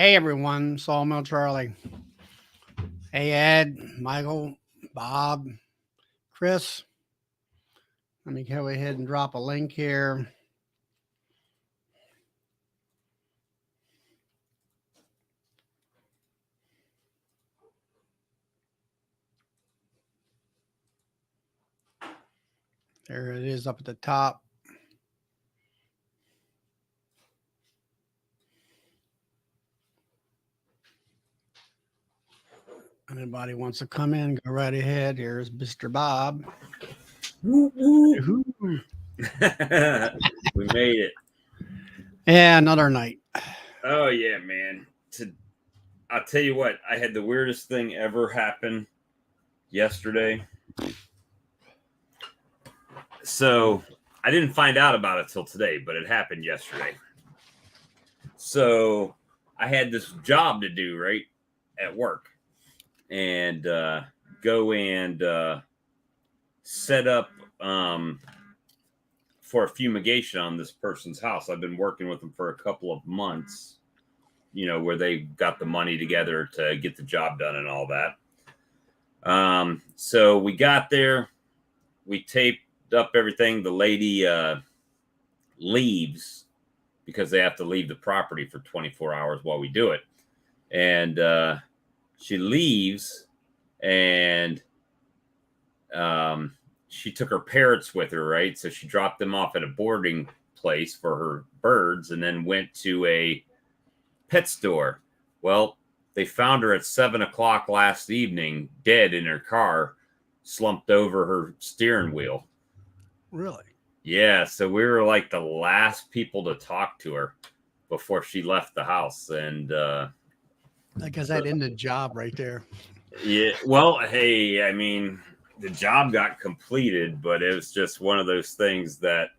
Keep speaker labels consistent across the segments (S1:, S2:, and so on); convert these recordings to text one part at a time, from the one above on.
S1: Hey everyone, Sawmill Charlie. Hey Ed, Michael, Bob, Chris. Let me go ahead and drop a link here. There it is up at the top. Anybody wants to come in, go right ahead. Here's Mr. Bob.
S2: Woo, woo. We made it.
S1: Yeah, another night.
S2: Oh yeah, man. I'll tell you what, I had the weirdest thing ever happen yesterday. So I didn't find out about it till today, but it happened yesterday. So I had this job to do, right, at work, and go and set up for a fumigation on this person's house. I've been working with them for a couple of months, where they got the money together to get the job done and all that. So we got there, we taped up everything. The lady leaves because they have to leave the property for 24 hours while we do it. And she leaves, and she took her parrots with her, right? So she dropped them off at a boarding place for her birds and then went to a pet store. Well, they found her at 7 o'clock last evening, dead in her car, slumped over her steering wheel.
S1: Really?
S2: Yeah, so we were like the last people to talk to her before she left the house. And
S1: I guess that ended the job right there.
S2: Yeah, well, hey, I mean, the job got completed, but it was just one of those things that,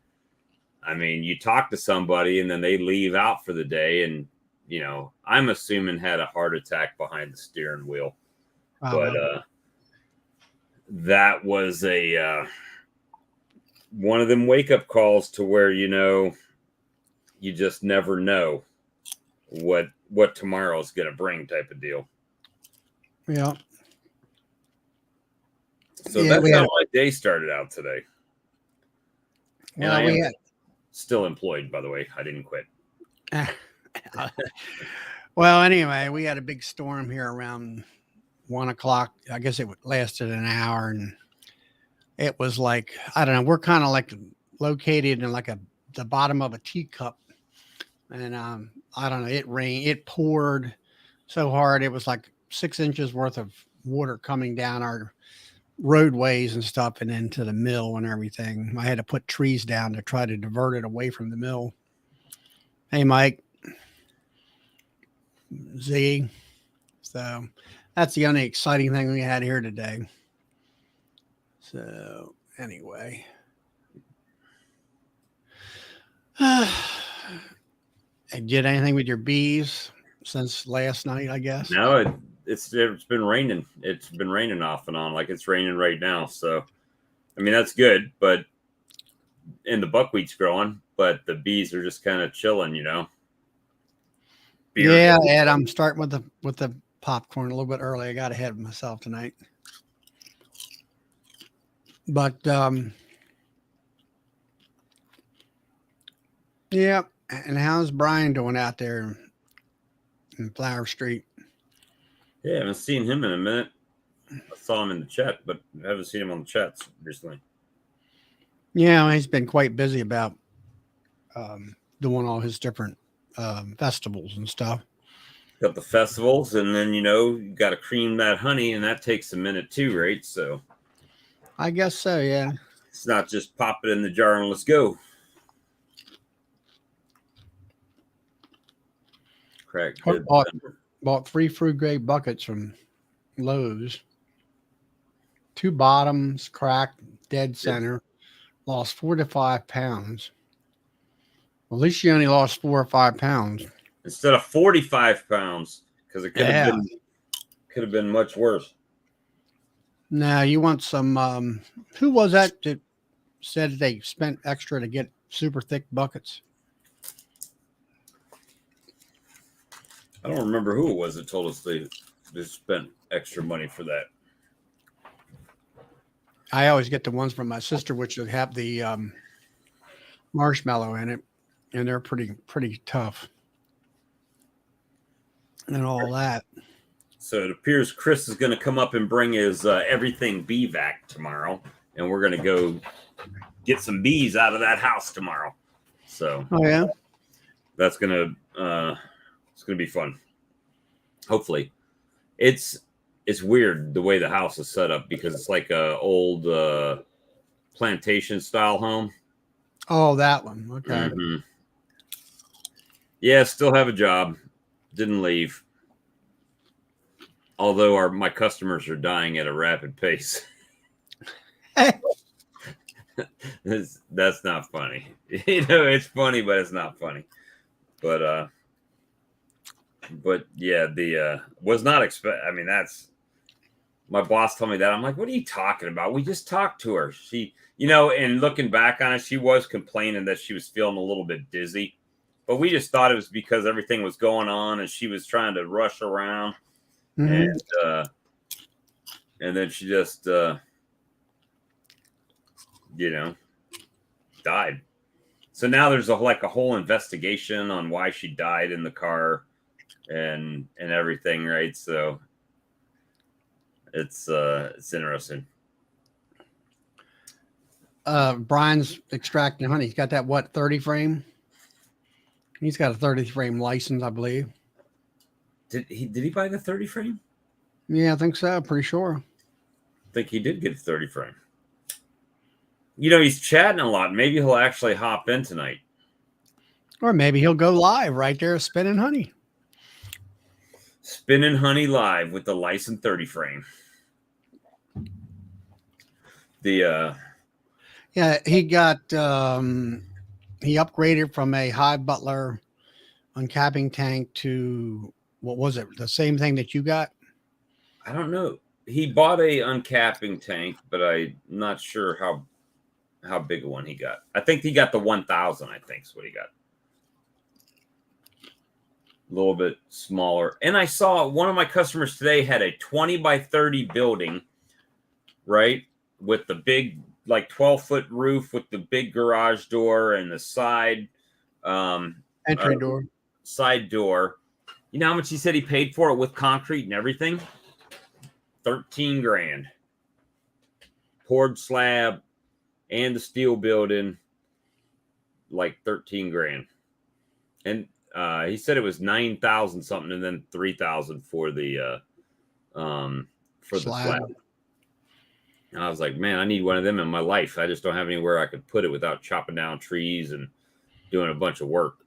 S2: I mean, you talk to somebody and then they leave out for the day, and I'm assuming had a heart attack behind the steering wheel. But that was a one of them wake up calls to where you just never know what tomorrow is going to bring, type of deal.
S1: Yeah.
S2: So that's how my day started out today. And I am still employed, by the way. I didn't quit.
S1: Well, anyway, we had a big storm here around 1 o'clock. I guess it lasted an hour, and it was like, I don't know, we're kind of like located in like the bottom of a teacup. And I don't know, it rained, it poured so hard. It was like 6 inches worth of water coming down our roadways and stuff and into the mill and everything. I had to put trees down to try to divert it away from the mill. Hey, Mike. Z. So that's the only exciting thing we had here today. So anyway. Did anything with your bees since last night, I guess?
S2: No, it's been raining. It's been raining off and on, like it's raining right now. So, I mean, that's good, but and the buckwheat's growing, but the bees are just kind of chilling,
S1: Yeah, Ed, I'm starting with the popcorn a little bit early. I got ahead of myself tonight. But yeah, and how's Brian doing out there in Flower Street?
S2: Yeah, I haven't seen him in a minute. I saw him in the chat, but I haven't seen him on the chats recently.
S1: Yeah, he's been quite busy about doing all his different festivals and stuff.
S2: Got the festivals, and then you got to cream that honey, and that takes a minute too, right? So
S1: I guess so, yeah.
S2: It's not just pop it in the jar and let's go. Crack.
S1: Bought 3 food grade buckets from Lowe's. 2 bottoms cracked, dead center. Lost 4 to 5 pounds. Well, at least she only lost 4 or 5 pounds
S2: instead of 45 pounds, because it could have been much worse.
S1: Now you want some. Who was that said they spent extra to get super thick buckets?
S2: I don't remember who it was that told us they spent extra money for that.
S1: I always get the ones from my sister, which would have the marshmallow in it, and they're pretty tough and all that.
S2: So it appears Chris is going to come up and bring his everything bee vac tomorrow, and we're going to go get some bees out of that house tomorrow. So
S1: Oh yeah,
S2: that's it's gonna be fun. Hopefully, it's weird the way the house is set up because it's like a old plantation style home.
S1: oh that one. Okay.
S2: Mm-hmm. Yeah, still have a job. Didn't leave. Although my customers are dying at a rapid pace. That's not funny. It's funny, but it's not funny. But yeah, the was not expect. I mean, that's my boss told me that. I'm like, what are you talking about? We just talked to her. She, and looking back on it, she was complaining that she was feeling a little bit dizzy, but we just thought it was because everything was going on and she was trying to rush around, and then she just, died. So now there's a whole investigation on why she died in the car and everything, right? So it's interesting.
S1: Brian's extracting honey. He's got that 30 frame? He's got a 30 frame license, I believe.
S2: Did he buy the 30 frame?
S1: Yeah, I think so. Pretty sure.
S2: I think he did get a 30 frame. He's chatting a lot. Maybe he'll actually hop in tonight.
S1: Or maybe he'll go live right there spinning honey.
S2: Spinning honey live with the licensed 30 frame.
S1: Yeah, he got he upgraded from a Hive Butler uncapping tank to, what was it? The same thing that you got?
S2: I don't know. He bought a uncapping tank, but I'm not sure how big a one he got. I think he got the 1000, I think is what he got. A little bit smaller. And I saw one of my customers today had a 20 by 30 building, right? With the big, 12-foot roof with the big garage door and the side
S1: Entry door.
S2: Side door. You know how much he said he paid for it with concrete and everything? 13 grand. Poured slab and the steel building, 13 grand. And he said it was 9,000 something and then 3,000 for the slab. And I was like, man, I need one of them in my life. I just don't have anywhere I could put it without chopping down trees and doing a bunch of work.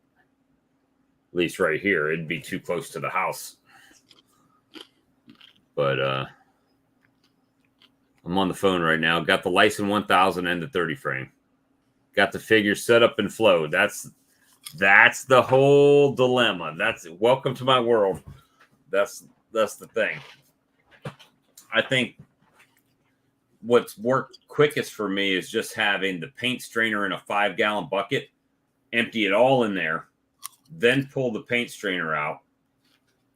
S2: At least right here, it'd be too close to the house. But I'm on the phone right now. Got the Lyson 1000 and the 30 frame. Got the figure set up and flow. That's the whole dilemma. That's welcome to my world. That's the thing. I think what's worked quickest for me is just having the paint strainer in a 5-gallon bucket, empty it all in there, then pull the paint strainer out.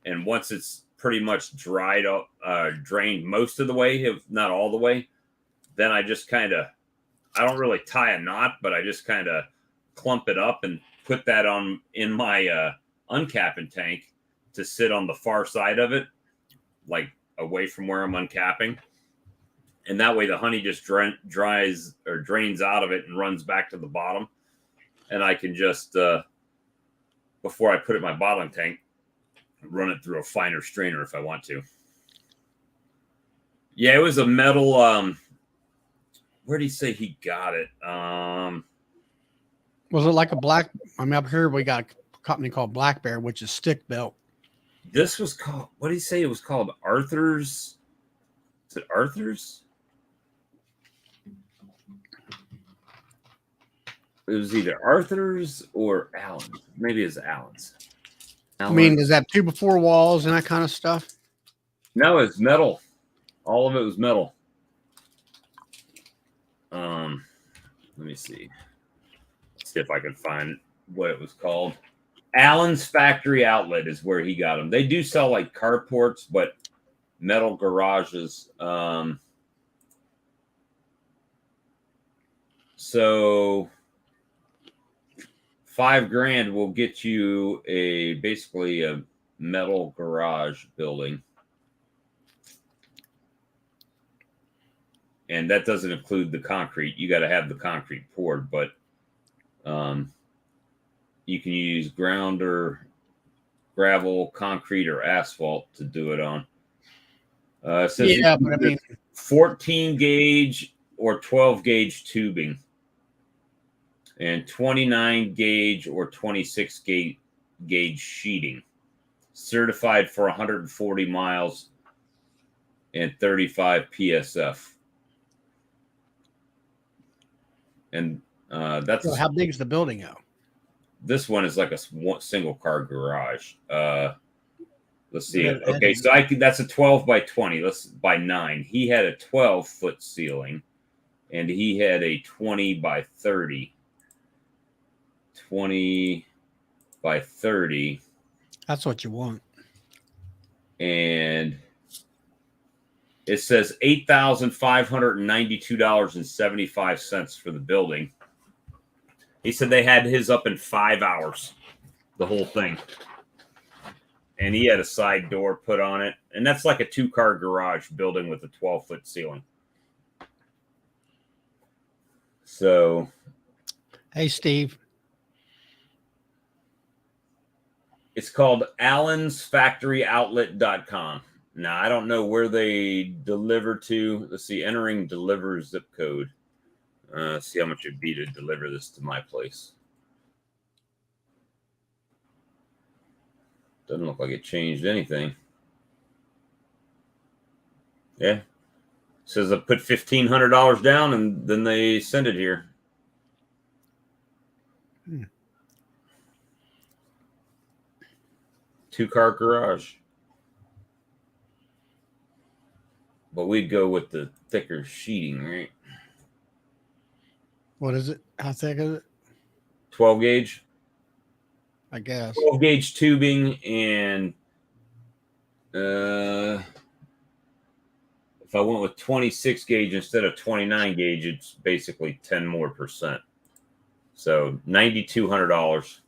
S2: And once it's pretty much dried up, drained most of the way, if not all the way, then I just I don't really tie a knot, but I just kind of clump it up and put that in my uncapping tank to sit on the far side of it, away from where I'm uncapping. And that way the honey just dries or drains out of it and runs back to the bottom. And I can just, before I put it in my bottling tank, run it through a finer strainer if I want to. Yeah, it was a metal. Where did he say he got it?
S1: Was it like a black? I mean, up here we got a company called Black Bear, which is stick built.
S2: This was called, what did he say? It was called Arthur's. Is it Arthur's? It was either Arthur's or Allen's. Maybe it's Allen's.
S1: I mean, does that 2x4 walls and that kind of stuff?
S2: No, it's metal. All of it was metal. Let me see. See if I can find what it was called. Allen's Factory Outlet is where he got them. They do sell like carports, but metal garages. So $5,000 will get you basically a metal garage building. And that doesn't include the concrete. You got to have the concrete poured, but you can use ground or gravel, concrete, or asphalt to do it on. It says
S1: Yeah, but I mean,
S2: 14 gauge or 12 gauge tubing, and 29 gauge or 26 gauge sheeting, certified for 140 miles and 35 PSF. And that's
S1: so how big is the building though?
S2: This one is like a single car garage. Let's see.
S1: Yeah,
S2: Okay, so that's a 12 by 20. Let's by 9. He had a 12-foot ceiling, and he had a 20 by 30. 20 by 30.
S1: That's what you want.
S2: And it says $8,592.75 for the building. He said they had his up in 5 hours, the whole thing. And he had a side door put on it. And that's like a 2-car garage building with a 12-foot ceiling. So.
S1: Hey, Steve.
S2: It's called allensfactoryoutlet.com. Now, I don't know where they deliver to. Let's see, entering deliver zip code. See how much it'd be to deliver this to my place. Doesn't look like it changed anything. Yeah. It says I put $1,500 down and then they send it here. 2-car garage. But we'd go with the thicker sheeting, right?
S1: What is it? How thick is it?
S2: 12 gauge.
S1: I guess.
S2: 12 gauge tubing, and if I went with 26 gauge instead of 29 gauge, it's basically 10% more. So $9,200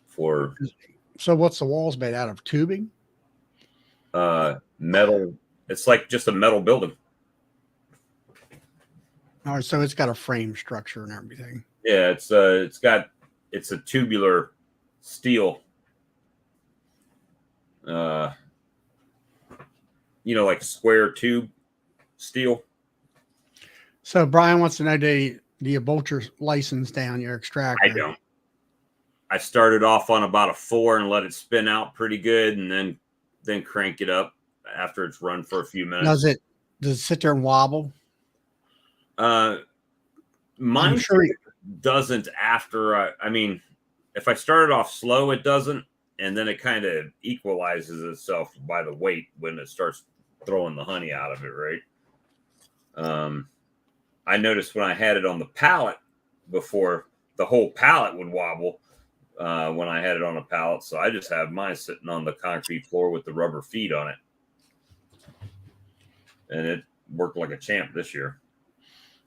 S2: for.
S1: So what's the walls made out of? Tubing?
S2: Metal. It's like just a metal building.
S1: All right, so it's got a frame structure and everything.
S2: Yeah, it's a tubular steel. Like square tube steel.
S1: So Brian wants to know, do you bolt your license down, your extractor?
S2: I don't. I started off on about a 4 and let it spin out pretty good, and then crank it up after it's run for a few minutes.
S1: Does it sit there and wobble?
S2: Mine
S1: sure
S2: doesn't after. I mean, if I started off slow, it doesn't, and then it kind of equalizes itself by the weight when it starts throwing the honey out of it, right? I noticed when I had it on the pallet before, the whole pallet would wobble when I had it on a pallet. So I just have mine sitting on the concrete floor with the rubber feet on it. And it worked like a champ this year.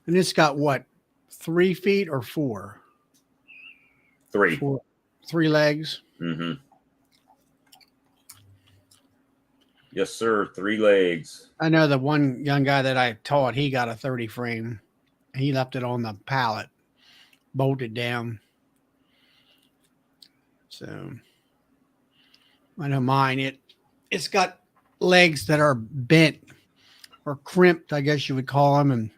S1: And it's got what, 3 feet or 4?
S2: 3.
S1: 3 legs.
S2: Mm-hmm. Yes, sir. 3 legs.
S1: I know the one young guy that I taught, he got a 30 frame. He left it on the pallet, bolted down. So I know mine, it's got legs that are bent or crimped, I guess you would call them. And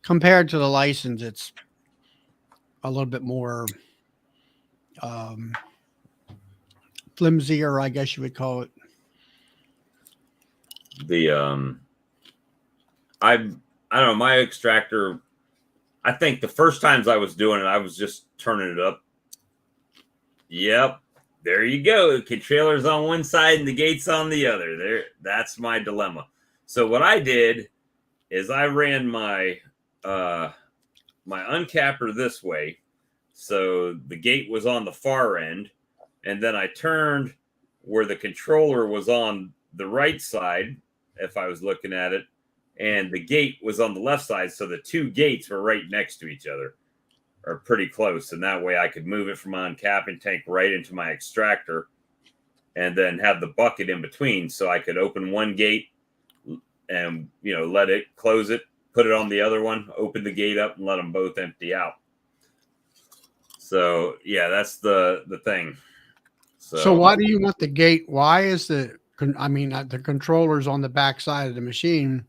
S1: compared to the license, it's a little bit more flimsier, I guess you would call it.
S2: I don't know, my extractor, I think the first times I was doing it, I was just turning it up. Yep, there you go. The trailer's on one side and the gate's on the other. There, that's my dilemma. So what I did is I ran my my uncapper this way, So the gate was on the far end, and then I turned where the controller was on the right side, if I was looking at it, and the gate was on the left side. So the two gates were right next to each other, or pretty close. And that way I could move it from my uncapping tank right into my extractor and then have the bucket in between. So I could open one gate and, let it, close it, put it on the other one, open the gate up and let them both empty out. So yeah, that's the thing.
S1: So why do you want the gate? Why is the controller's on the back side of the machine?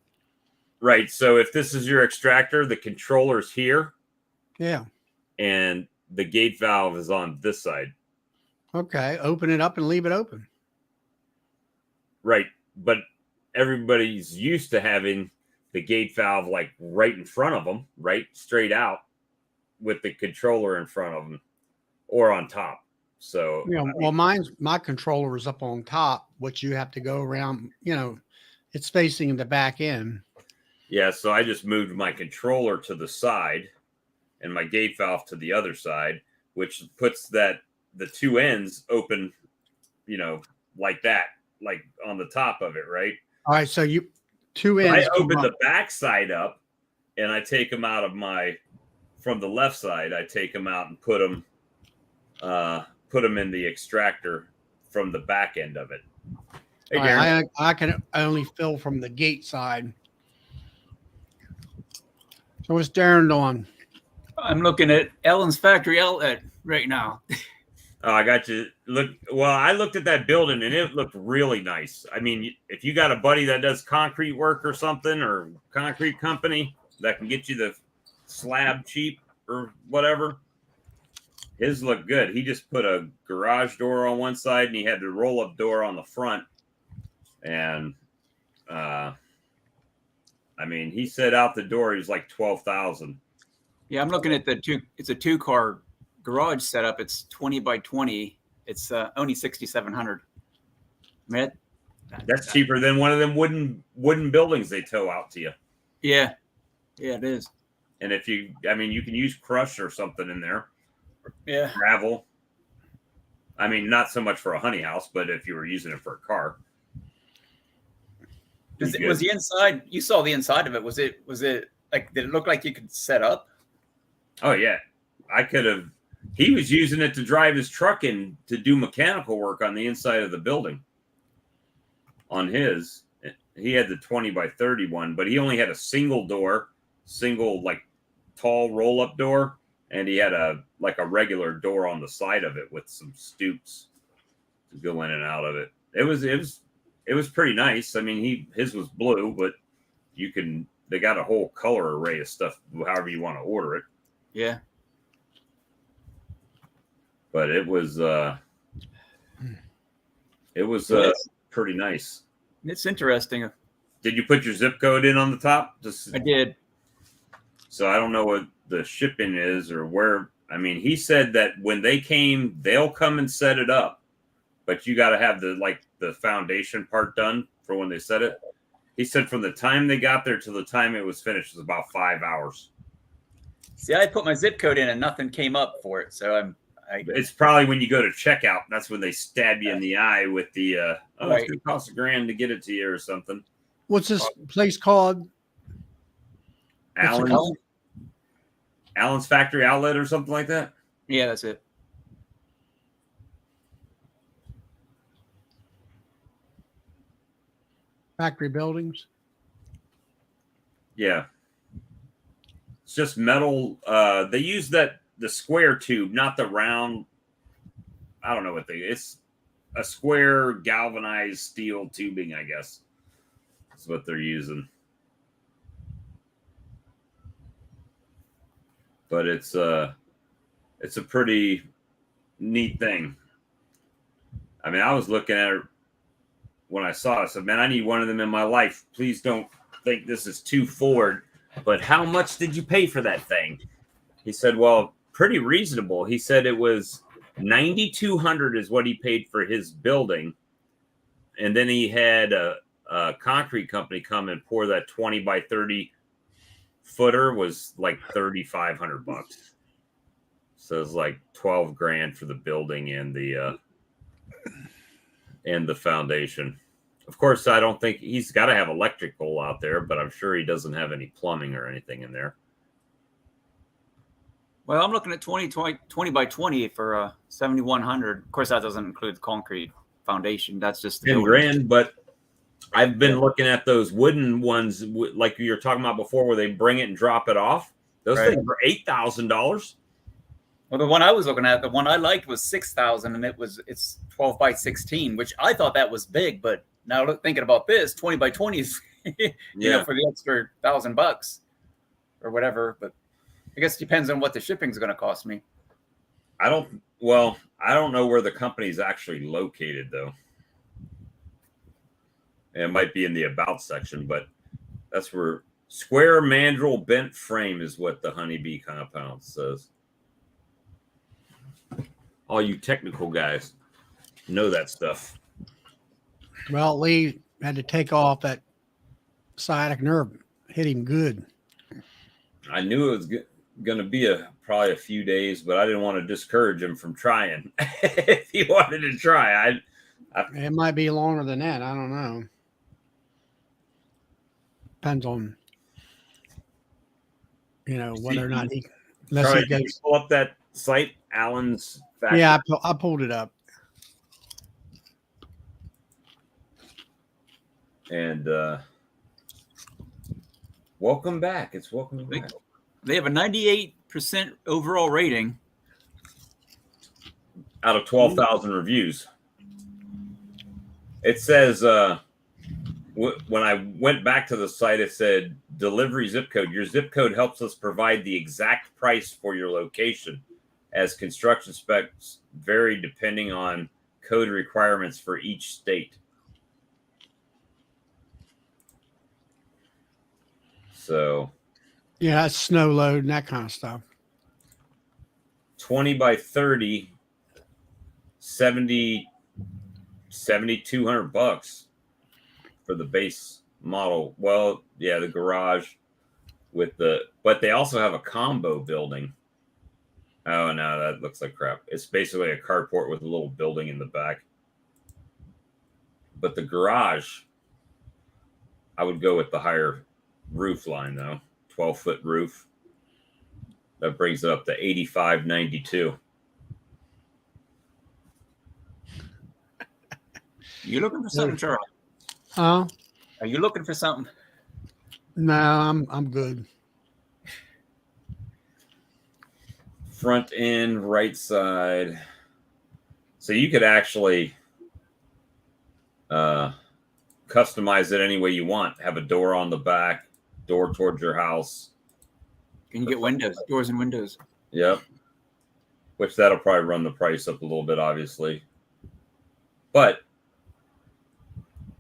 S2: Right. So if this is your extractor, the controller's here.
S1: Yeah.
S2: And the gate valve is on this side.
S1: Okay. Open it up and leave it open.
S2: Right. But everybody's used to having the gate valve like right in front of them, right? Straight out with the controller in front of them or on top. So,
S1: well, my controller is up on top, which you have to go around, it's facing the back end.
S2: Yeah. So I just moved my controller to the side and my gate valve to the other side, which puts the two ends open, like that, like on the top of it, right?
S1: All right, so you two ends.
S2: I open the back side up, and I take them out of from the left side. I take them out and put them in the extractor from the back end of it. Hey,
S1: right, I can only fill from the gate side. So what's Darren doing?
S3: I'm looking at Ellen's factory outlet right now.
S2: Oh, I got you. I looked at that building and it looked really nice. I mean, if you got a buddy that does concrete work or something, or concrete company that can get you the slab cheap or whatever, his looked good. He just put a garage door on one side and he had the roll-up door on the front. And, he said out the door, he was like 12,000.
S3: Yeah, I'm looking at it's a 2-car garage setup. It's 20 by 20. It's only 6,700.
S2: That's cheaper than one of them wooden buildings they tow out to you.
S3: Yeah, it is.
S2: And if you can use crush or something in there.
S3: Yeah.
S2: Gravel. Not so much for a honey house, but if you were using it for a car.
S3: Was the inside? You saw the inside of it. Was it like? Did it look like you could set up?
S2: Oh yeah, I could have. He was using it to drive his truck in to do mechanical work on the inside of the building. On his, he had the 20 by 30 one, but he only had a single like tall roll up door, and he had a regular door on the side of it with some stoops to go in and out of it. It was pretty nice. His was blue, but they got a whole color array of stuff, however you want to order it.
S3: Yeah.
S2: But it was pretty nice.
S3: It's interesting.
S2: Did you put your zip code in on the top?
S3: I did.
S2: So I don't know what the shipping is or where. He said that when they came, they'll come and set it up, but you got to have the foundation part done for when they set it. He said from the time they got there to the time it was finished was about 5 hours.
S3: See, I put my zip code in and nothing came up for it. So
S2: it's probably when you go to checkout. That's when they stab you in the eye with the,
S3: right.
S2: It's going to cost $1,000 to get it to you or something.
S1: What's this place called?
S2: Allen's Factory Outlet or something like that.
S3: Yeah, that's it.
S1: Factory buildings.
S2: Yeah. It's just metal. They use the square tube, not the round. I don't know it's a square galvanized steel tubing, I guess. That's what they're using. But it's a pretty neat thing. I was looking at it when I saw it. I said, man, I need one of them in my life. Please don't think this is too forward. But how much did you pay for that thing? He said, well, pretty reasonable. He said it was $9,200 is what he paid for his building. And then he had a concrete company come and pour that 20 by 30 footer was like $3,500. So it's like 12 grand for the building and the foundation. Of course, I don't think he's got to have electrical out there, but I'm sure he doesn't have any plumbing or anything in there.
S3: Well, I'm looking at 20 by 20 for 7,100. Of course, that doesn't include the concrete foundation. That's just the
S2: 10
S3: building.
S2: grand, but I've been looking at those wooden ones, like you were talking about before, where they bring it and drop it off. Those
S3: Right.
S2: things are $8,000.
S3: Well, the one I was looking at, the one I liked was 6,000, and it's 12 by 16, which I thought that was big. But now thinking about this, 20 by 20 is, for the extra $1,000 or whatever. But I guess it depends on what the shipping is going to cost me.
S2: I don't know where the company's actually located, though. It might be in the about section, but that's where square mandrel bent frame is what the honeybee compound says. All you technical guys know that stuff.
S1: Well, Lee had to take off that sciatic nerve. Hit him good.
S2: I knew it was going to be probably a few days, but I didn't want to discourage him from trying. If he wanted to try,
S1: It might be longer than that. I don't know. Depends on, whether or not he. Unless
S2: Charlie,
S1: he
S2: can you
S1: goes.
S2: pull up that site, Allen's factory.
S1: Yeah, I pulled it up.
S2: And welcome back. It's welcome back.
S3: They have a 98% overall rating
S2: Out of 12,000 reviews. It says, when I went back to the site, it said delivery zip code. Your zip code helps us provide the exact price for your location, as construction specs vary depending on code requirements for each state. So,
S1: Yeah, that's snow load and that kind of stuff.
S2: 20 by 30, 7,200 bucks for the base model. Well, yeah, the garage but they also have a combo building. Oh no, that looks like crap. It's basically a carport with a little building in the back. But the garage, I would go with the higher roof line though. 12-foot roof. That brings it up to $85.92.
S3: You looking for something, Charlie?
S1: Oh,
S3: Are you looking for something?
S1: no, I'm good.
S2: Front end, right side. So you could actually customize it any way you want. Have a door on the back, door towards your house.
S3: Can you get windows, doors and windows?
S2: Yep. Which that'll probably run the price up a little bit, obviously. But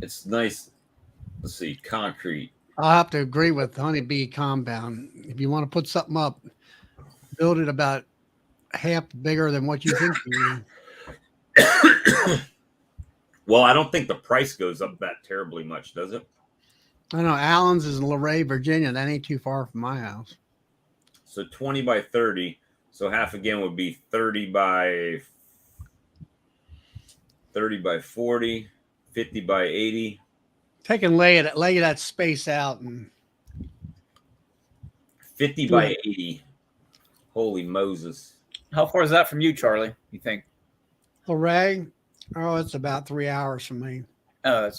S2: it's nice. Let's see, concrete.
S1: I'll have to agree with Honeybee Compound. If you want to put something up, build it about half bigger than what you think you need.
S2: Well, I don't think the price goes up that terribly much, does it?
S1: I know Allen's is in Luray, Virginia. That ain't too far from my house.
S2: So 20 by 30. So half again would be 30 by 40, 50 by 80.
S1: Take and lay that space out and
S2: 50 by 80. Holy Moses.
S3: How far is that from you, Charlie? You think?
S1: Luray. Oh, it's about 3 hours from me.
S3: Oh,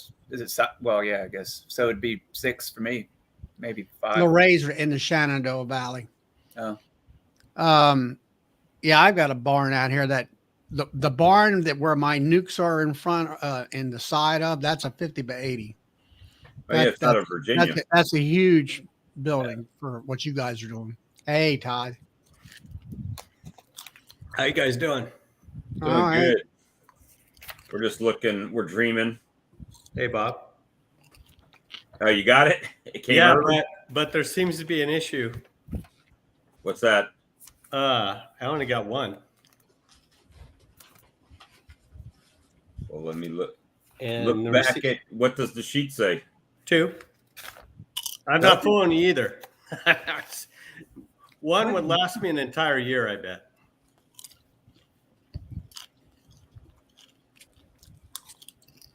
S3: well, yeah, I guess. So it'd be 6 for me, maybe 5.
S1: Luray's in the Shenandoah Valley.
S3: Oh.
S1: Yeah, I've got a barn out here that the barn that where my nukes are in front in the side of, that's a 50 by 80.
S2: Oh, yeah, it's out of Virginia.
S1: That's a huge building for what you guys are doing. Hey, Todd.
S4: How you guys doing?
S2: Doing
S1: All right.
S2: good. We're just looking. We're dreaming.
S4: Hey, Bob.
S2: Oh, you got it? It came
S4: Yeah,
S2: early?
S4: but there seems to be an issue.
S2: What's that?
S4: I only got one.
S2: Well, let me look.
S4: And
S2: Look back at what does the sheet say?
S4: 2. I'm not fooling you either. One would last me an entire year, I bet.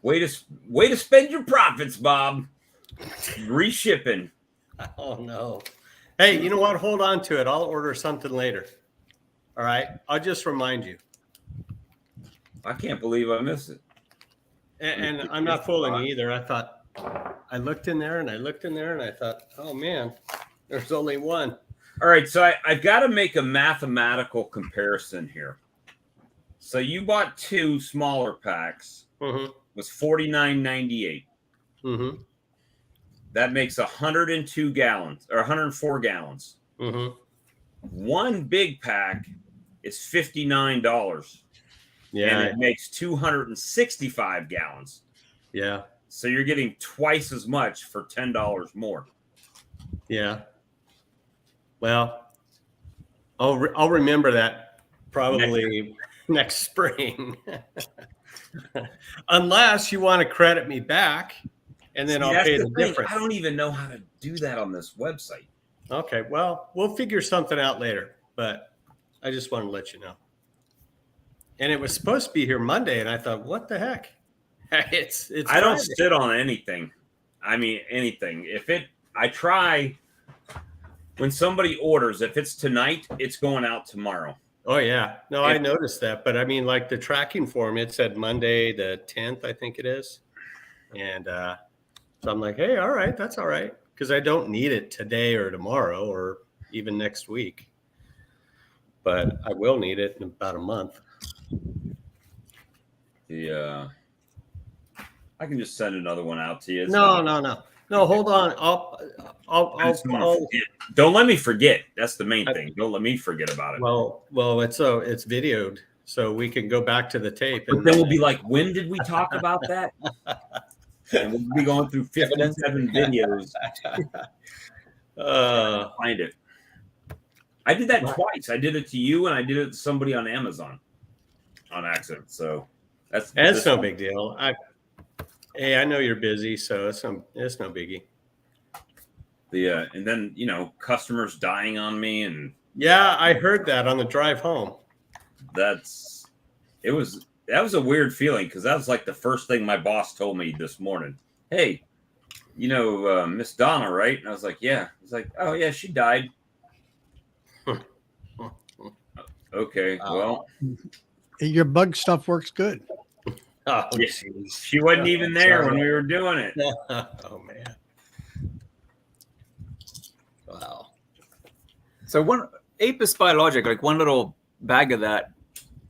S2: Way to spend your profits, Bob. Reshipping.
S4: Oh no. Hey, you know what? Hold on to it. I'll order something later. All right. I'll just remind you.
S2: I can't believe I missed it.
S4: And I'm not fooling you either. I thought I looked in there and I looked in there and I thought, oh man, there's only one.
S2: All right, so I've got to make a mathematical comparison here. So you bought 2 smaller packs.
S4: Mm-hmm.
S2: Was $49.98.
S4: Mm-hmm.
S2: That makes 102 gallons or 104 gallons.
S4: Mm-hmm.
S2: One big pack is $59.
S4: Yeah.
S2: And it makes 265 gallons.
S4: Yeah.
S2: So you're getting twice as much for $10 more.
S4: Yeah. Well, I'll remember that probably next spring. Unless you want to credit me back, and then I'll pay the difference.
S2: I don't even know how to do that on this website.
S4: Okay, well, we'll figure something out later, but I just want to let you know. And it was supposed to be here Monday, and I thought, what the heck? It's
S2: I don't
S4: Friday.
S2: sit on anything. I mean, anything. I try when somebody orders, if it's tonight, it's going out tomorrow.
S4: Oh yeah, no, I noticed that, but I mean, like the tracking form, it said Monday the 10th, I think it is, and so I'm like, hey, all right, that's all right, because I don't need it today or tomorrow or even next week, but I will need it in about a month.
S2: I can just send another one out to you.
S4: No. Hold on, I'll
S2: Don't let me forget. That's the main thing. Don't let me forget about it.
S4: Well, it's videoed, so we can go back to the tape.
S2: And then we'll be like, when did we talk about that? And we'll be going through 57 videos. Find it. I did that twice. I did it to you, and I did it to somebody on Amazon on accident. So that's
S4: no big deal. I know you're busy, so it's no biggie.
S2: And then customers dying on me, and
S4: yeah, I heard that on the drive home.
S2: That was a weird feeling, because that was like the first thing my boss told me this morning. Hey, Miss Donna, right? And I was like, yeah. He's like, oh yeah, she died. Okay, well,
S1: your bug stuff works good.
S4: Oh,
S2: yeah, she wasn't even there when we were doing it.
S4: Oh man. Wow.
S3: So one Apis Biologic, like one little bag of that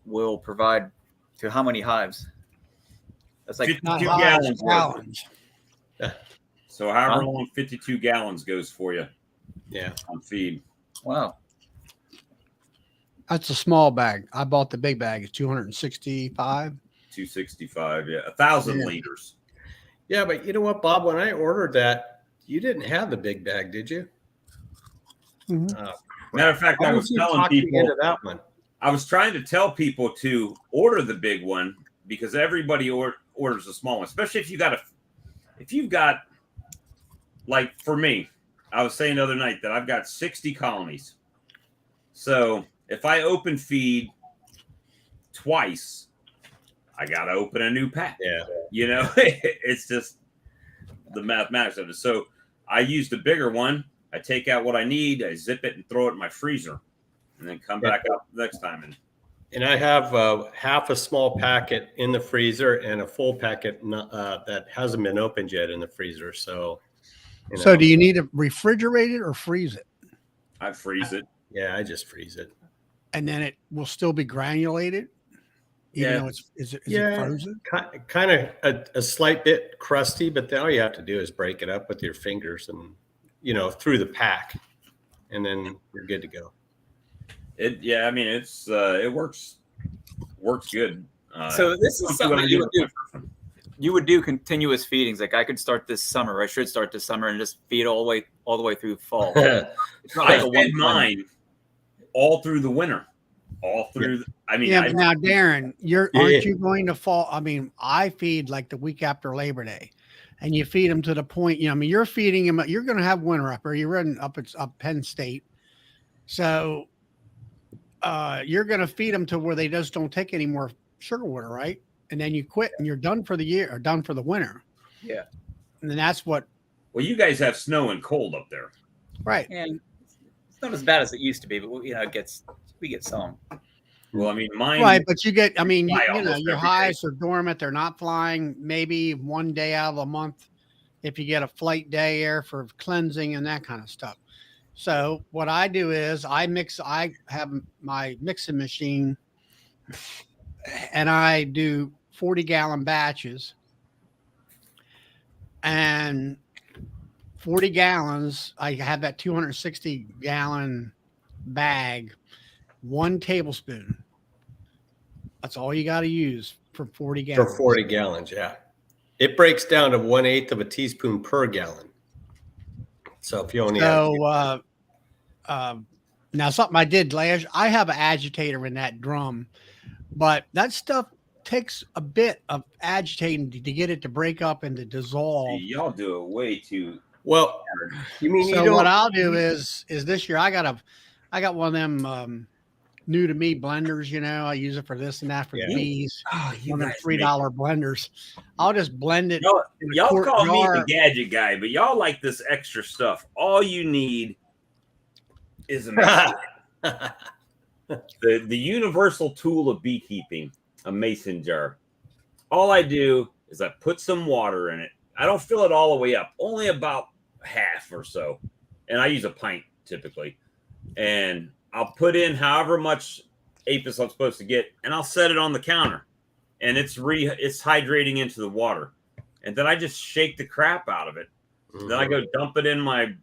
S3: will provide to how many hives? That's like
S2: 52
S1: gallons.
S2: So however long 52 gallons goes for you.
S4: Yeah.
S2: On feed.
S3: Wow.
S1: That's a small bag. I bought the big bag. It's 265.
S2: 265, yeah, 1,000 liters.
S4: Yeah, but you know what, Bob? When I ordered that, you didn't have the big bag, did you?
S1: Mm-hmm.
S2: Matter of fact, I was telling people
S4: into that one.
S2: I was trying to tell people to order the big one, because everybody orders a small one, especially if you've got like, for me, I was saying the other night that I've got 60 colonies. So if I open feed twice, I got to open a new pack.
S4: Yeah.
S2: It's just the mathematics of it. So I use the bigger one. I take out what I need. I zip it and throw it in my freezer, and then come back up next time.
S4: And I have half a small packet in the freezer and a full packet that hasn't been opened yet in the freezer. So,
S1: So do you need to refrigerate it or freeze it?
S2: I freeze it.
S4: Yeah, I just freeze it.
S1: And then it will still be granulated? Even though is it frozen?
S4: Kind of a slight bit crusty, but all you have to do is break it up with your fingers and, through the pack, and then you're good to go.
S2: It works good.
S3: So this is something you would do. You would do continuous feedings. Like I could start this summer. Or I should start this summer and just feed all the way through fall. It's not
S2: I
S3: like
S2: fed mine all through the winter. All through.
S1: But now, Darren, aren't you going to fall? I mean, I feed like the week after Labor Day, and you feed them to the point. You're feeding them. You're going to have winter up, or you're running up Penn State, so you're going to feed them to where they just don't take any more sugar water, right? and then you quit and you're done for the year or done for the winter.
S3: Yeah.
S1: And then that's what.
S2: Well, you guys have snow and cold up there.
S1: Right.
S3: And it's not as bad as it used to be, but we get some.
S2: Well, I mean, mine.
S1: Right, but you get, I mean,
S2: fly
S1: you know,
S2: almost
S1: your
S2: every
S1: hives are dormant. They're not flying maybe one day out of the month if you get a flight day there for cleansing and that kind of stuff. So what I do is I have my mixing machine and I do 40-gallon batches. And 40 gallons, I have that 260-gallon bag, 1 tablespoon. That's all you got to use for 40 gallons.
S4: For 40 gallons, yeah. It breaks down to 1/8 of a teaspoon per gallon. So if you only
S1: now something I did last, I have an agitator in that drum, but that stuff takes a bit of agitating to get it to break up and to dissolve.
S2: See, y'all do it way too.
S4: well, you mean you
S1: So
S4: don't?
S1: what I'll do is this year I got one of them new to me blenders, you know. I use it for this and that for
S4: Yeah.
S1: bees.
S2: Oh, you
S1: One of them
S2: guys
S1: $3 blenders. I'll just blend it.
S2: Y'all
S1: quart
S2: call me
S1: jar.
S2: the gadget guy, but y'all like this extra stuff. All you need is a mason. the universal tool of beekeeping, a mason jar. All I do is I put some water in it. I don't fill it all the way up, only about half or so. And I use a pint typically. And I'll put in however much apis I'm supposed to get, and I'll set it on the counter. And it's hydrating into the water. And then I just shake the crap out of it.
S4: Mhm.
S2: Then I go dump it in my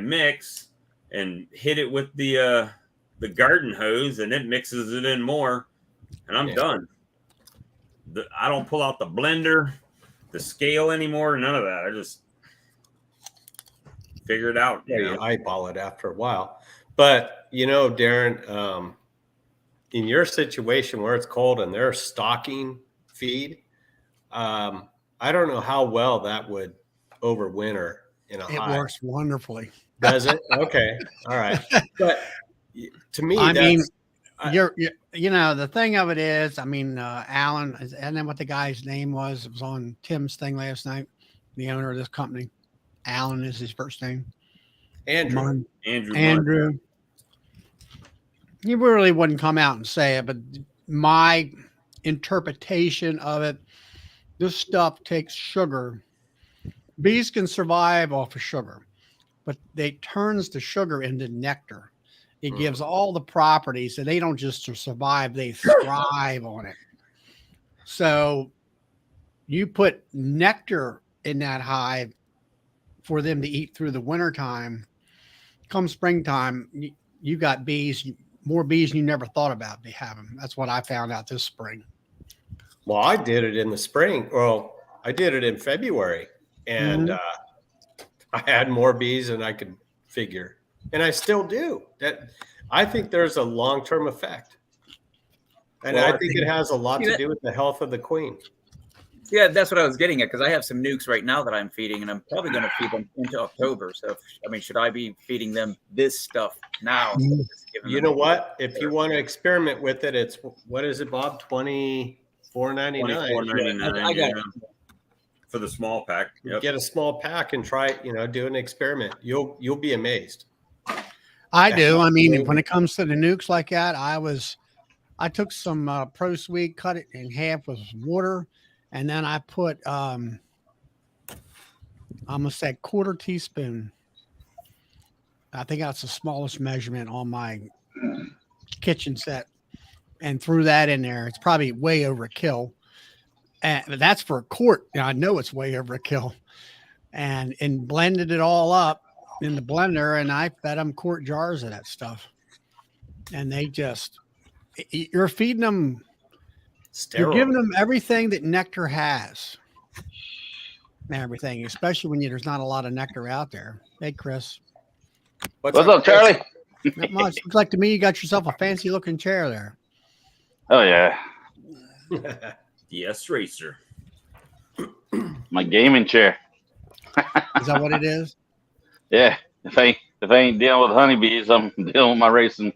S2: mix and hit it with the garden hose, and it mixes it in more, and I'm done. I don't pull out the blender, the scale anymore, none of that. I just figure it out.
S4: Yeah,
S2: You
S4: you
S2: know?
S4: eyeball it after a while. But, you know, Darren, in your situation where it's cold and they're stocking feed, I don't know how well that would overwinter in a hive.
S1: It works wonderfully.
S4: Does it? Okay. All right. But to me,
S1: I mean,
S4: I-
S1: you know, the thing of it is, I mean, Alan, and then what the guy's name was, it was on Tim's thing last night, the owner of this company. Alan is his first name.
S4: Andrew.
S1: Andrew. He really wouldn't come out and say it, but my interpretation of it, this stuff takes sugar. Bees can survive off of sugar, but it turns the sugar into nectar. It gives all the properties, and they don't just survive, they thrive on it. So you put nectar in that hive for them to eat through the wintertime. Come springtime, you got bees, more bees you never thought about having. That's what I found out this spring.
S4: Well, I did it in the spring. Well, I did it in February, and I had more bees than I could figure, and I still do. That I think there's a long-term effect, and
S2: Well,
S4: I think it has a lot to do with the health of the queen.
S3: Yeah, that's what I was getting at, because I have some nukes right now that I'm feeding, and I'm probably going to feed them into October. So, should I be feeding them this stuff now?
S4: You know what? If you want to experiment with it, it's what is it, Bob? $24.99.
S2: $24.99
S3: I got it.
S2: for the small pack. Yep.
S4: Get a small pack and try it. You know, do an experiment. You'll be amazed.
S1: I do. I mean, when it comes to the nukes like that, I took some Pro Sweet, cut it in half with water, and then I put I'm gonna say 1/4 teaspoon. I think that's the smallest measurement on my kitchen set, and threw that in there. It's probably way overkill, and that's for a quart. I know it's way overkill, and blended it all up in the blender, and I fed them quart jars of that stuff, and they just, you're feeding them, you're giving them everything that nectar has, and everything, especially when there's not a lot of nectar out there. Hey, Chris.
S5: What's up, Charlie?
S1: Not much. Looks like to me you got yourself a fancy looking chair there.
S5: Oh yeah,
S2: Yes, racer.
S5: my gaming chair.
S1: Is that what it is?
S5: Yeah, if I ain't dealing with honeybees, I'm dealing with my racing.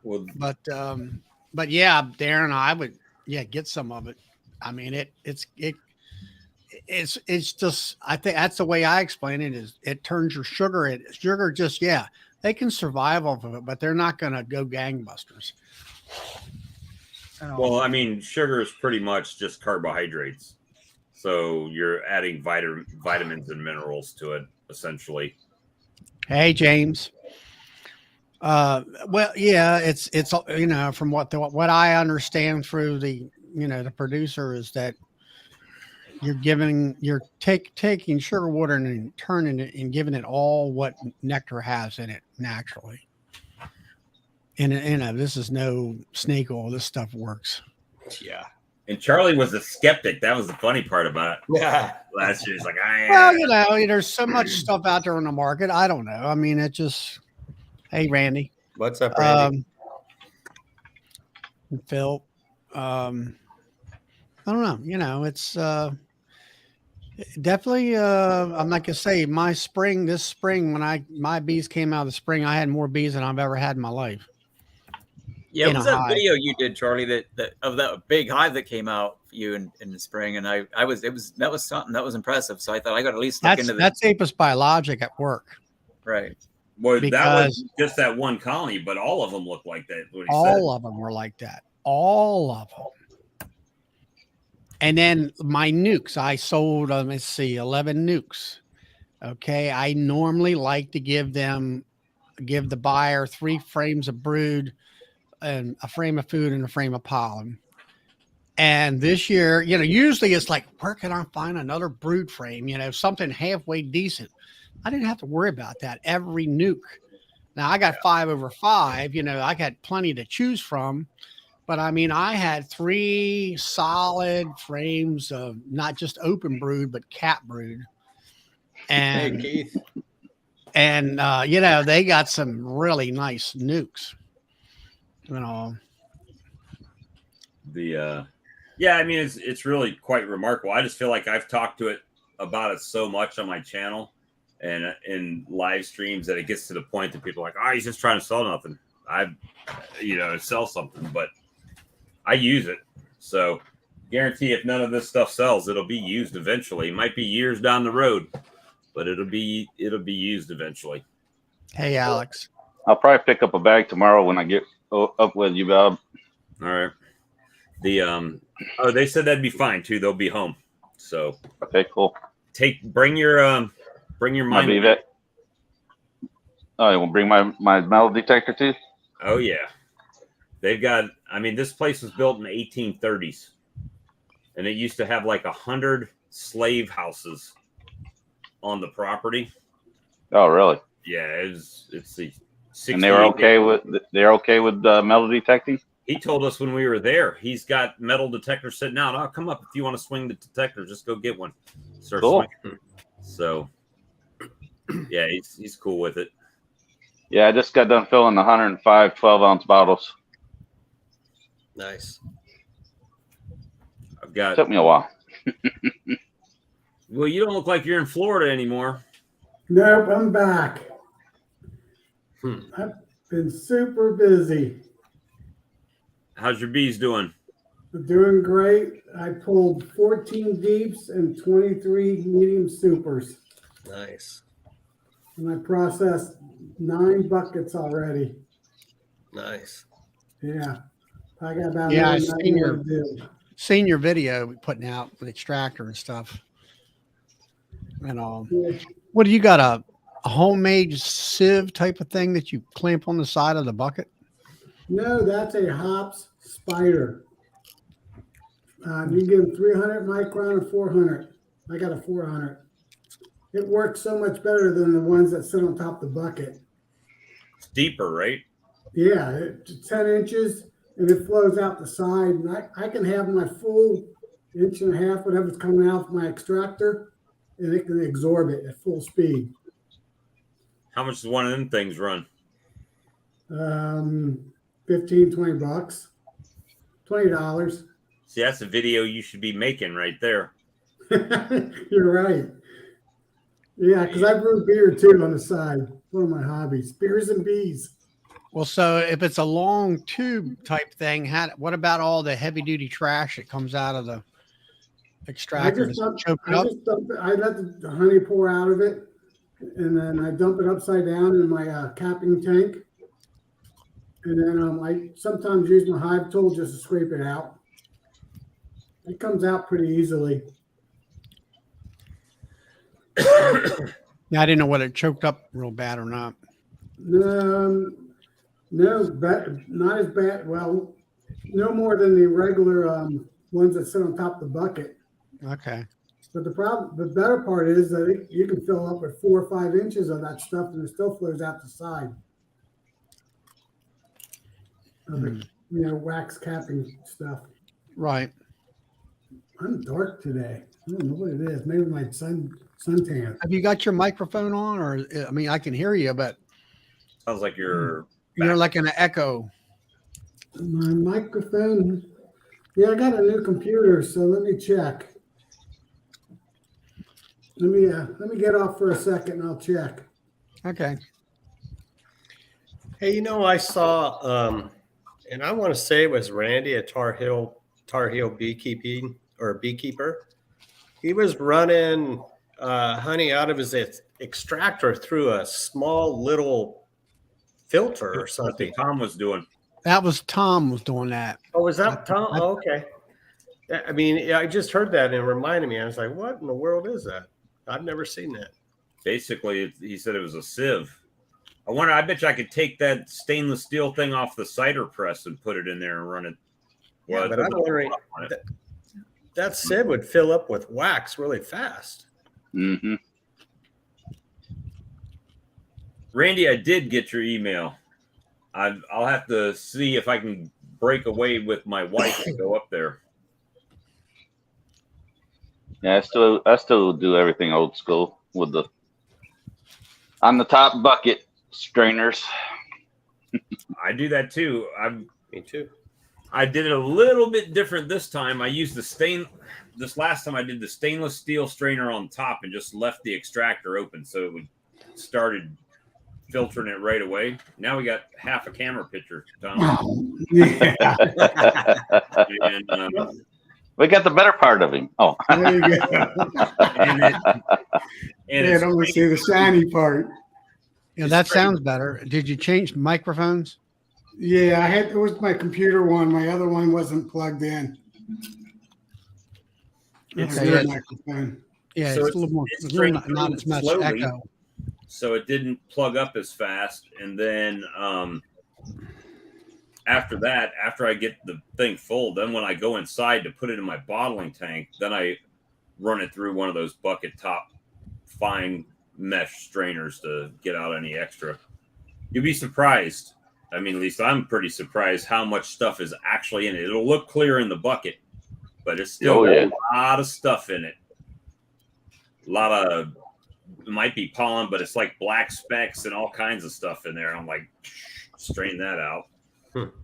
S2: Well,
S1: But but yeah, Darren, I would get some of it. I mean, it's just, I think that's the way I explain it, is it turns your sugar just, they can survive off of it, but they're not going to go gangbusters.
S2: Well, I mean, sugar is pretty much just carbohydrates. So you're adding vitamins and minerals to it, essentially.
S1: Hey, James. Well, yeah, it's from what I understand through the producer is that you're taking sugar water and turning it and giving it all what nectar has in it naturally. And this is no snake oil. This stuff works.
S4: Yeah.
S2: And Charlie was a skeptic. That was the funny part about it.
S4: Yeah.
S2: Last year, he's like,
S1: well, there's so much stuff out there on the market. I don't know. I mean, it just. Hey, Randy.
S4: What's up, Randy?
S1: Phil. I don't know. It's definitely. I'm not gonna say this spring when my bees came out of the spring, I had more bees than I've ever had in my life.
S3: Yeah, it was that video you did, Charlie, that of that big hive that came out for you in the spring, and that was something that was impressive. So I thought I got to at least look into that.
S1: That's Apis biologic at work,
S3: right?
S2: Well, that was just that one colony, but all of them looked like that.
S1: All of them were like that. All of them. And then my nukes, I sold, 11 nukes. Okay. I normally like to give the buyer 3 frames of brood and a frame of food and a frame of pollen. And this year, usually it's like, where can I find another brood frame? Something halfway decent. I didn't have to worry about that. Every nuke. Now I got 5 over 5, I got plenty to choose from, but I mean, I had 3 solid frames of not just open brood, but cat brood. And,
S4: hey, Keith.
S1: And, they got some really nice nukes.
S2: I mean, it's really quite remarkable. I just feel like I've talked about it so much on my channel and in live streams that it gets to the point that people are like, oh, he's just trying to sell nothing. Sell something, but I use it. So guarantee if none of this stuff sells, it'll be used eventually. It might be years down the road, but it'll be used eventually.
S1: Hey, Alex.
S5: I'll probably pick up a bag tomorrow when I get up with you, Bob.
S2: All right. They said that'd be fine too. They'll be home. So
S5: okay, cool.
S2: Bring your mind.
S5: Oh, you want to bring my metal detector too?
S2: Oh yeah. They've got, this place was built in the 1830s and it used to have like 100 slave houses on the property.
S5: Oh, really?
S2: Yeah. It's the 60s.
S5: And they're okay with metal detecting?
S2: He told us when we were there, he's got metal detectors sitting out. I'll come up if you want to swing the detector. Just go get one. Start
S5: cool.
S2: Swinging. So, yeah, he's cool with it.
S5: Yeah, I just got done filling the 105 12-ounce bottles.
S4: Nice.
S5: Took me a while.
S2: Well, you don't look like you're in Florida anymore.
S6: Nope, I'm back. I've been super busy.
S2: How's your bees doing?
S6: They're doing great. I pulled 14 deeps and 23 medium supers.
S4: Nice.
S6: And I processed 9 buckets already.
S4: Nice.
S6: Yeah. I got about
S1: I've seen your video putting out with extractor and stuff. And what do you got, a homemade sieve type of thing that you clamp on the side of the bucket?
S6: No, that's a hops spider. You can give them 300 micron or 400. I got a 400. It works so much better than the ones that sit on top of the bucket.
S2: It's deeper, right?
S6: Yeah, it's 10 inches and it flows out the side. And I can have my full 1.5 inches, whatever's coming out of my extractor, and it can absorb it at full speed.
S2: How much does one of them things run?
S6: 15, 20 bucks, $20.
S2: See, that's a video you should be making right there.
S6: You're right. Yeah, because I brew beer too on the side. One of my hobbies, beers and bees.
S1: Well, so if it's a long tube type thing, what about all the heavy duty trash that comes out of the extractor? Does it choke it up?
S6: I let the honey pour out of it, and then I dump it upside down in my capping tank. And then I sometimes use my hive tool just to scrape it out. It comes out pretty easily.
S1: Yeah, I didn't know whether it choked up real bad or not.
S6: No, not as bad. Well, no more than the regular ones that sit on top of the bucket.
S1: Okay.
S6: But the better part is that you can fill up with 4 or 5 inches of that stuff, and it still flows out the side. Of the, wax capping stuff.
S1: Right.
S6: I'm dark today. I don't know what it is. Maybe my suntan.
S1: Have you got your microphone on, or I mean, I can hear you, but
S2: Sounds like you're
S1: like in an echo.
S6: My microphone. Yeah, I got a new computer, so let me check. Let me get off for a second, and I'll check.
S1: Okay.
S4: Hey, I saw, and I want to say it was Randy at Tar Heel Beekeeping or Beekeeper. He was running honey out of his extractor through a small little filter or something.
S2: Tom was doing.
S1: That was Tom was doing that.
S4: Oh, was that Tom? Oh, okay. I mean, I just heard that and it reminded me. I was like, what in the world is that? I've never seen that.
S2: Basically, he said it was a sieve. I bet you I could take that stainless steel thing off the cider press and put it in there and run it.
S4: Well, but I'm wondering, that sieve would fill up with wax really fast.
S5: Mm-hmm.
S2: Randy, I did get your email. I'll have to see if I can break away with my wife and go up there.
S5: Yeah, I still do everything old school with the on the top bucket strainers.
S2: I do that too.
S4: Me too.
S2: I did it a little bit different this time. I used this last time I did the stainless steel strainer on top and just left the extractor open, so it started filtering it right away. Now we got half a camera picture, Tom.
S6: Yeah.
S2: And,
S5: We got the better part of him. Oh,
S6: There you go.
S2: and
S6: I don't see the shiny part.
S1: Yeah, that sounds better. Did you change microphones?
S6: Yeah, it was my computer one. My other one wasn't plugged in.
S2: It's
S6: My
S1: good.
S6: microphone.
S1: Yeah,
S2: So
S1: it's a little more,
S2: it's
S1: a little
S2: straight
S1: not as much
S2: slowly.
S1: echo.
S2: so it didn't plug up as fast. And then after that, after I get the thing full, then when I go inside to put it in my bottling tank, then I run it through one of those bucket top fine mesh strainers to get out any extra. You'd be surprised. I mean, at least I'm pretty surprised how much stuff is actually in it. It'll look clear in the bucket, but it's still a lot of stuff in it. A lot of, it might be pollen, but it's like black specks and all kinds of stuff in there. I'm like, strain that out.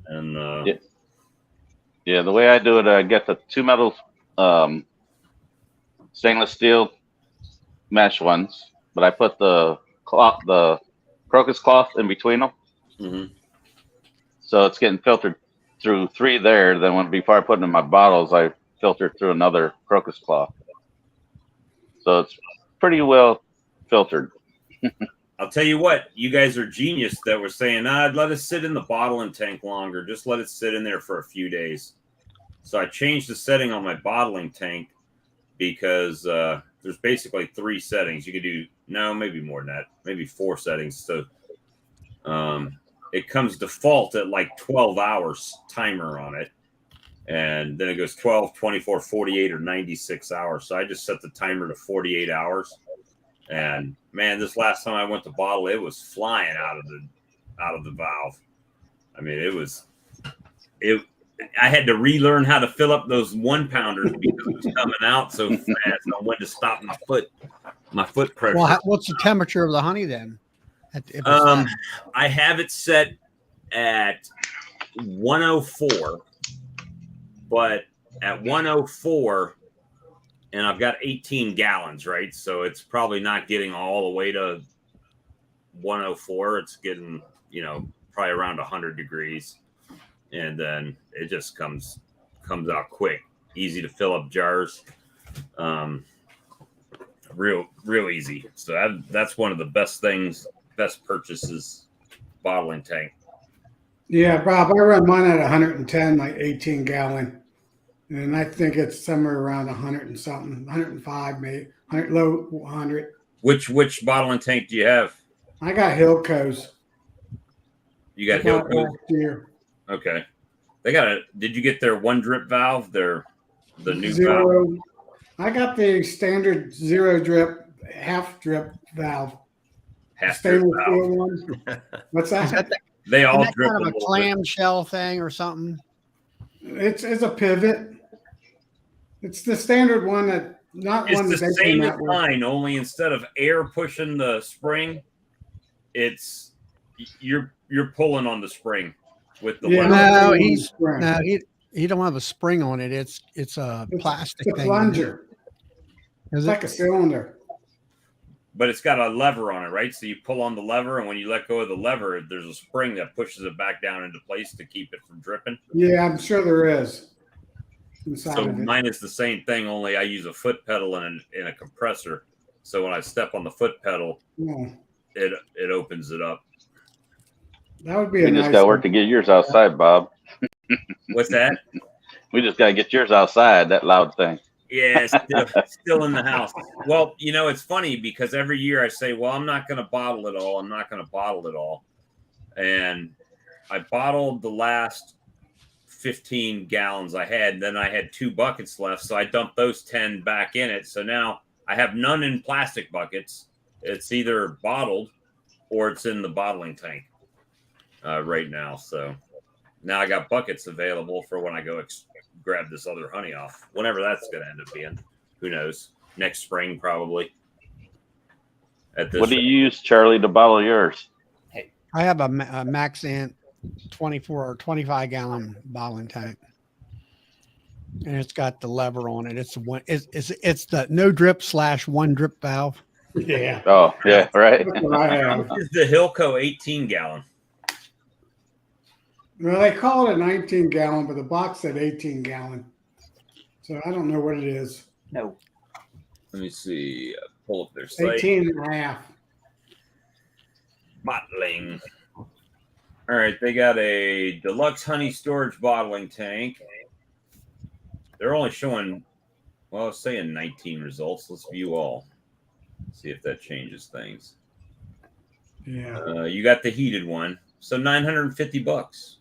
S2: And
S5: yeah. The way I do it, I get the 2 metal stainless steel mesh ones, but I put the crocus cloth in between them.
S2: mm-hmm.
S5: So it's getting filtered through 3 there. Then before I put it in my bottles, I filter through another crocus cloth. So it's pretty well filtered.
S2: I'll tell you what, you guys are genius that were saying, let us sit in the bottling tank longer. Just let it sit in there for a few days. So I changed the setting on my bottling tank because there's basically 3 settings. You could do, maybe more than that, maybe 4 settings. So it comes default at like 12 hours timer on it. And then it goes 12, 24, 48, or 96 hours. So I just set the timer to 48 hours. And man, this last time I went to bottle, it was flying out of the valve. I mean, I had to relearn how to fill up those 1-pounders because it was coming out so fast. I wanted to stop my foot pressure.
S1: Well, what's the temperature of the honey then?
S2: I have it set at 104, but at 104, and I've got 18 gallons, right? So it's probably not getting all the way to 104. It's getting, probably around 100 degrees, and then it just comes out quick, easy to fill up jars, real easy. So that's one of the best purchases, bottling tank.
S6: Yeah, Bob, I run mine at 110, like 18 gallon. And I think it's somewhere around 100 and something, 105, maybe 100, low 100.
S2: Which bottling tank do you have?
S6: I got Hilco's.
S2: You got
S6: I bought
S2: Hilco?
S6: last year.
S2: Okay. Did you get their one drip valve? The new
S6: Zero.
S2: valve?
S6: I got the standard 0 drip, half drip valve.
S2: Half drip
S6: Stainless
S2: valve.
S6: steel one. What's that?
S2: They all
S1: Isn't that
S2: drip
S1: kind of a
S2: little bit.
S1: clamshell thing or something?
S6: It's a pivot. It's the standard one that not
S2: It's
S6: one
S2: the
S6: that they
S2: same
S6: came
S2: as
S6: out with.
S2: mine, only instead of air pushing the spring, it's you're pulling on the spring with the
S6: Yeah,
S2: lever.
S1: No, he don't have a spring on it. It's a plastic
S6: It's a
S1: thing.
S6: plunger.
S1: Is
S6: It's
S1: it?
S6: like a cylinder.
S2: But it's got a lever on it, right? So you pull on the lever, and when you let go of the lever, there's a spring that pushes it back down into place to keep it from dripping.
S6: Yeah, I'm sure there is. Inside
S2: So
S6: of it.
S2: mine is the same thing, only I use a foot pedal and a compressor. So when I step on the foot pedal,
S6: Yeah,
S2: it opens it up.
S6: that would be
S5: We
S6: a
S5: just
S6: nice
S5: got to
S6: one.
S5: work to get yours outside, Bob.
S2: What's that?
S5: We just got to get yours outside, that loud thing.
S2: Yeah, still in the house. Well, it's funny because every year I say, well, I'm not going to bottle it all. I'm not going to bottle it all. And I bottled the last 15 gallons I had. And then I had 2 buckets left. So I dumped those 10 back in it. So now I have none in plastic buckets. It's either bottled or it's in the bottling tank right now. So now I got buckets available for when I go grab this other honey off, whenever that's going to end up being. Who knows? Next spring, probably.
S5: What do you use, Charlie, to bottle yours?
S1: I have a Max Ant 24 or 25 gallon bottling tank, and it's got the lever on it. It's the no drip / 1 drip valve.
S6: Yeah,
S5: Oh, yeah, right.
S6: that's what I have.
S2: This is the Hilco 18 gallon.
S6: Well, they call it a 19 gallon, but the box said 18 gallon. So I don't know what it is.
S3: No.
S2: Let me see. Pull up their site.
S6: 18 and a half.
S2: Bottling. All right, they got a deluxe honey storage bottling tank. They're only showing, well, it's saying 19 results. Let's view all. See if that changes things.
S6: Yeah.
S2: You got the heated one, so $950.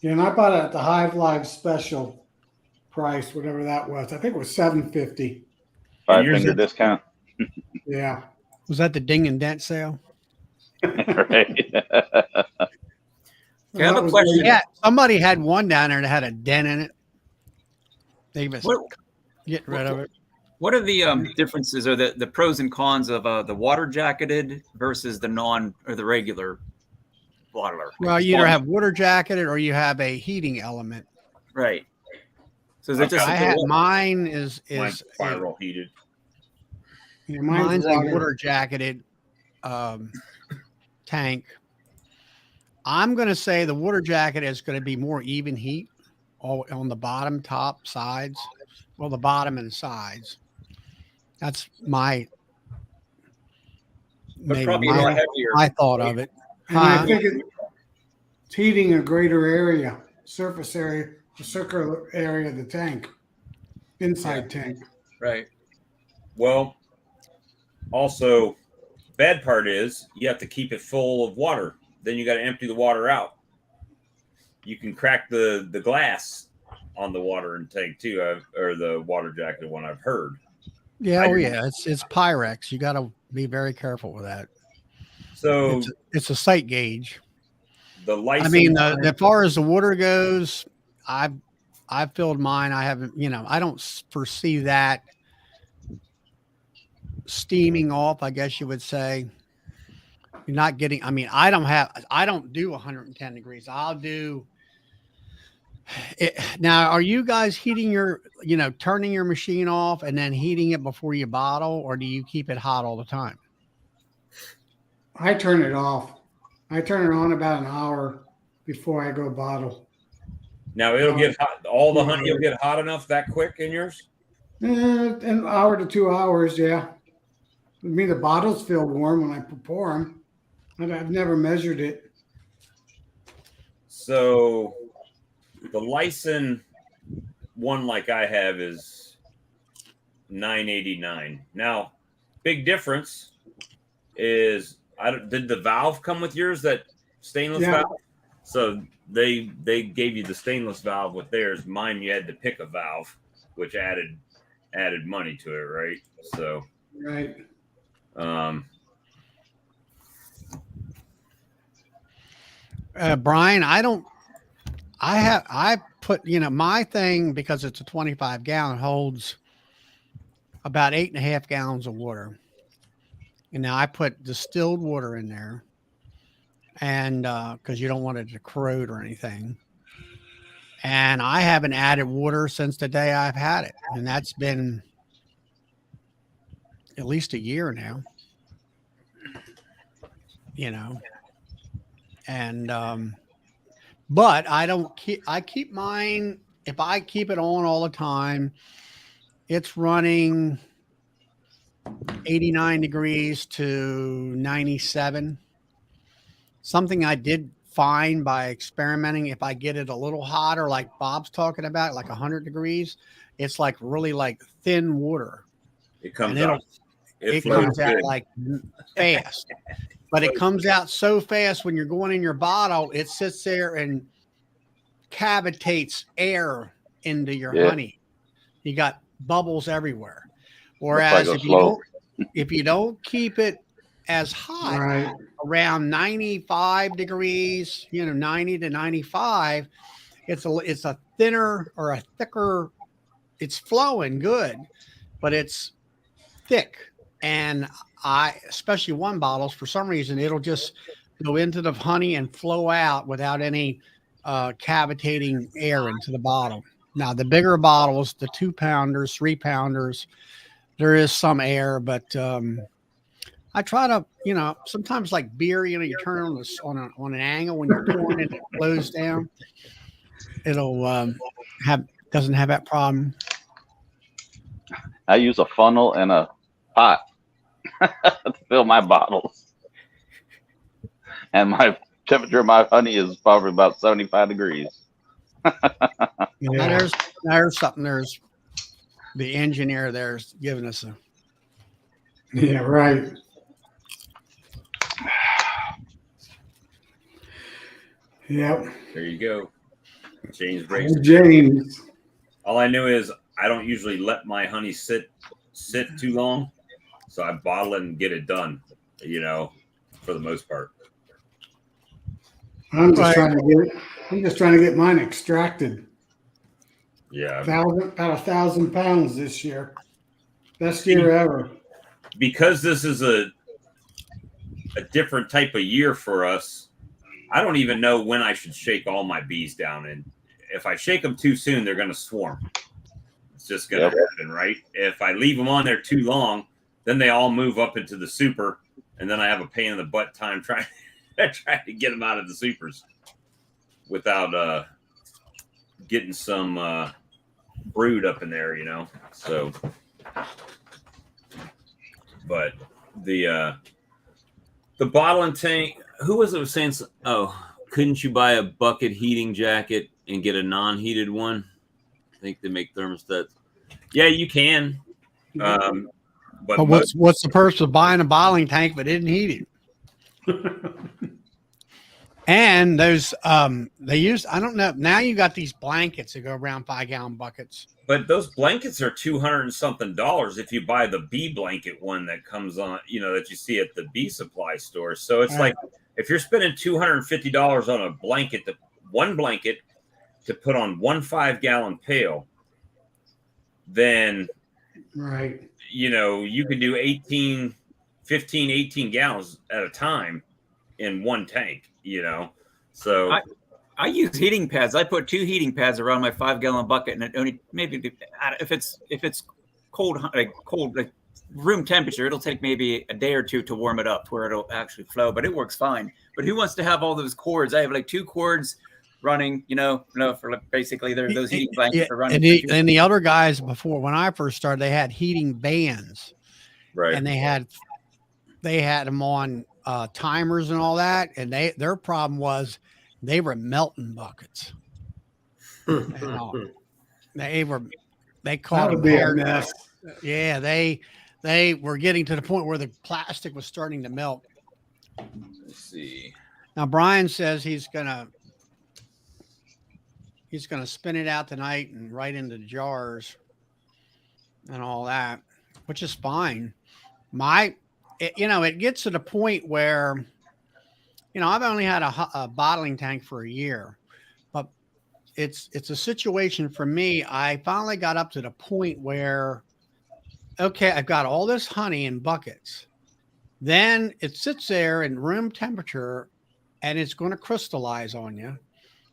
S6: Yeah, and I bought it at the Hive Live special price, whatever that was. I think it was $7.50.
S5: 5-finger discount.
S6: Yeah.
S1: Was that the ding and dent sale?
S5: Right.
S3: Okay, I have a question.
S1: Yeah, somebody had one down there that had a dent in it. They was getting rid of it.
S3: What are the differences or the pros and cons of the water jacketed versus the the regular bottler?
S1: Well, you either have water jacketed or you have a heating element.
S3: Right. So is it just
S1: mine is
S2: Mine's spiral heated.
S6: Yeah,
S1: mine's a water jacketed tank. I'm going to say the water jacket is going to be more even heat all on the bottom, top, sides. Well, the bottom and sides. That's my
S3: probably a lot heavier.
S1: my thought of it.
S6: And I think it's heating a greater area, surface area, the circular area of the tank, inside tank.
S3: Right.
S2: Well, also, bad part is you have to keep it full of water. Then you got to empty the water out. You can crack the glass on the water intake too, or the water jacket one I've heard.
S1: Yeah, it's Pyrex. You got to be very careful with that.
S2: So
S1: it's a sight gauge.
S2: The license.
S1: I mean, as far as the water goes, I've filled mine. I haven't, I don't foresee that steaming off, I guess you would say. You're not getting, I don't do 110 degrees. I'll do it. Now, are you guys heating turning your machine off and then heating it before you bottle, or do you keep it hot all the time?
S6: I turn it off. I turn it on about an hour before I go bottle.
S2: Now it'll get hot. All the honey will get hot enough that quick in yours?
S6: An hour to 2 hours, yeah. I mean, the bottles feel warm when I pour them. I've never measured it.
S2: So the Lyson one like I have is $9.89. Now, big difference is did the valve come with yours, that stainless valve? So they gave you the stainless valve with theirs. Mine, you had to pick a valve, which added money to it, right? So
S6: right.
S1: Brian, I put, my thing, because it's a 25 gallon, holds about 8.5 gallons of water. And now I put distilled water in there, and because you don't want it to corrode or anything. And I haven't added water since the day I've had it. And that's been at least a year now, and but I keep mine, if I keep it on all the time, it's running 89 degrees to 97. Something I did find by experimenting, if I get it a little hotter, like Bob's talking about, like 100 degrees, it's like really like thin water.
S2: It comes out.
S1: It comes out like fast. But it comes out so fast when you're going in your bottle, it sits there and cavitates air into your honey. You got bubbles everywhere. Whereas if you don't keep it as hot, around 95 degrees, 90 to 95, it's a thinner or a thicker, it's flowing good, but it's thick. And especially one bottles, for some reason, it'll just go into the honey and flow out without any cavitating air into the bottle. Now, the bigger bottles, the 2 pounders, 3 pounders, there is some air, but I try to, sometimes like beer, you turn it on an angle when you're pouring it, it flows down. It'll doesn't have that problem.
S5: I use a funnel and a pot to fill my bottles, and my temperature of my honey is probably about 75 degrees.
S1: Now there's something. There's the engineer there's giving us a.
S6: Yeah, right. Yep.
S2: There you go. James breaks.
S6: James.
S2: All I knew is I don't usually let my honey sit too long, so I bottle it and get it done. For the most part.
S6: I'm just trying to get mine extracted.
S2: Yeah,
S6: about 1,000 pounds this year. Best year ever.
S2: Because this is a different type of year for us. I don't even know when I should shake all my bees down. And if I shake them too soon, they're going to swarm. It's just going to happen, right? If I leave them on there too long, then they all move up into the super, and then I have a pain in the butt time trying to get them out of the supers without getting some brood up in there, So, but the bottling tank. Who was it saying? Oh, couldn't you buy a bucket heating jacket and get a non-heated one? I think they make thermostats. Yeah, you can.
S1: But what's the purpose of buying a bottling tank but didn't heat it? And those they use, I don't know. Now you got these blankets that go around 5-gallon buckets.
S2: But those blankets are $200 and something if you buy the bee blanket one that comes on, that you see at the bee supply store. So it's like if you're spending $250 on a blanket, one blanket to put on 1 5-gallon pail, then you could do 18 gallons at a time in one tank, So
S3: I use heating pads. I put 2 heating pads around my 5-gallon bucket, and it only maybe if it's cold, like room temperature. It'll take maybe a day or two to warm it up where it'll actually flow, but it works fine. But who wants to have all those cords? I have like 2 cords running, for like basically those heating blankets are running.
S1: And the other guys before, when I first started, they had heating bands,
S2: Right.
S1: and they had them on timers and all that. And their problem was they were melting buckets. And, they caught
S6: That'll be a mess.
S1: Yeah, they were getting to the point where the plastic was starting to melt.
S2: Let's see.
S1: Now Brian says he's gonna spin it out tonight and right into the jars and all that, which is fine. It gets to the point where, I've only had a bottling tank for a year, but it's a situation for me. I finally got up to the point where, okay, I've got all this honey in buckets. Then it sits there in room temperature and it's going to crystallize on you.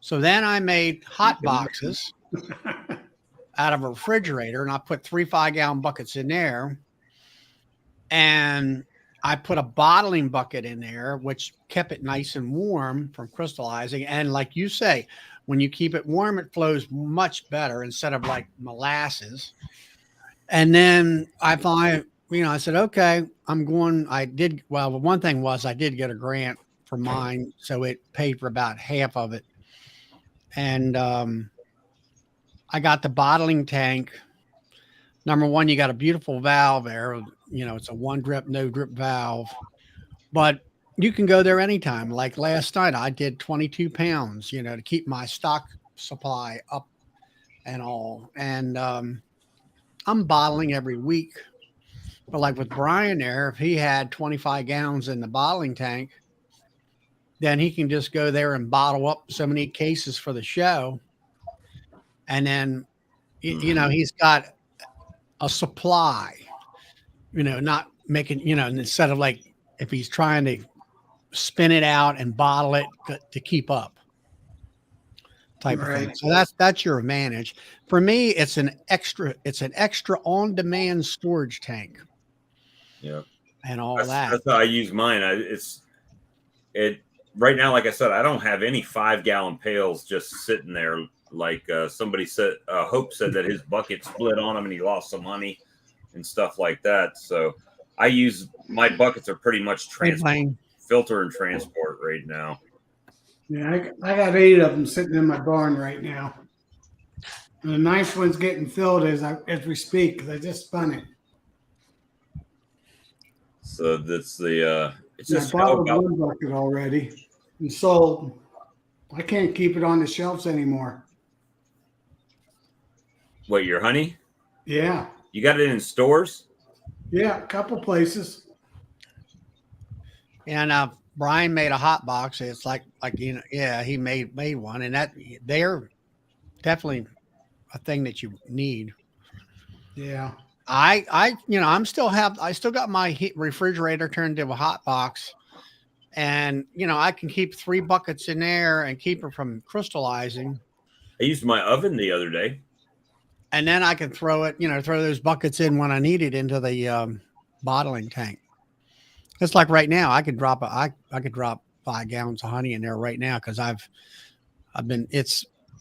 S1: So then I made hot boxes out of a refrigerator, and I put 3 5-gallon buckets in there. And I put a bottling bucket in there, which kept it nice and warm from crystallizing. And like you say, when you keep it warm, it flows much better instead of like molasses. And then I said, okay, one thing was I did get a grant for mine. So it paid for about half of it. And I got the bottling tank. Number one, you got a beautiful valve there. It's a 1 drip, no drip valve, but you can go there anytime. Like last night, I did 22 pounds, to keep my stock supply up and all. And I'm bottling every week. But like with Brian there, if he had 25 gallons in the bottling tank, then he can just go there and bottle up so many cases for the show. And then, he's got a supply, not making, instead of like, if he's trying to spin it out and bottle it to keep up type of thing. So that's your advantage. For me, it's an extra on-demand storage tank.
S2: Yeah.
S1: And all
S2: that's
S1: that.
S2: how I use mine. Right now, like I said, I don't have any 5-gallon pails just sitting there. Like somebody said, Hope said that his bucket split on him and he lost some honey and stuff like that. So my buckets are pretty much filter and transport right now.
S6: Yeah, I got 8 of them sitting in my barn right now. And the 9th one's getting filled as we speak because I just spun it.
S2: So that's it's just
S6: I bought one bucket already and sold. I can't keep it on the shelves anymore.
S2: What, your honey?
S6: Yeah.
S2: You got it in stores?
S6: Yeah, a couple places.
S1: And Brian made a hot box. It's like he made one, and that they're definitely a thing that you need.
S6: Yeah.
S1: I still got my refrigerator turned into a hot box, and I can keep 3 buckets in there and keep it from crystallizing.
S2: I used my oven the other day.
S1: And then I can throw those buckets in when I need it into the bottling tank. It's like right now, I could drop 5 gallons of honey in there right now because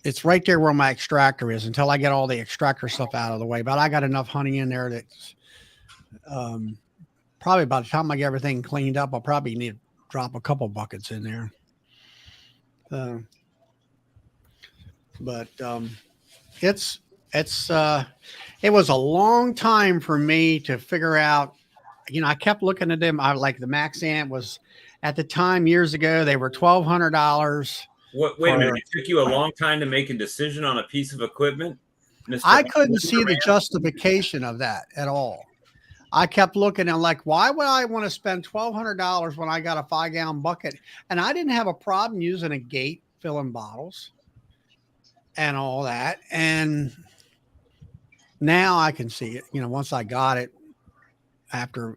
S1: it's right there where my extractor is until I get all the extractor stuff out of the way. But I got enough honey in there that's probably by the time I get everything cleaned up, I'll probably need to drop a couple buckets in there. It was a long time for me to figure out, I kept looking at them. I like the Max Amp was at the time years ago, they were $1,200.
S2: Wait a minute. It took you a long time to make a decision on a piece of equipment?
S1: I couldn't see the justification of that at all. I kept looking and like, why would I want to spend $1,200 when I got a 5-gallon bucket? And I didn't have a problem using a gate filling bottles and all that. And now I can see it, once I got it after,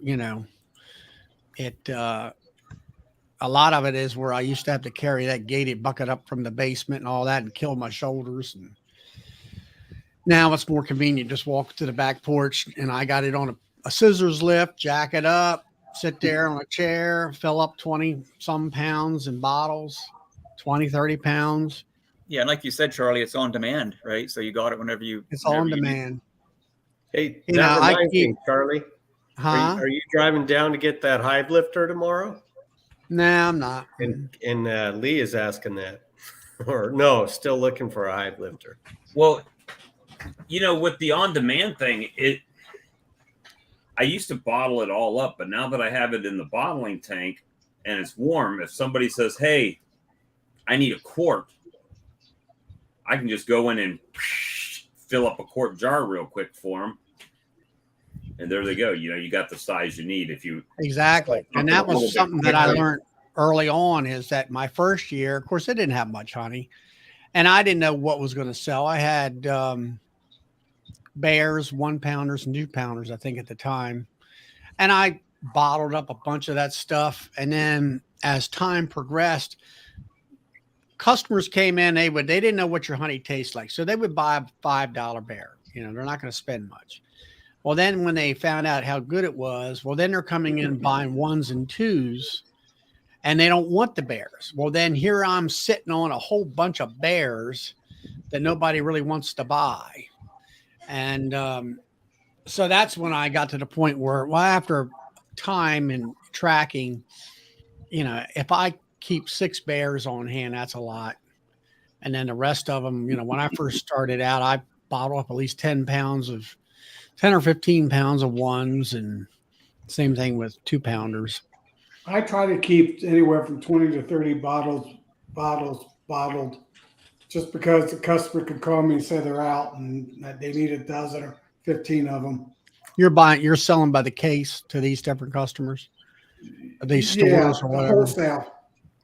S1: a lot of it is where I used to have to carry that gated bucket up from the basement and all that and kill my shoulders. And now it's more convenient. Just walk to the back porch and I got it on a scissors lift, jack it up, sit there on a chair, fill up 20 some pounds in bottles, 20, 30 pounds.
S3: Yeah, and like you said, Charlie, it's on demand, right? So you got it whenever
S1: It's all on
S3: you need.
S1: demand.
S4: Hey,
S1: You
S4: that
S1: know, I
S4: reminds
S1: keep-
S4: me, Charlie.
S1: Huh?
S4: Are you driving down to get that hive lifter tomorrow?
S1: Nah, I'm not.
S4: And Lee is asking that, or no, still looking for a hive lifter.
S2: Well, you know, with the on-demand thing, I used to bottle it all up, but now that I have it in the bottling tank and it's warm, if somebody says, "Hey, I need a quart," I can just go in and fill up a quart jar real quick for them, and there they go. You know, you got the size you need if you
S1: Exactly. And that was something that I learned early on, is that my first year, of course, it didn't have much honey, and I didn't know what was going to sell. I had bears, 1 pounders and 2 pounders, I think, at the time. And I bottled up a bunch of that stuff. And then as time progressed, customers came in, they didn't know what your honey tastes like. So they would buy a $5 bear. You know, they're not going to spend much. Well, then when they found out how good it was, well, then they're coming in buying 1s and 2s, and they don't want the bears. Well, then here I'm sitting on a whole bunch of bears that nobody really wants to buy. And so that's when I got to the point where, well, after time and tracking, you know, if I keep 6 bears on hand, that's a lot. And then the rest of them, you know, when I first started out, I bottled up at least 10 or 15 pounds of 1s, and same thing with 2 pounders.
S6: I try to keep anywhere from 20 to 30 bottles bottled, just because the customer could call me and say they're out and that they need a dozen or 15 of them.
S1: You're selling by the case to these different customers, these stores or whatever.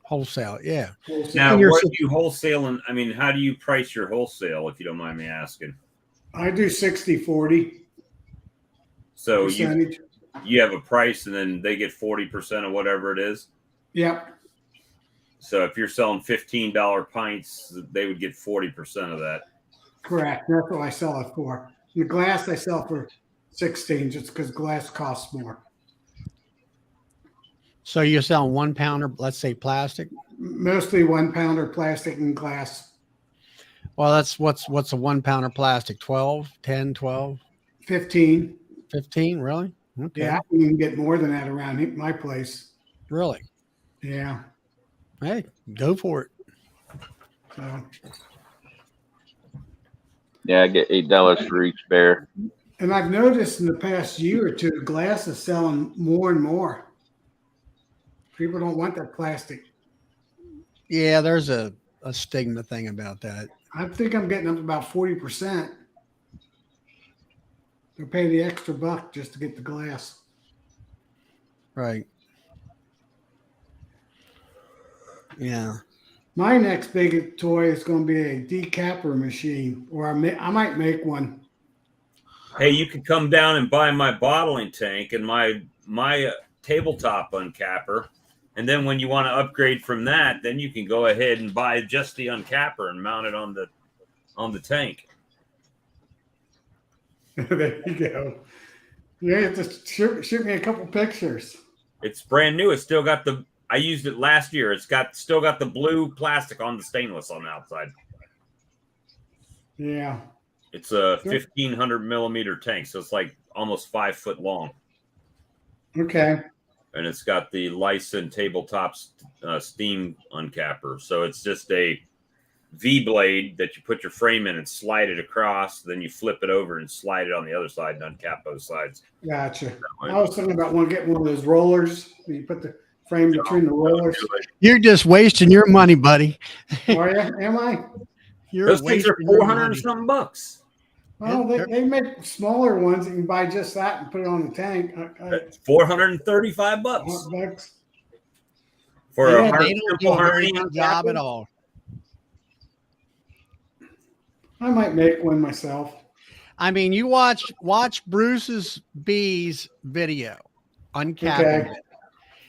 S1: Wholesale. Yeah.
S6: Wholesale.
S2: now
S1: And you're
S2: what do you wholesale? And I mean, how do you price your wholesale, if you don't mind me asking?
S6: I do 60-40
S2: So
S6: percentage.
S2: you have a price, and then they get 40% of whatever it is.
S6: Yep.
S2: So if you're selling $15 pints, they would get 40% of that.
S6: Correct. That's what I sell it for. The glass I sell for 16, just because glass costs more.
S1: So you're selling 1 pounder, let's say plastic.
S6: Mostly 1 pounder plastic and glass.
S1: Well, that's what's a 1 pounder plastic? 12, 10, 12,
S6: 15.
S1: 15, really? Okay.
S6: Yeah, you can get more than that around my place.
S1: Really?
S6: Yeah.
S1: Hey, go for it.
S6: So,
S5: Yeah, I get $8 for each bear.
S6: and I've noticed in the past year or two, glass is selling more and more. People don't want that plastic.
S1: Yeah, there's a stigma thing about that.
S6: I think I'm getting up to about 40%. They'll pay the extra buck just to get the glass.
S1: Right. Yeah.
S6: My next big toy is going to be a decapper machine, or I might make one.
S2: Hey, you could come down and buy my bottling tank and my tabletop uncapper, and then when you want to upgrade from that, then you can go ahead and buy just the uncapper and mount it on the tank.
S6: There you go. You have to shoot me a couple pictures.
S2: It's brand new. It's still got I used it last year. It's still got the blue plastic on the stainless on the outside.
S6: Yeah.
S2: It's a 1,500 millimeter tank, so it's like almost 5 foot long.
S6: Okay.
S2: And it's got the Lyson tabletop steam uncapper. So it's just a V blade that you put your frame in and slide it across. Then you flip it over and slide it on the other side and uncap both sides.
S6: Gotcha. I was thinking about getting one of those rollers. You put the frame between the rollers.
S1: You're just wasting your money, buddy.
S6: Are you? Am I?
S2: Those things are 400 and something bucks.
S6: Well, they make smaller ones. You can buy just that and put it on the tank.
S2: That's 435 bucks
S6: $100.
S2: for
S1: Yeah,
S2: a hard,
S1: they don't do
S2: simple
S1: a very
S2: hardy
S1: good job at all.
S6: I might make one myself.
S1: I mean, you watch Bruce's bees video, uncapping
S6: Okay.
S1: it.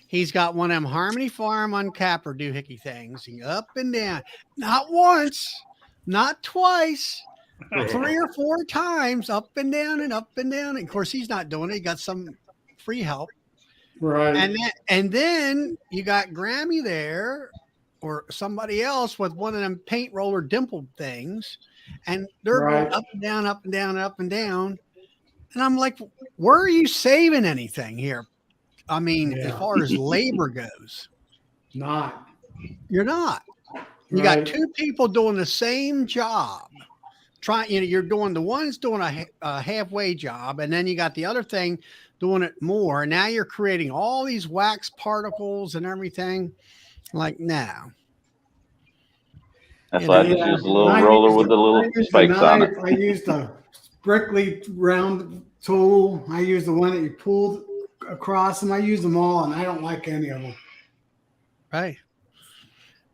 S1: He's got one of them Harmony Farm uncapper doohickey things, up and down. Not once, not twice, 3 or 4 times, up and down and up and down. And of course, he's not doing it. He got some free help.
S6: Right.
S1: And then you got Grammy there or somebody else with one of them paint roller dimpled things. And they're
S6: Right.
S1: going up and down, up and down, up and down. And I'm like, where are you saving anything here? I mean, as
S6: Yeah.
S1: far as labor goes,
S6: Not.
S1: you're not. You
S6: Right.
S1: got 2 people doing the same job. You're doing the one's doing a halfway job, and then you got the other thing doing it more. Now you're creating all these wax particles and everything. Like, now.
S5: That's why I just
S6: Yeah.
S5: use a little
S6: And I
S5: roller
S6: used
S5: with the little
S6: I used
S5: spikes on it.
S6: knife. I used a Brickley round tool. I used the one that you pulled across them. I use them all, and I don't like any of them.
S1: Right.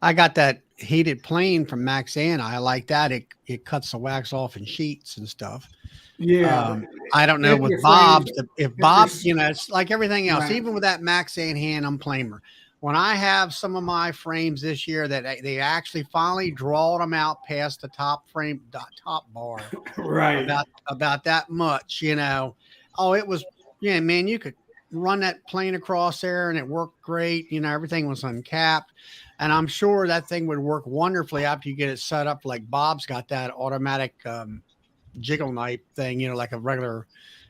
S1: I got that heated plane from Max Anna. I like that. It cuts the wax off in sheets and stuff.
S6: Yeah.
S1: I don't know
S6: If
S1: with
S6: you're
S1: Bob's.
S6: framed-
S1: If
S6: you're-
S1: Bob's, it's like everything else.
S6: Right.
S1: Even with that Max Ann hand, I'm flamer. When I have some of my frames this year that they actually finally drawed them out past the top frame, top bar,
S6: Right.
S1: about that much, Oh, it was, yeah, man, you could run that plane across there and it worked great. Everything was uncapped. And I'm sure that thing would work wonderfully after you get it set up. Like Bob's got that automatic jiggle knife thing, like a regular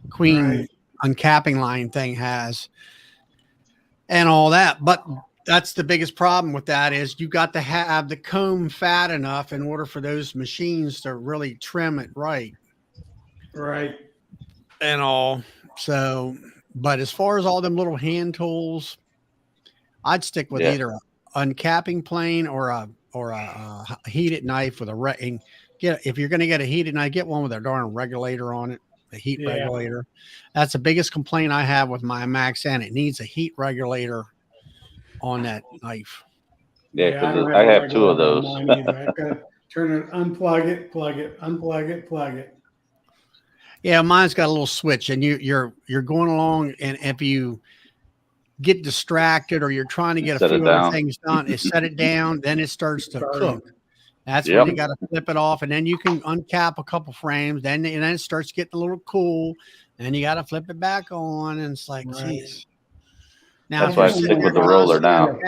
S1: queen
S6: Right.
S1: uncapping line thing has and all that. But that's the biggest problem with that is you got to have the comb fat enough in order for those machines to really trim it right.
S6: Right.
S1: And all. So, but as far as all them little hand tools, I'd stick with either a uncapping plane or a heated knife with a if you're going to get a heated knife, get one with a darn regulator on it, a heat regulator. That's the biggest complaint I have with my Max N. It needs a heat regulator on that knife.
S5: Yeah,
S6: don't
S5: because I
S6: a
S5: have 2 of
S6: regulator on
S5: those.
S6: mine either. I've got to turn it, unplug it, plug it, unplug it, plug it.
S1: Yeah, mine's got a little switch, and you're going along, and if you get distracted or you're trying to get
S5: Set
S1: a
S5: it
S1: few other
S5: down.
S1: things done, it set it down, then it starts to
S6: Starting.
S1: cook. That's
S5: Yep.
S1: when you got to flip it off, and then you can uncap a couple frames. Then it starts getting a little cool. Then you got to flip it back on, and it's like,
S6: Right.
S1: geez. Now,
S5: That's why I stick with the roller now.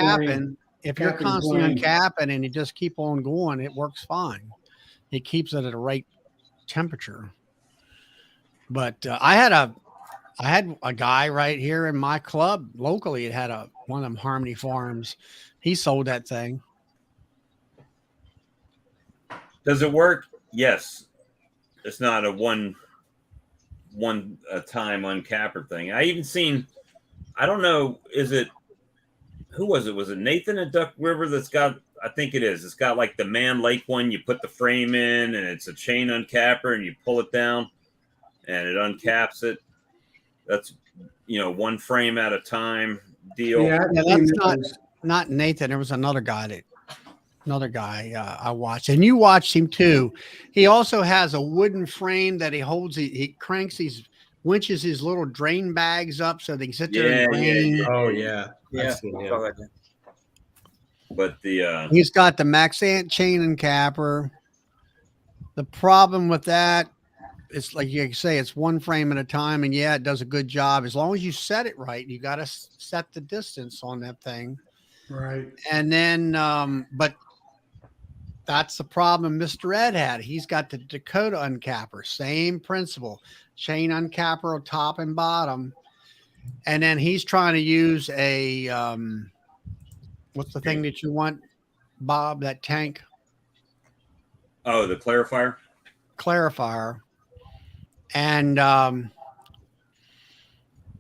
S1: If you're
S6: Capping
S1: constantly
S6: plane.
S1: uncapping and you just keep on going, it works fine. It keeps it at the right temperature. But I had a guy right here in my club locally. It had one of them Harmony Farms. He sold that thing.
S2: Does it work? Yes. It's not a one time uncapper thing. I even seen, I don't know, who was it? Was it Nathan at Duck River that's got, I think it is. It's got like the Man Lake one. You put the frame in and it's a chain uncapper and you pull it down and it uncaps it. That's, one frame at a time deal.
S6: Yeah,
S1: that's not Nathan. There was another guy I watched, and you watched him too. He also has a wooden frame that he holds. He cranks winches his little drain bags up so they can sit there and drain.
S2: Yeah.
S4: Oh yeah.
S3: Yeah.
S4: I've seen him.
S2: But
S1: He's got the Maxant chain and capper. The problem with that, it's like you say, it's one frame at a time, and yeah, it does a good job as long as you set it right. You got to set the distance on that thing,
S6: Right.
S1: and then, but that's the problem Mr. Ed had. He's got the Dakota uncapper, same principle, chain uncapper top and bottom, and then he's trying to use a what's the thing that you want, Bob? That tank
S2: the
S1: clarifier. And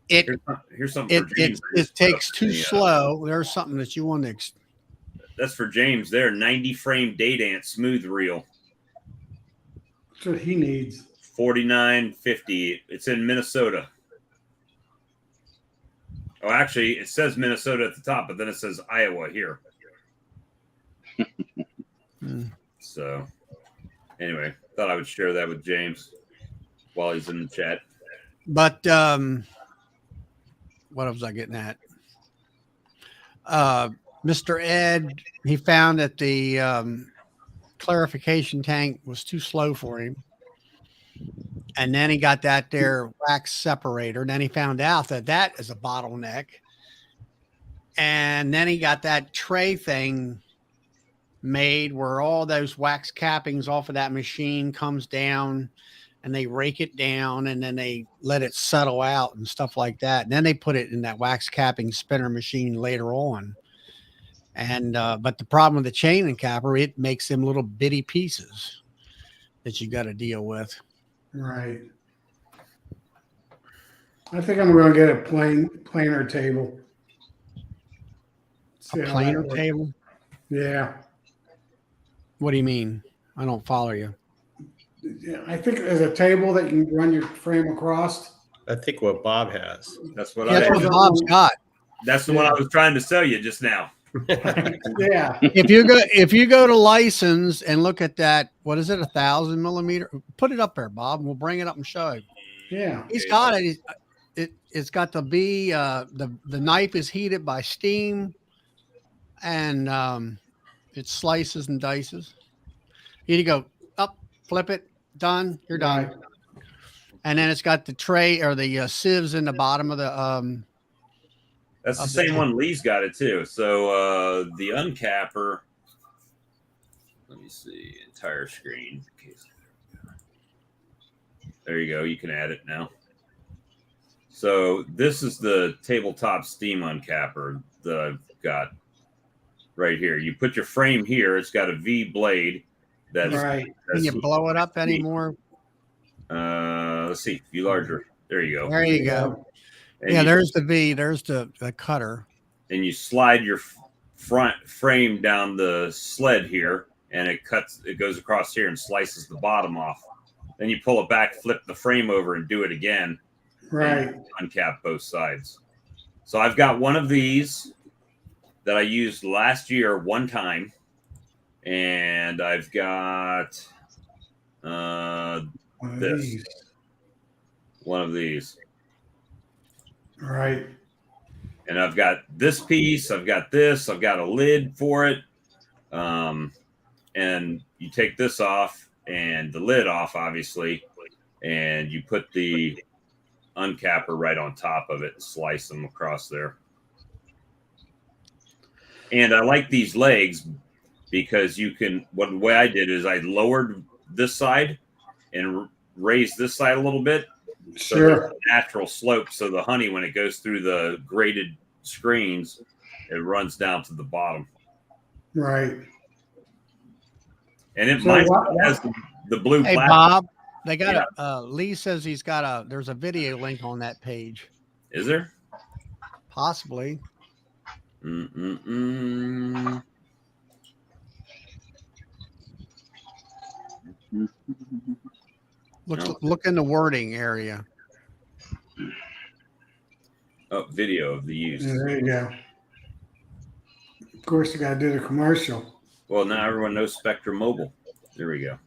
S2: here's something for James.
S1: it takes too slow. There's something that you want to.
S2: That's for James there. 90 frame Daydance smooth reel.
S6: That's what he needs.
S2: $49.50. It's in Minnesota. Oh, actually, it says Minnesota at the top, but then it says Iowa here. So, anyway, thought I would share that with James while he's in the chat.
S1: But what was I getting at? Mr. Ed, he found that the clarification tank was too slow for him. And then he got that there wax separator. And then he found out that that is a bottleneck. And then he got that tray thing made where all those wax cappings off of that machine comes down, and they rake it down, and then they let it settle out and stuff like that. And then they put it in that wax capping spinner machine later on. And but the problem with the chain and capper, it makes them little bitty pieces that you got to deal with.
S6: Right. I think I'm going to get a planer table. See
S1: A
S6: how
S1: planer
S6: that works.
S1: table?
S6: Yeah.
S1: What do you mean? I don't follow you.
S6: Yeah, I think there's a table that you can run your frame across.
S4: I think what Bob has.
S2: That's what
S1: That's
S2: I.
S1: what Bob's got.
S2: That's the one I was trying to sell you just now.
S6: Yeah.
S1: If you go to license and look at that, what is it, 1,000 millimeter? Put it up there, Bob, and we'll bring it up and show you.
S6: Yeah.
S1: He's got it. It's got the the knife is heated by steam, and it slices and dices. You go up, flip it, done. You're done.
S6: Right.
S1: And then it's got the tray or the sieves in the bottom of the
S2: That's the same one Lee's got it too. So the uncapper. Let me see entire screen. There you go. You can add it now. So this is the tabletop steam uncapper that I've got right here. You put your frame here. It's got a V blade. That's
S6: Right.
S1: Can you blow it up anymore?
S2: Let's see. View larger. There you go.
S1: There you go.
S2: And
S1: Yeah,
S2: you,
S1: there's the V. There's the cutter.
S2: and you slide your front frame down the sled here, and it cuts. It goes across here and slices the bottom off. Then you pull it back, flip the frame over, and do it again.
S6: Right.
S2: Uncap both sides. So I've got one of these that I used last year one time, and I've got
S6: One of
S2: this.
S6: these.
S2: One of these.
S6: Right.
S2: And I've got this piece, I've got this, I've got a lid for it. And you take this off and the lid off, obviously, and you put the uncapper right on top of it and slice them across there. And I like these legs because you can, the way I did is I lowered this side and raised this side a little bit. So
S6: Sure.
S2: natural slope. So the honey, when it goes through the graded screens, it runs down to the bottom.
S6: Right.
S2: And it
S6: So
S2: mine
S6: what-
S2: has the blue
S1: Hey,
S2: plastic.
S1: Bob, they got Lee says he's got there's a video link on that page.
S2: Is there?
S1: Possibly. Look in the wording area.
S2: Oh, video of the use.
S6: Yeah, there you go. Of course, you got to do the commercial.
S2: Well, now everyone knows Spectrum Mobile. There we go.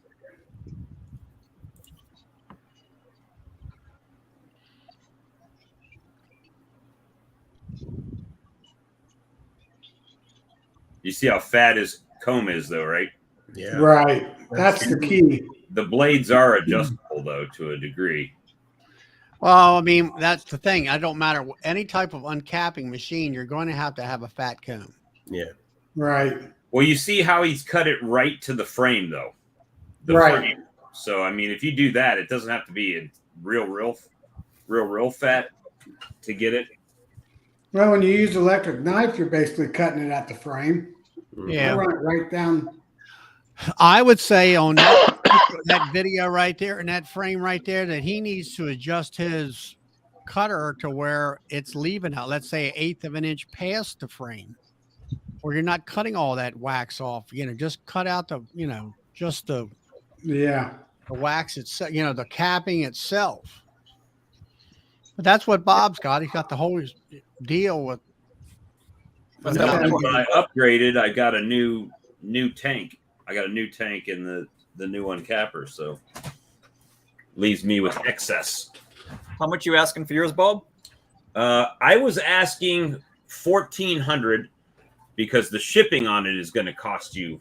S2: You see how fat his comb is, though, right?
S4: Yeah.
S6: Right. That's the key.
S2: The blades are adjustable, though, to a degree.
S1: Well, I mean, that's the thing. I don't matter any type of uncapping machine, you're going to have a fat comb.
S4: Yeah.
S6: Right.
S2: Well, you see how he's cut it right to the frame, though. The
S6: Right.
S2: frame. So, I mean, if you do that, it doesn't have to be a real fat to get it.
S6: Well, when you use electric knife, you're basically cutting it at the frame. I
S1: Yeah.
S6: run it right down.
S1: I would say on that video right there and that frame right there that he needs to adjust his cutter to where it's leaving out, let's say 1/8 of an inch past the frame, where you're not cutting all that wax off. Just cut out just the
S6: Yeah.
S1: wax itself, the capping itself. But that's what Bob's got. He's got the whole deal with.
S2: But now when I upgraded, I got a new tank. I got a new tank in the new uncapper, so leaves me with excess.
S3: How much you asking for yours, Bob?
S2: I was asking $1,400 because the shipping on it is going to cost you,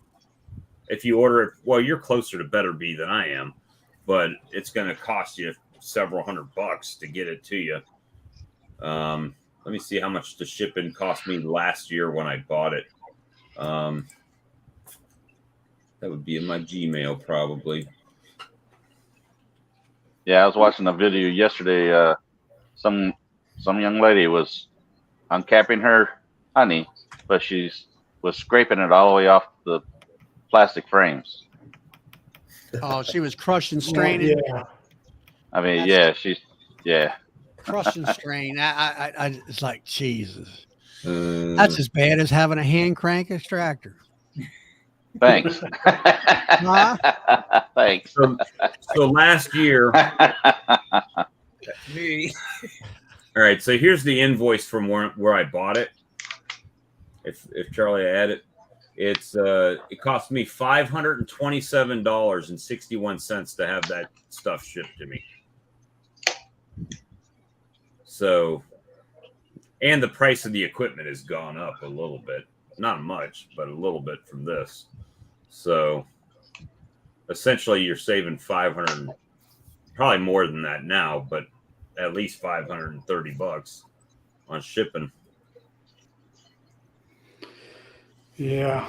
S2: if you order it. Well, you're closer to Better Bee than I am. but it's going to cost you several $100 to get it to you. Let me see how much the shipping cost me last year when I bought it. That would be in my Gmail probably.
S5: Yeah, I was watching a video yesterday. Some young lady was uncapping her honey, but was scraping it all the way off the plastic frames.
S1: Oh, she was crushing, straining.
S6: Yeah.
S5: I mean,
S1: That's- Crush and strain. I it's like Jesus. That's as bad as having a hand crank extractor.
S5: Thanks. Thanks.
S2: So last year,
S3: Me.
S2: all right. So here's the invoice from where I bought it. If Charlie had it, it cost me $527.61 to have that stuff shipped to me. So, and the price of the equipment has gone up a little bit, not much, but a little bit from this. So essentially you're saving 500, probably more than that now, but at least $530 on shipping.
S6: Yeah.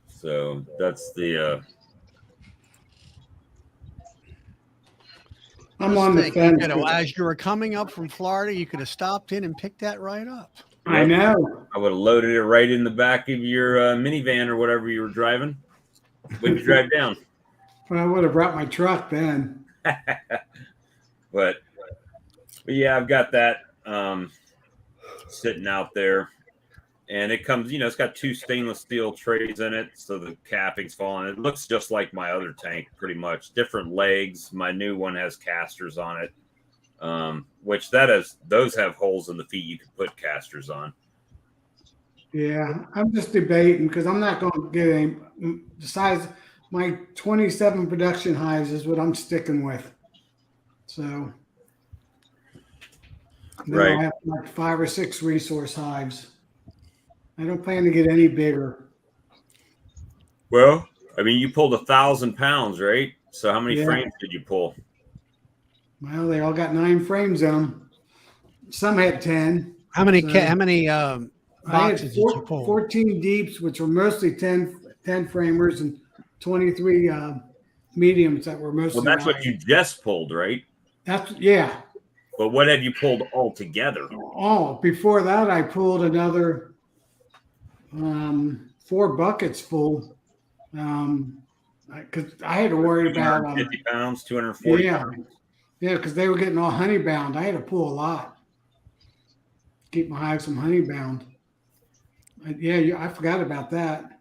S2: So that's the,
S6: I'm on the fence.
S1: As you were coming up from Florida, you could have stopped in and picked that right up.
S6: I know.
S2: I would have loaded it right in the back of your minivan or whatever you were driving. When you drive down.
S6: Well, I would have brought my truck then.
S2: but yeah, I've got that sitting out there, and it comes, it's got 2 stainless steel trays in it, so the capping's falling. It looks just like my other tank, pretty much. Different legs. My new one has casters on it, which those have holes in the feet you can put casters on.
S6: Yeah, I'm just debating because I'm not going to get any. The size, my 27 production hives is what I'm sticking with. So, then
S2: Right.
S6: I have like 5 or 6 resource hives. I don't plan to get any bigger.
S2: Well, I mean, you pulled 1,000 pounds, right? So how many
S6: Yeah.
S2: frames did you pull?
S6: Well, they all got 9 frames in them. Some had 10.
S1: How many?
S6: So-
S1: How many
S6: I had
S1: boxes did you pull?
S6: 14 deeps, which were mostly 10 framers, and 23 mediums that were mostly.
S2: Well, that's what
S6: wide.
S2: you just pulled, right?
S6: Yeah.
S2: But what have you pulled all together?
S6: Oh, before that, I pulled another 4 buckets full. Because I had to worry about
S2: 250 pounds, 240 pounds.
S6: Yeah, because they were getting all honey bound. I had to pull a lot. Keep my hives from honey bound. I forgot about that.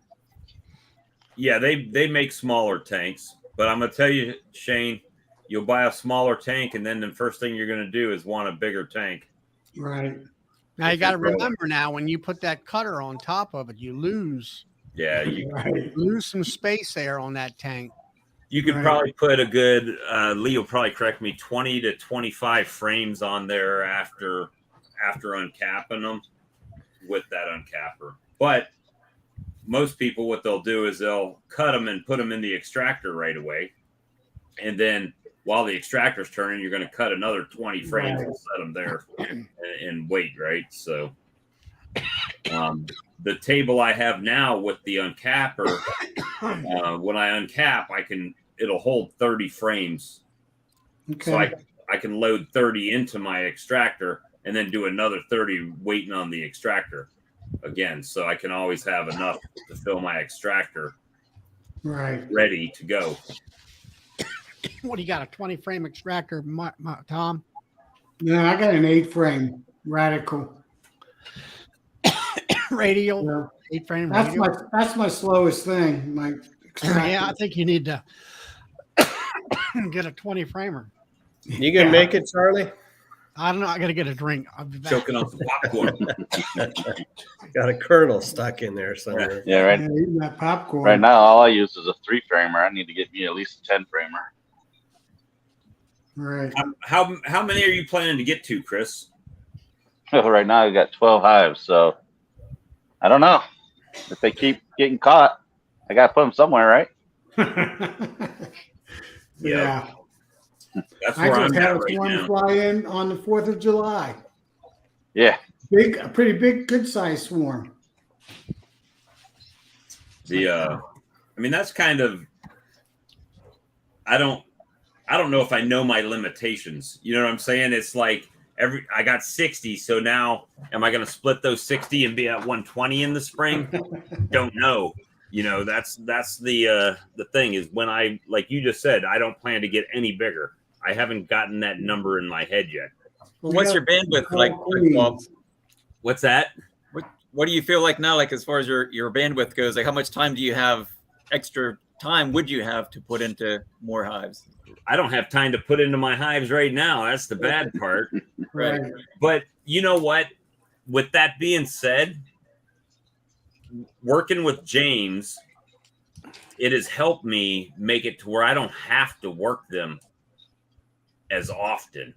S2: Yeah, they make smaller tanks, but I'm gonna tell you, Shane, you'll buy a smaller tank, and then the first thing you're gonna do is want a bigger tank.
S6: Right.
S1: Now you got to remember, now when you put that cutter on top of it, you lose
S2: Yeah, you
S6: Right.
S1: some space there on that tank.
S2: could
S6: Right.
S2: probably put a good Lee will probably correct me, 20 to 25 frames on there after uncapping them with that uncapper. But most people, what they'll do is they'll cut them and put them in the extractor right away, and then while the extractor's turning, you're going to cut another 20 frames
S6: Right.
S2: and set them there and wait, right? So the table I have now with the uncapper, when I uncap, it'll hold 30 frames.
S6: Okay.
S2: So I can load 30 into my extractor and then do another 30 waiting on the extractor again. So I can always have enough to fill my extractor
S6: Right.
S2: ready to go.
S1: What do you got? A 20 frame extractor, Tom?
S6: No, I got an 8 frame radical.
S1: Radial,
S6: Yeah.
S1: 8 frame
S6: That's
S1: radial.
S6: my slowest thing. My extractor.
S1: Yeah, I think you need to get a 20 framer.
S4: You gonna make it, Charlie?
S1: I don't know. I got to get a drink. I'll be back.
S2: Choking on some popcorn.
S4: Got a kernel stuck in there somewhere.
S5: Yeah, right.
S6: Yeah, eating that popcorn.
S5: Right now, all I use is a 3 framer. I need to get me at least a 10 framer.
S6: Right.
S2: How many are you planning to get to, Chris?
S5: Right now, I got 12 hives, so I don't know if they keep getting caught. I got to put them somewhere, right?
S6: Yeah.
S2: That's
S6: I
S2: where I'm
S6: just had
S2: at
S6: a
S2: right
S6: swarm
S2: now.
S6: fly in on the 4th of July.
S5: Yeah.
S6: A pretty big, good sized swarm.
S2: I mean, that's kind of, I don't know if I know my limitations. You know what I'm saying? It's like I got 60, so now am I going to split those 60 and be at 120 in the spring? Don't know. You know, that's the thing is when I, like you just said, I don't plan to get any bigger. I haven't gotten that number in my head yet.
S3: Well, what's your bandwidth like, Bob?
S2: What's that?
S3: What do you feel like now, like as far as your bandwidth goes? Like how much time do you have, extra time would you have to put into more hives?
S2: I don't have time to put into my hives right now. That's the bad part.
S3: Right.
S2: But you know what? With that being said, working with James, it has helped me make it to where I don't have to work them as often.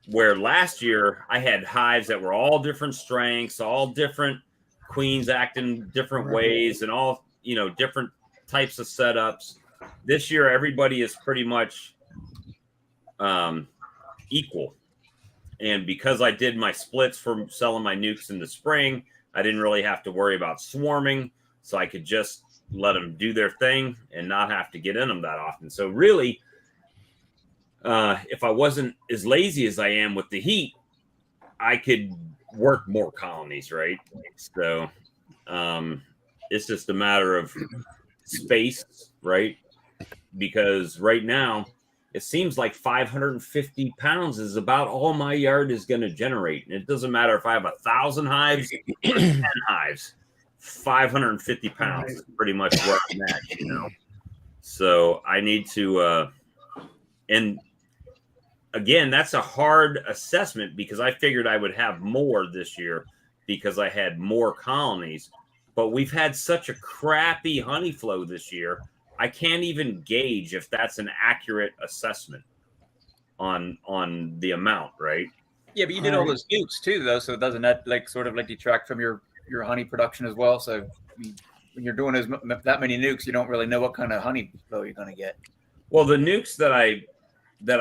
S2: Where last year I had hives that were all different strengths, all different queens acting different ways, and all, you know, different types of setups. This year, everybody is pretty much equal. And because I did my splits for selling my nukes in the spring, I didn't really have to worry about swarming. So I could just let them do their thing and not have to get in them that often. So really, if I wasn't as lazy as I am with the heat, I could work more colonies, right? So it's just a matter of space, right? Because right now it seems like 550 pounds is about all my yard is going to generate. And it doesn't matter if I have 1,000 hives or 10 hives, 550 pounds is pretty much where I'm at, you know? So I need to, and again, that's a hard assessment because I figured I would have more this year because I had more colonies, but we've had such a crappy honey flow this year. I can't even gauge if that's an accurate assessment on the amount, right?
S3: Yeah, but you did all those nukes too, though, so doesn't that like sort of like detract from your honey production as well? So I mean, when you're doing that many nukes, you don't really know what kind of honey flow you're going to get.
S2: Well, the nukes that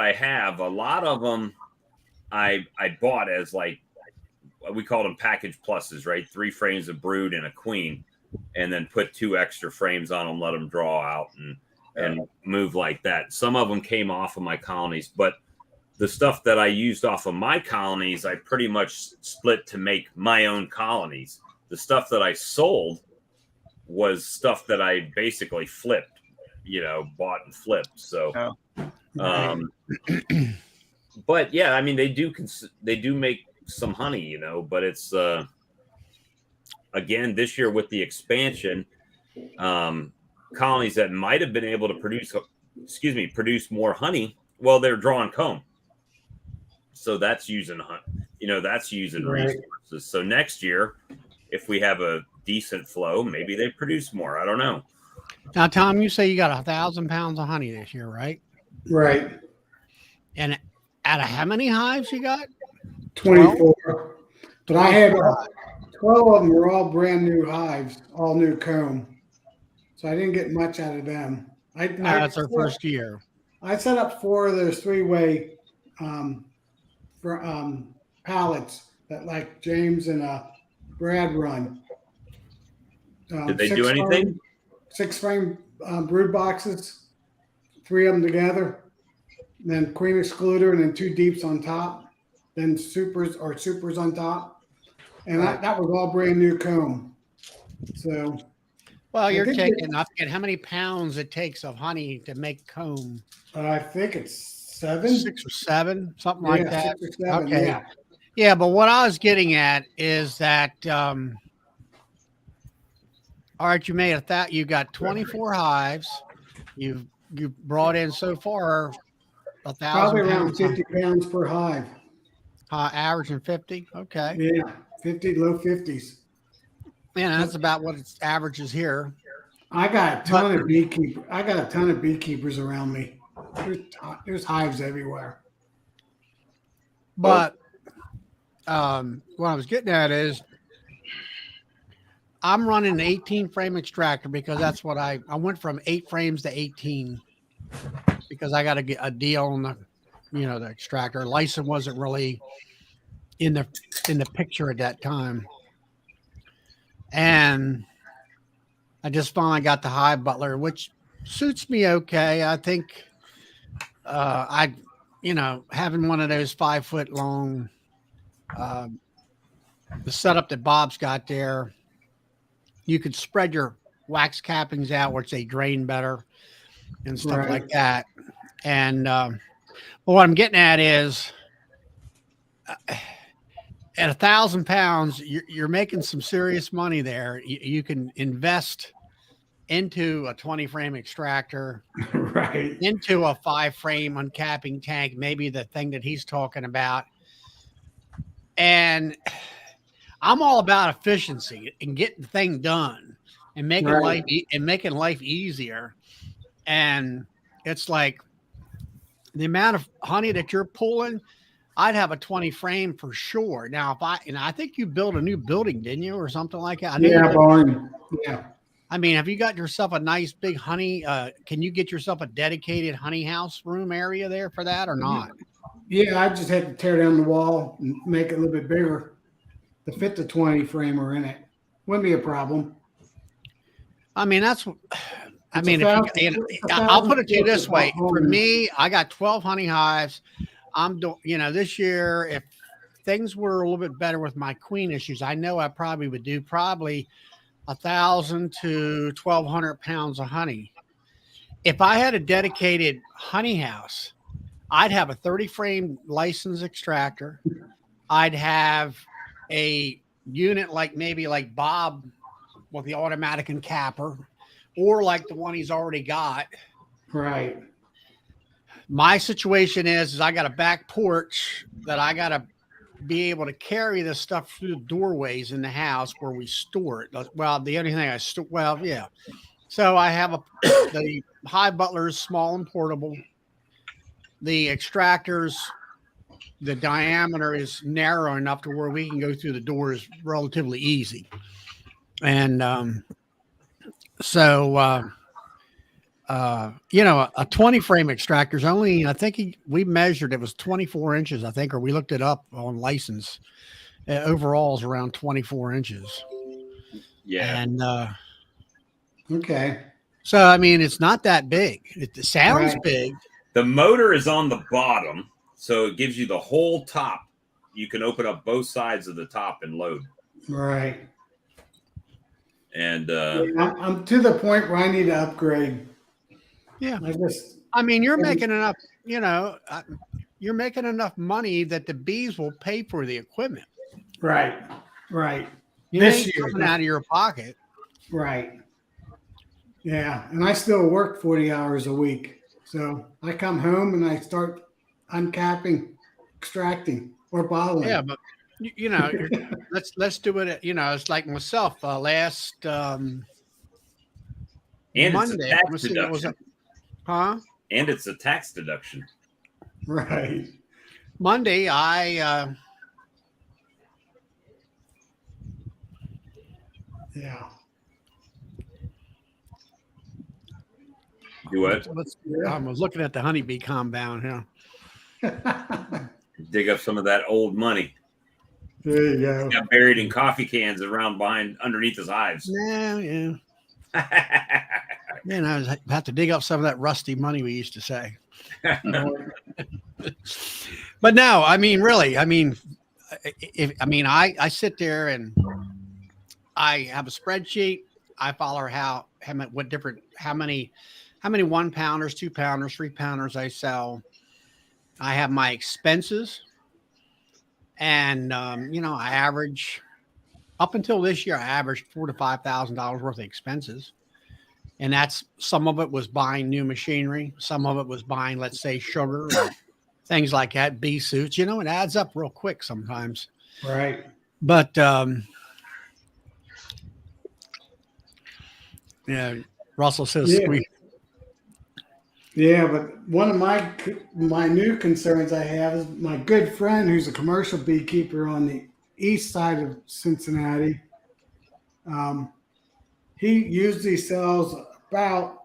S2: I have, a lot of them I bought as like, we called them package pluses, right? 3 frames of brood and a queen, and then put 2 extra frames on them, let them draw out and move like that. Some of them came off of my colonies, but the stuff that I used off of my colonies, I pretty much split to make my own colonies. The stuff that I sold was stuff that I basically flipped, you know, bought and flipped. So, but yeah, I mean, they do make some honey, you know, but it's, again, this year with the expansion, colonies that might have been able to produce more honey, well, they're drawing comb. So that's using, you know, that's using resources. So next year, if we have a decent flow, maybe they produce more. I don't know.
S1: Now, Tom, you say you got 1,000 pounds of honey this year, right?
S6: Right.
S1: And out of how many hives you got?
S6: 24. But I had 12 of them were all brand new hives, all new comb. So I didn't get much out of them.
S1: That's our first year.
S6: I set up 4 of those 3-way pallets that like James and Brad run.
S2: Did they do anything?
S6: 6-frame brood boxes, 3 of them together, then queen excluder, and then 2 deeps on top, then supers on top, and that was all brand new comb. So,
S1: well, you're taking. I forget how many pounds it takes of honey to make comb.
S6: I think it's 7,
S1: 6 or 7, something like that.
S6: 6 or 7,
S1: okay. Yeah, but what I was getting at is that. All right, you made that. You got 24 hives. You brought in so far 1,000.
S6: Probably around 50 pounds per hive.
S1: Averaging 50. Okay.
S6: Yeah, 50, low 50s.
S1: Yeah, that's about what its averages here.
S6: I got a ton of beekeepers. I got a ton of beekeepers around me. There's hives everywhere.
S1: But what I was getting at is, I'm running an 18 frame extractor because that's what I went from 8 frames to 18 because I got to get a deal on the, the extractor. License wasn't really in the picture at that time. And I just finally got the hive butler, which suits me okay. I think having one of those 5 foot long, the setup that Bob's got there, you could spread your wax cappings out, which they drain better and stuff like that. And but what I'm getting at is, at 1,000 pounds, you're making some serious money there. You can invest into a 20 frame extractor,
S6: Right.
S1: into a 5 frame uncapping tank, maybe the thing that he's talking about. And I'm all about efficiency and getting the thing done and making life easier. And it's like the amount of honey that you're pulling, I'd have a 20 frame for sure. Now, I think you built a new building, didn't you, or something like that?
S6: Barn. Yeah.
S1: I mean, have you got yourself a nice big honey? Can you get yourself a dedicated honey house room area there for that or not?
S6: Yeah, I just had to tear down the wall and make it a little bit bigger to fit the 20 framer in it. Wouldn't be a problem.
S1: I mean, I'll put it to you this way. For me, I got 12 honey hives. I'm doing, this year, if things were a little bit better with my queen issues, I know I probably would do 1,000 to 1,200 pounds of honey. If I had a dedicated honey house, I'd have a 30 frame licensed extractor. I'd have a unit maybe like Bob with the automatic encapper, or like the one he's already got.
S6: Right.
S1: My situation is I got a back porch that I got to be able to carry this stuff through the doorways in the house where we store it. Well, the only thing so I have the hive butler is small and portable. The extractors, the diameter is narrow enough to where we can go through the doors relatively easy. And a 20 frame extractor is only, I think we measured, it was 24 inches, I think, or we looked it up on license. Overall is around 24 inches.
S2: Yeah.
S1: And
S6: okay.
S1: So, I mean, it's not that big. It sounds big.
S2: The motor is on the bottom, so it gives you the whole top. You can open up both sides of the top and load.
S6: Right.
S2: And
S6: I'm to the point where I need to upgrade.
S1: Yeah.
S6: You're
S1: making enough, you're making enough money that the bees will pay for the equipment.
S6: Right. Right.
S1: This year, coming out of your pocket.
S6: Right. Yeah. And I still work 40 hours a week. So I come home and I start uncapping, extracting, or bottling.
S1: Yeah, but let's do it. It's like myself. Last
S2: and
S1: Monday,
S2: it's a tax deduction. And it's a tax deduction.
S6: Right.
S1: Monday,
S6: yeah.
S2: Do what?
S1: I was looking at the honeybee compound here.
S2: Dig up some of that old money.
S6: There you go.
S2: Got buried in coffee cans underneath his hives.
S1: Yeah. I have to dig up some of that rusty money we used to say. But no, I mean, really, I sit there and I have a spreadsheet. I follow how many 1 pounders, 2 pounders, 3 pounders I sell. I have my expenses, and I average, up until this year, I averaged $4,000 to $5,000 worth of expenses, and that's, some of it was buying new machinery, some of it was buying, let's say, sugar, or things like that, bee suits. It adds up real quick sometimes.
S6: Right.
S1: But Russell says sweet.
S6: Yeah, but one of my new concerns I have is my good friend who's a commercial beekeeper on the east side of Cincinnati. He usually sells about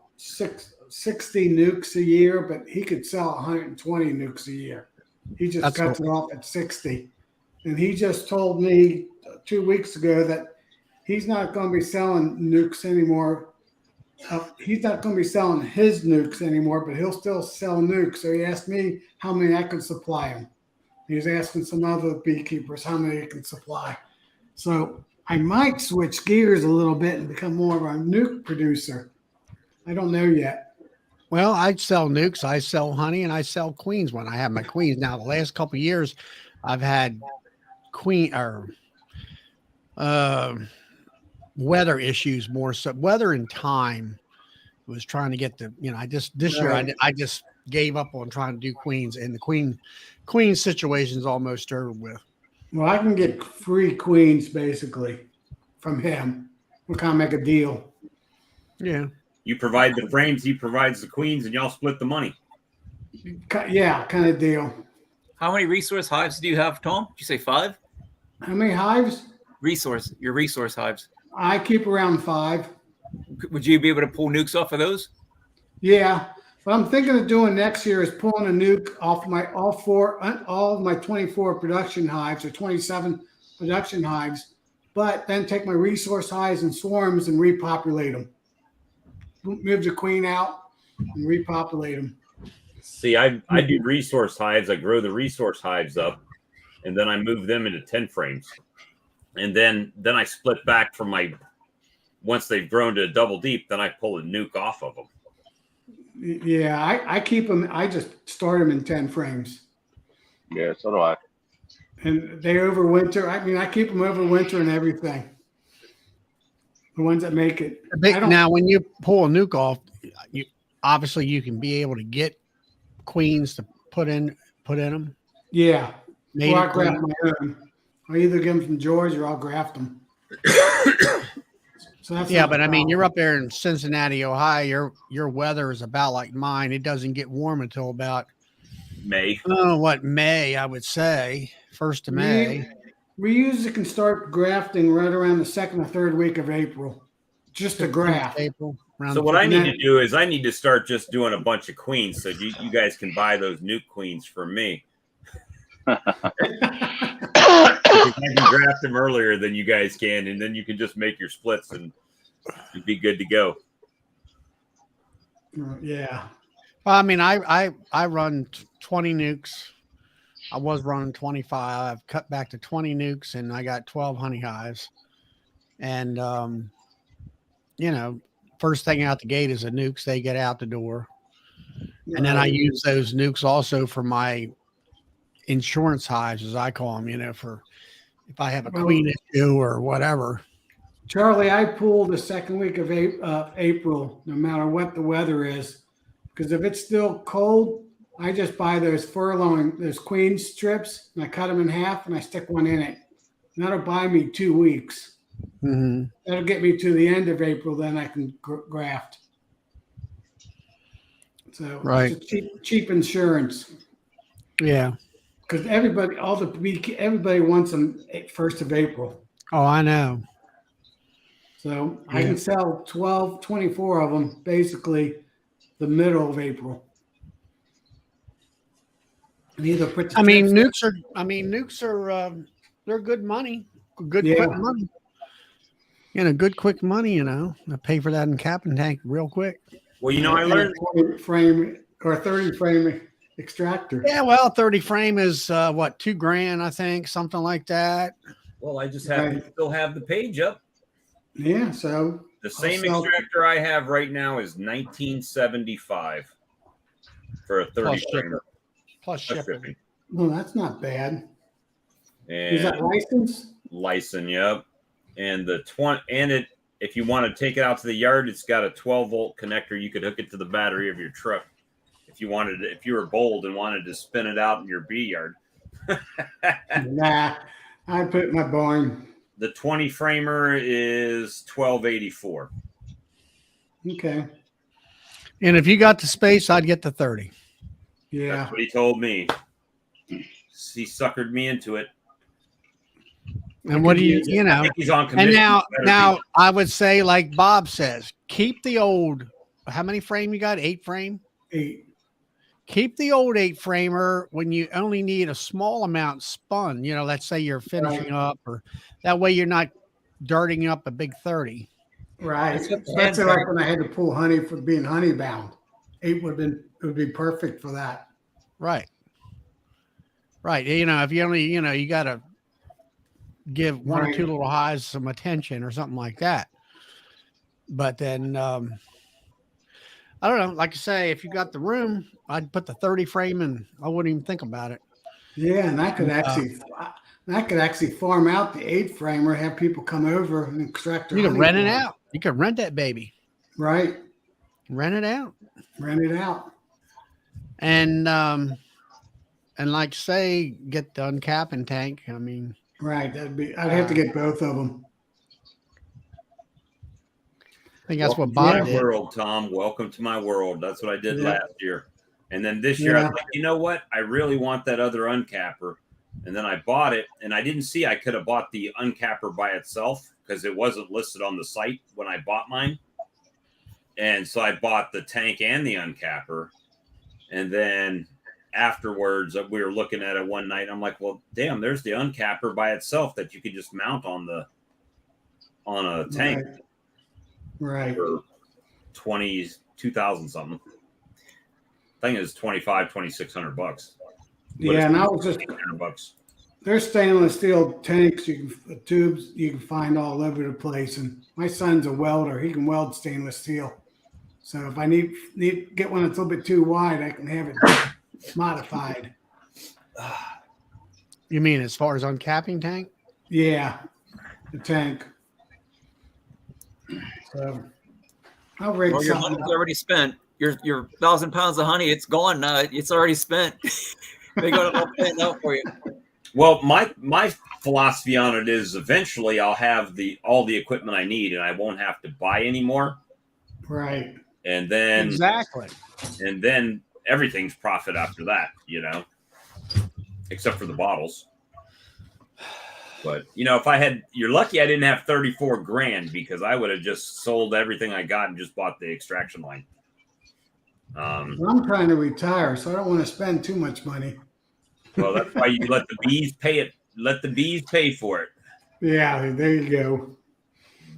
S6: 60 nukes a year, but he could sell 120 nukes a year. He just
S1: That's
S6: cuts it off at 60. And he just told me 2 weeks ago that he's not going to be selling nukes anymore. He's not going to be selling his nukes anymore, but he'll still sell nukes. So he asked me how many I could supply him. He was asking some other beekeepers how many he can supply. So I might switch gears a little bit and become more of a nuke producer. I don't know yet.
S1: Well, I sell nukes, I sell honey, and I sell queens when I have my queens. Now, the last couple of years, I've had weather issues more so. Weather and time was trying to get the, this year I just gave up on trying to do queens, and the queen situation is almost over with.
S6: Well, I can get free queens basically from him. We'll kind of make a deal.
S1: Yeah.
S2: You provide the frames, he provides the queens, and y'all split the money.
S6: Yeah, kind of deal.
S3: How many resource hives do you have, Tom? Did you say 5?
S6: How many hives?
S3: Your resource hives.
S6: I keep around 5.
S3: Would you be able to pull nukes off of those?
S6: Yeah. What I'm thinking of doing next year is pulling a nuke off all of my 24 production hives or 27 production hives, but then take my resource hives and swarms and repopulate them. Move the queen out and repopulate them.
S2: See, I do resource hives. I grow the resource hives up, and then I move them into 10 frames. And then I split back from once they've grown to a double deep, then I pull a nuke off of them.
S6: Yeah, I keep them. I just start them in 10 frames.
S5: Yeah, so do I.
S6: And they overwinter. I keep them over winter and everything. The ones that make it.
S1: Now, when you pull a nuke off, obviously you can be able to get queens to put in them.
S6: Yeah.
S1: Native
S6: Or I graft my own. I either get them from George or I'll graft them. So that's
S1: but I mean, you're up there in Cincinnati, Ohio. Your weather is about like mine. It doesn't get warm until about
S2: May.
S1: May, I would say, 1st of May.
S6: We usually can start grafting right around the 2nd or 3rd week of April. Just a graft.
S1: April.
S2: So what I need to do is I need to start just doing a bunch of queens so you guys can buy those nuke queens from me. I can graft them earlier than you guys can, and then you can just make your splits and be good to go.
S6: Yeah.
S1: Well, I mean, I run 20 nukes. I was running 25. I've cut back to 20 nukes, and I got 12 honey hives. And first thing out the gate is the nukes. They get out the door, and then I use those nukes also for my insurance hives, as I call them. For if I have a queen issue or whatever.
S6: Charlie, I pull the 2nd week of April, no matter what the weather is, because if it's still cold, I just buy those those queen strips, and I cut them in half, and I stick one in it. And that'll buy me 2 weeks.
S1: Mm-hmm.
S6: That'll get me to the end of April. Then I can graft. So it's a cheap insurance.
S1: Yeah.
S6: Because everybody wants them 1st of April.
S1: Oh, I know.
S6: So I can sell 24 of them basically the middle of April. And either put
S1: nukes are they're good money. Quick money. Good quick money, I pay for that Uncapping tank real quick.
S2: Well, I learned
S6: 20 frame or 30 frame extractor.
S1: Yeah, well, 30 frame is $2,000, I think, something like that.
S2: Well, I just still have the page up.
S6: Yeah, so
S2: the same extractor I have right now is $19.75 for a 30 framer.
S1: Plus shipping.
S6: Well, that's not bad.
S2: And
S6: is that license?
S2: License, yep. And if you want to take it out to the yard, it's got a 12-volt connector. You could hook it to the battery of your truck if you were bold and wanted to spin it out in your bee yard.
S6: Nah, I put my barn.
S2: The 20 framer is $12.84.
S6: Okay.
S1: And if you got the space, I'd get the 30.
S6: Yeah.
S2: That's what he told me. He suckered me into it.
S1: And what do you
S2: I think he's on commission.
S1: And now I would say, like Bob says, keep the old how many frame you got? 8 frame?
S6: 8.
S1: Keep the old 8 framer when you only need a small amount spun. You know, let's say you're finishing up, or that way you're not dirting up a big 30.
S6: Right.
S3: That's what the
S6: That's
S3: hand
S6: like
S3: tank-
S6: when I had to pull honey for being honey bound. 8 would be perfect for that.
S1: Right. Right. You know, if you only, you know, you got to give one or
S6: Right.
S1: two little hives some attention or something like that. But then, I don't know. Like I say, if you got the room, I'd put the 30 frame in. I wouldn't even think about it.
S6: Yeah, and I could actually farm out the 8 framer, have people come over and extract their
S1: You can
S6: honey
S1: rent it
S6: for us.
S1: out. You can rent that baby.
S6: Right.
S1: Rent it out.
S6: Rent it out.
S1: And like say, get the uncapping tank. I mean,
S6: Right. I'd have to get both of them.
S1: I think that's
S2: Welcome
S1: what
S2: to
S1: Bob
S2: my
S1: did.
S2: world, Tom. Welcome to my world. That's what I did
S6: Yeah.
S2: last year. And then this year, I
S6: Yeah.
S2: was like, you know what? I really want that other uncapper. And then I bought it, and I didn't see I could have bought the uncapper by itself because it wasn't listed on the site when I bought mine. And so I bought the tank and the uncapper. And then afterwards, we were looking at it one night. I'm like, well, damn, there's the uncapper by itself that you could just mount on a tank.
S6: Right.
S2: For 22,000 something. I think it was 2,600 bucks. But
S6: Yeah,
S2: it's
S6: and I was just
S2: $100.
S6: there's stainless steel tanks tubes you can find all over the place. And my son's a welder; he can weld stainless steel. So if I need to get one that's a little bit too wide, I can have it modified.
S1: You mean as far as uncapping tank?
S6: Yeah, the tank. So I'll rig
S3: Well, your
S6: something
S3: money's
S6: up.
S3: already spent. Your 1,000 pounds of honey, it's gone now. It's already spent. They got it all planned out for you.
S2: Well, my philosophy on it is eventually I'll have all the equipment I need and I won't have to buy anymore.
S6: Right.
S2: And then
S1: Exactly.
S2: and then everything's profit after that, you know, except for the bottles. But you know, you're lucky I didn't have 34 grand because I would have just sold everything I got and just bought the extraction line.
S6: Well, I'm trying to retire, so I don't want to spend too much money.
S2: Well, that's why you let the bees pay it. Let the bees pay for it.
S6: Yeah, there you go.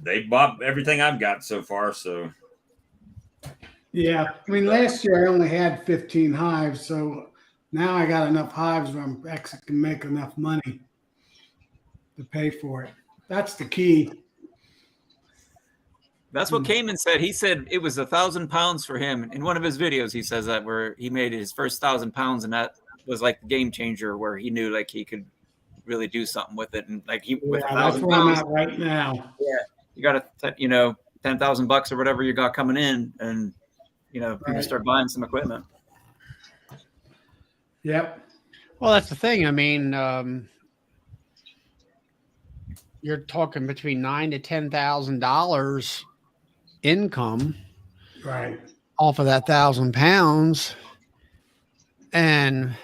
S2: They bought everything I've got so far, so
S6: Yeah, I mean, last year I only had 15 hives, so now I got enough hives where I'm actually can make enough money to pay for it. That's the key.
S3: That's what Cayman said. He said it was 1,000 pounds for him. In one of his videos, he says that where he made his first 1,000 pounds, and that was like the game changer where he knew like he could really do something with it. And like with
S6: Yeah, that's
S3: 1,000
S6: where I'm
S3: pounds,
S6: at right now.
S3: you got to, $10,000 or whatever you got coming in, and people
S6: Right.
S3: start buying some equipment.
S6: Yep.
S1: Well, that's the thing. I mean, you're talking between $9,000 to $10,000 income
S6: Right.
S1: off of that 1,000 pounds, and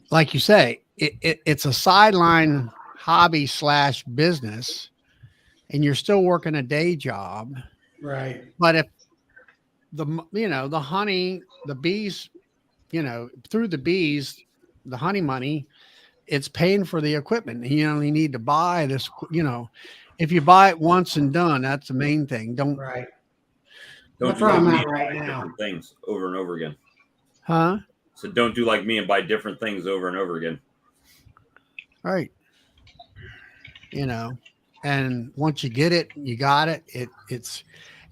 S1: like you say, it's a sideline hobby / business, and you're still working a day job.
S6: Right.
S1: But if the honey, the bees, through the bees, the honey money, it's paying for the equipment. You only need to buy this, if you buy it once and done, that's the main thing.
S6: Right.
S2: don't
S6: That's
S2: do
S6: where
S2: like
S6: I'm
S2: me
S6: at
S2: and
S6: right
S2: buy
S6: now.
S2: different things over and over again.
S1: Huh?
S2: So don't do like me and buy different things over and over again.
S1: Right. And once you get it, you got it. It's,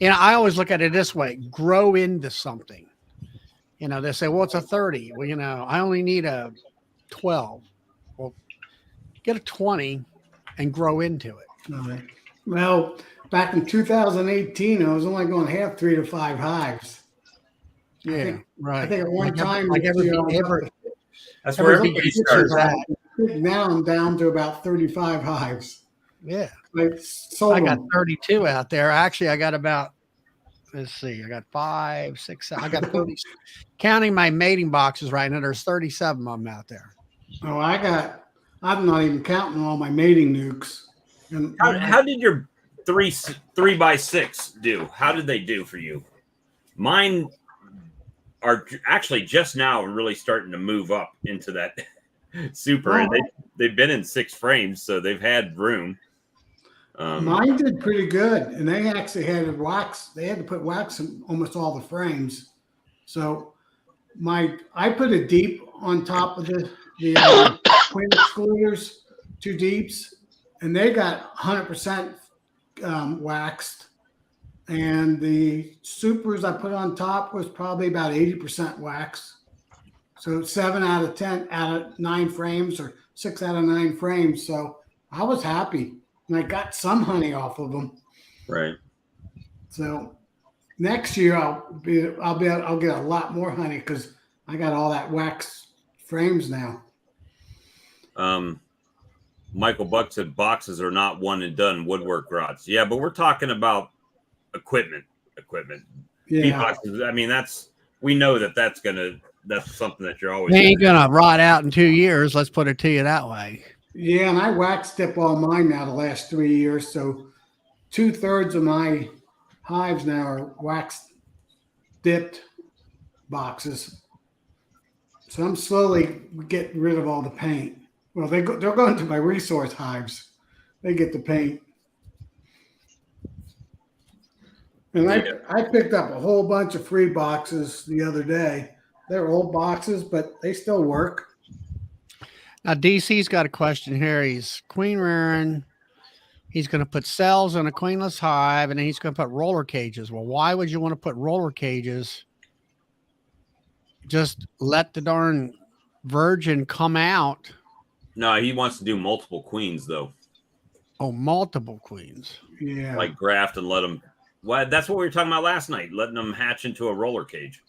S1: I always look at it this way: grow into something. They say, well, it's a 30. Well, I only need a 12. Well, get a 20 and grow into it.
S6: Right. Well, back in 2018, I was only going to have 3 to 5 hives.
S1: Yeah, right.
S6: I think at one time,
S2: That's where
S1: every
S2: everybody
S1: beekeeper-
S2: starts.
S6: now I'm down to about 35 hives.
S1: Yeah.
S6: I sold
S1: I got
S6: them.
S1: 32 out there. Actually, I got about, let's see, I got 5, 6, I got 30, counting my mating boxes right now, there's 37 of them out there.
S6: Oh, I'm not even counting all my mating nukes. And
S2: How did your 3x6 do? How did they do for you? Mine are actually just now really starting to move up into that super, and they've been in 6 frames, so they've had room.
S6: Mine did pretty good, and they actually had wax. They had to put wax in almost all the frames. So I put a deep on top of the queen excluders, 2 deeps, and they got 100% waxed. And the supers I put on top was probably about 80% wax. So 7 out of 10 out of 9 frames, or 6 out of 9 frames. So I was happy, and I got some honey off of them.
S2: Right.
S6: So next year I'll get a lot more honey because I got all that wax frames now.
S2: Michael Buck said boxes are not one and done woodwork rods. Yeah, but we're talking about equipment.
S6: Yeah.
S2: Bee boxes, I mean, we know that's something that you're always.
S1: They ain't gonna rot out in 2 years. Let's put it to you that way.
S6: Yeah, and I wax dip all mine now the last 3 years. So 2/3 of my hives now are wax dipped boxes. So I'm slowly getting rid of all the paint. Well, they're going to my resource hives. They get the paint. And I picked up a whole bunch of free boxes the other day. They're old boxes, but they still work.
S1: Now, DC's got a question here. He's queen rearing. He's going to put cells in a queenless hive, and then he's going to put roller cages. Well, why would you want to put roller cages? Just let the darn virgin come out.
S2: No, he wants to do multiple queens, though.
S1: Oh, multiple queens.
S6: Yeah.
S2: Like graft and let them. Well, that's what we were talking about last night, letting them hatch into a roller cage.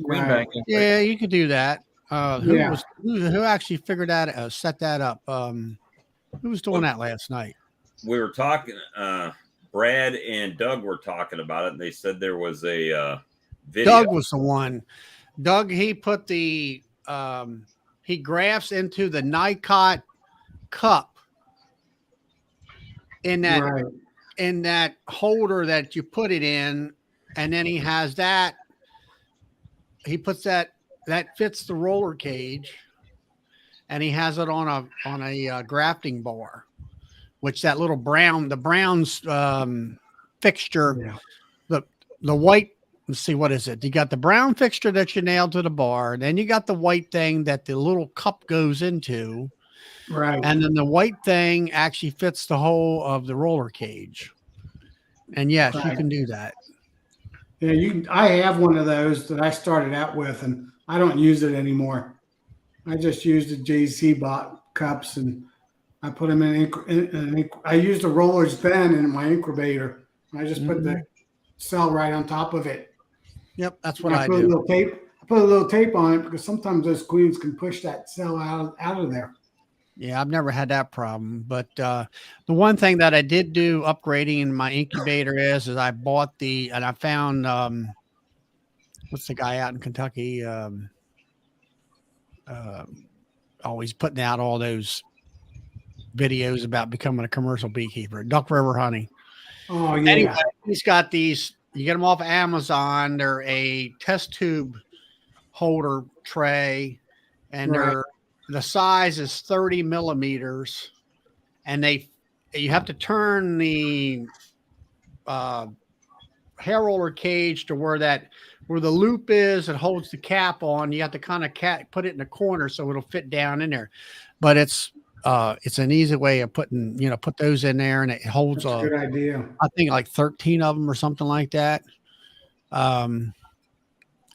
S3: Queen
S6: Right.
S3: banking.
S1: Yeah, you could do that.
S6: Yeah.
S1: Who actually figured that set that up? Who was doing that last night?
S2: We were talking. Brad and Doug were talking about it, and they said there was a video.
S1: Doug was the one. Doug, he put the he grafts into the Nicot cup in that
S6: Right.
S1: in that holder that you put it in, and then he has that. He puts that fits the roller cage, and he has it on a grafting bar, which that little brown's fixture,
S6: Yeah.
S1: the white. Let's see, what is it? You got the brown fixture that you nailed to the bar, then you got the white thing that the little cup goes into.
S6: Right.
S1: And then the white thing actually fits the whole of the roller cage. And yes, you can do that.
S6: Yeah, I have one of those that I started out with, and I don't use it anymore. I just use the JC cups, and I put them in. I use the rollers then in my incubator. I just put the cell right on top of it.
S1: Yep, that's what I
S6: put
S1: do.
S6: A little tape. I put a little tape on it because sometimes those queens can push that cell out of there.
S1: Yeah, I've never had that problem. But the one thing that I did do upgrading in my incubator is I bought and I found what's the guy out in Kentucky? Always putting out all those videos about becoming a commercial beekeeper. Duck River Honey.
S6: Oh yeah.
S1: Anyway, he's got these. You get them off Amazon. They're a test tube holder tray, and the size is 30 millimeters, and you have to turn the hair roller cage to where the loop is and holds the cap on. You have to kind of put it in the corner so it'll fit down in there. But it's an easy way of put those in there, and it holds
S6: That's a good idea.
S1: I think like 13 of them or something like that.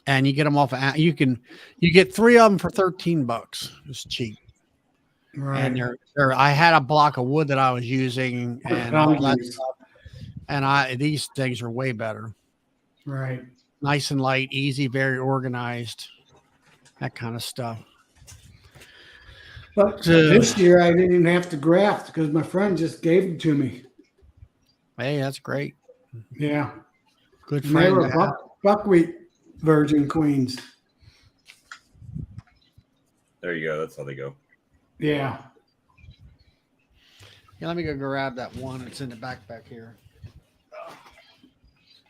S1: And you get them off. You get 3 of them for $13. It's cheap.
S6: Right.
S1: And I had a block of wood that I was using, and all that stuff. And these things are way better.
S6: Right.
S1: Nice and light, easy, very organized, that kind of stuff.
S6: But this year I didn't even have to graft because my friend just gave them to me.
S1: Hey, that's great.
S6: Yeah.
S1: Good
S6: And they
S1: friend.
S6: were buckwheat virgin queens.
S2: There you go. That's how they go.
S6: Yeah.
S1: Yeah, let me go grab that one. It's in the backpack here.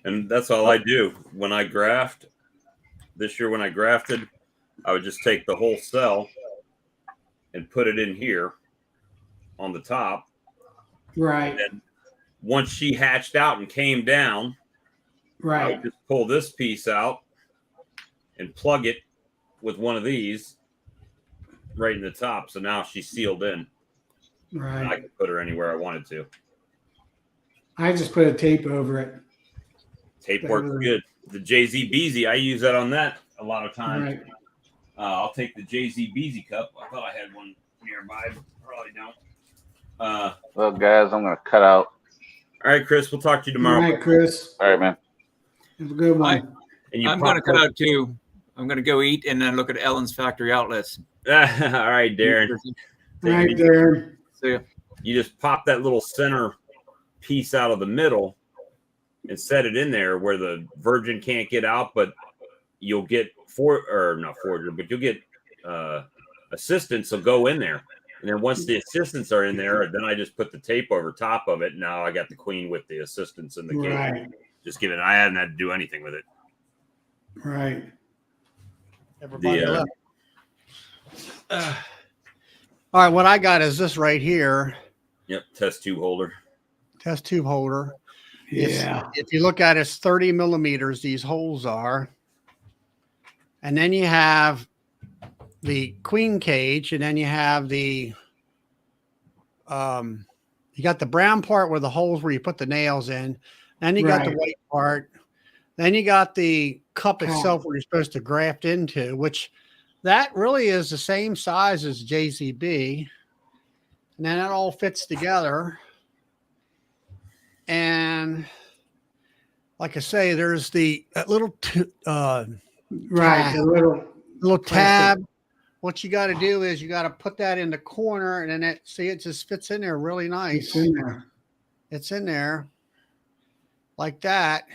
S2: And that's all I do when I graft. This year when I grafted, I would just take the whole cell and put it in here on the top.
S6: Right.
S2: And once she hatched out and came down, I
S6: Right.
S2: would just pull this piece out and plug it with one of these right in the top. So now she's sealed in. And I
S6: Right.
S2: could put her anywhere I wanted to.
S6: I just put a tape over it.
S2: Tape works good. The JZ I use that on that a lot of times.
S6: Right.
S2: I'll take the JZ cup. I thought I had one nearby, but probably don't.
S5: Well, guys, I'm going to cut out.
S2: All right, Chris, we'll talk to you
S6: All
S2: tomorrow.
S6: right, Chris.
S5: All right, man.
S6: Have a good one.
S2: And
S3: I'm going to cut out too. I'm going to go eat and then look at Ellen's factory outlets.
S2: All right, Darren.
S6: All right, Darren.
S3: See ya.
S2: You just pop that little center piece out of the middle and set it in there where the virgin can't get out, but you'll get but you'll get assistants will go in there. And then once the assistants are in there, then I just put the tape over top of it. Now I got the queen with the assistants in the cage.
S6: Right.
S2: Just give it. I haven't had to do anything with it.
S6: Right.
S1: Everybody left. All right, what I got is this right here.
S2: Yep, test tube holder.
S1: Test tube holder.
S6: Yeah.
S1: If you look at it, it's 30 millimeters, these holes are. And then you have the queen cage, and then you have the you got the brown part where the holes where you put the nails in. Then you got the
S6: Right.
S1: white part. Then you got the cup
S6: Oh.
S1: itself where you're supposed to graft into, which that really is the same size as JZB. And then it all fits together. And like I say, there's the little
S6: Right. The little
S1: tab. What you got to do is you got to put that in the corner, and then it just fits in there really nice.
S6: It's in there.
S1: It's in there like that.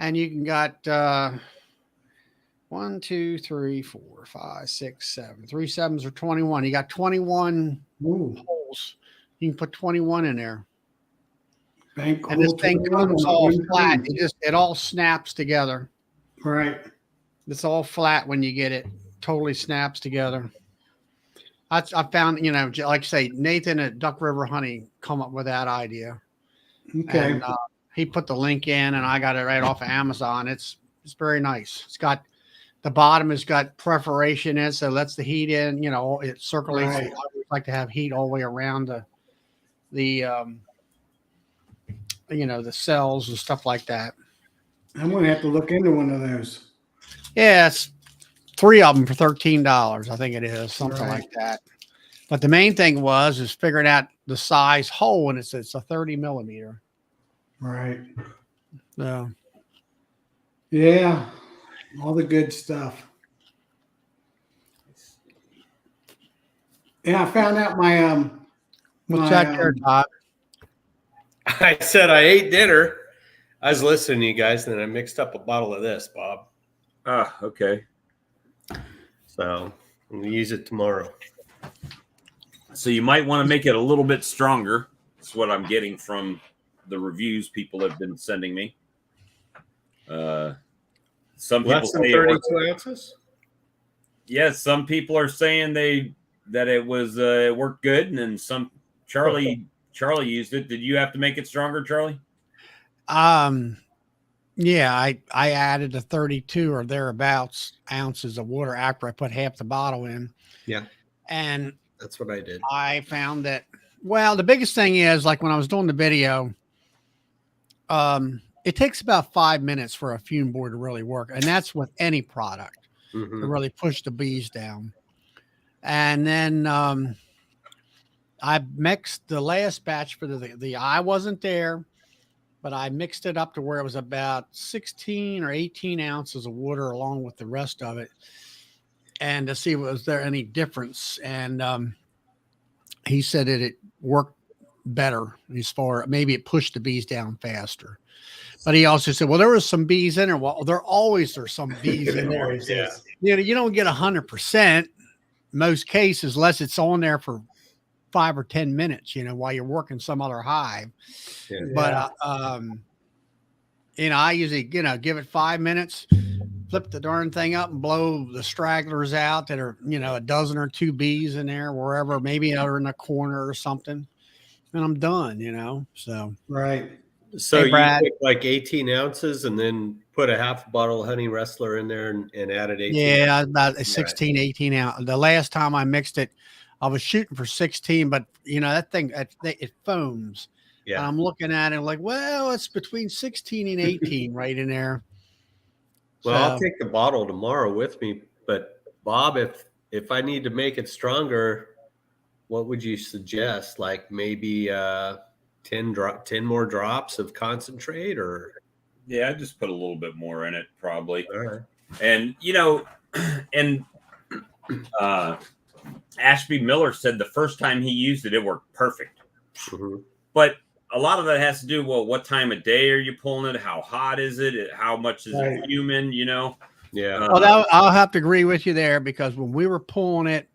S1: And you can got 1, 2, 3, 4, 5, 6, 7. 3 sevens are 21. You got 21
S6: Ooh.
S1: holes. You can put 21 in there.
S6: Thank
S1: And this
S6: cool
S1: thing
S6: to
S1: comes
S6: know.
S1: all flat. It all snaps together.
S6: Right.
S1: It's all flat when you get it. Totally snaps together. I found, like I say, Nathan at Duck River Honey come up with that idea.
S6: Okay.
S1: And he put the link in, and I got it right off of Amazon. It's very nice. It's got the bottom has got perforation in it, so it lets the heat in. It circulates.
S6: Right.
S1: I always like to have heat all the way around the cells and stuff like that.
S6: I'm gonna have to look into one of those.
S1: Yeah, it's 3 of them for $13. I think it is something
S6: Right.
S1: like that. But the main thing is figuring out the size hole, and it's a 30 millimeter.
S6: Right.
S1: So
S6: Yeah. All the good stuff. Yeah, I found out my
S1: what's that there, Todd?
S4: I said I ate dinner. I was listening to you guys, and then I mixed up a bottle of this, Bob.
S2: Ah, okay.
S4: So I'm gonna use it tomorrow.
S2: So you might want to make it a little bit stronger. That's what I'm getting from the reviews people have been sending me. Some people
S4: Less than
S2: say
S4: 32 ounces.
S2: yes. Some people are saying that it was it worked good, and then some. Charlie used it. Did you have to make it stronger, Charlie?
S1: Yeah, I added a 32 or thereabouts ounces of water after I put half the bottle in.
S4: Yeah.
S1: And
S4: That's what I did.
S1: I found that, well, the biggest thing is, like when I was doing the video, it takes about 5 minutes for a fume board to really work. And that's with any product to really push the bees down. And then I mixed the last batch for the eye wasn't there, but I mixed it up to where it was about 16 or 18 ounces of water along with the rest of it, and to see was there any difference. And he said that it worked better as far maybe it pushed the bees down faster. But he also said, well, there was some bees in there. Well, there's some bees in there.
S4: Yeah.
S1: You don't get 100% most cases unless it's on there for 5 or 10 minutes, while you're working some other hive.
S4: Yeah.
S1: But I usually, give it 5 minutes, flip the darn thing up and blow the stragglers out that are, a dozen or two bees in there, wherever, maybe they're in a corner or something. And I'm done. So,
S6: Right.
S4: So
S1: hey,
S4: you
S1: Brad.
S4: took like 18 ounces and then put a half a bottle of Honey Wrestler in there and added 18.
S1: Yeah, about 16, 18 out. The last time I mixed it, I was shooting for 16, but that thing, it foams. And
S4: Yeah.
S1: I'm looking at it like, well, it's between 16 and 18 right in there.
S4: Well, I'll
S1: So,
S4: take the bottle tomorrow with me. But Bob, if I need to make it stronger, what would you suggest? Like maybe 10 more drops of concentrate, or
S2: Yeah, I just put a little bit more in it, probably.
S4: all right.
S2: And and Ashby Miller said the first time he used it, it worked perfect.
S4: Mhm.
S2: But a lot of that has to do, well, what time of day are you pulling it? How hot is it? How much is it humid?
S4: Yeah.
S1: well, I'll have to agree with you there, because when we were pulling it,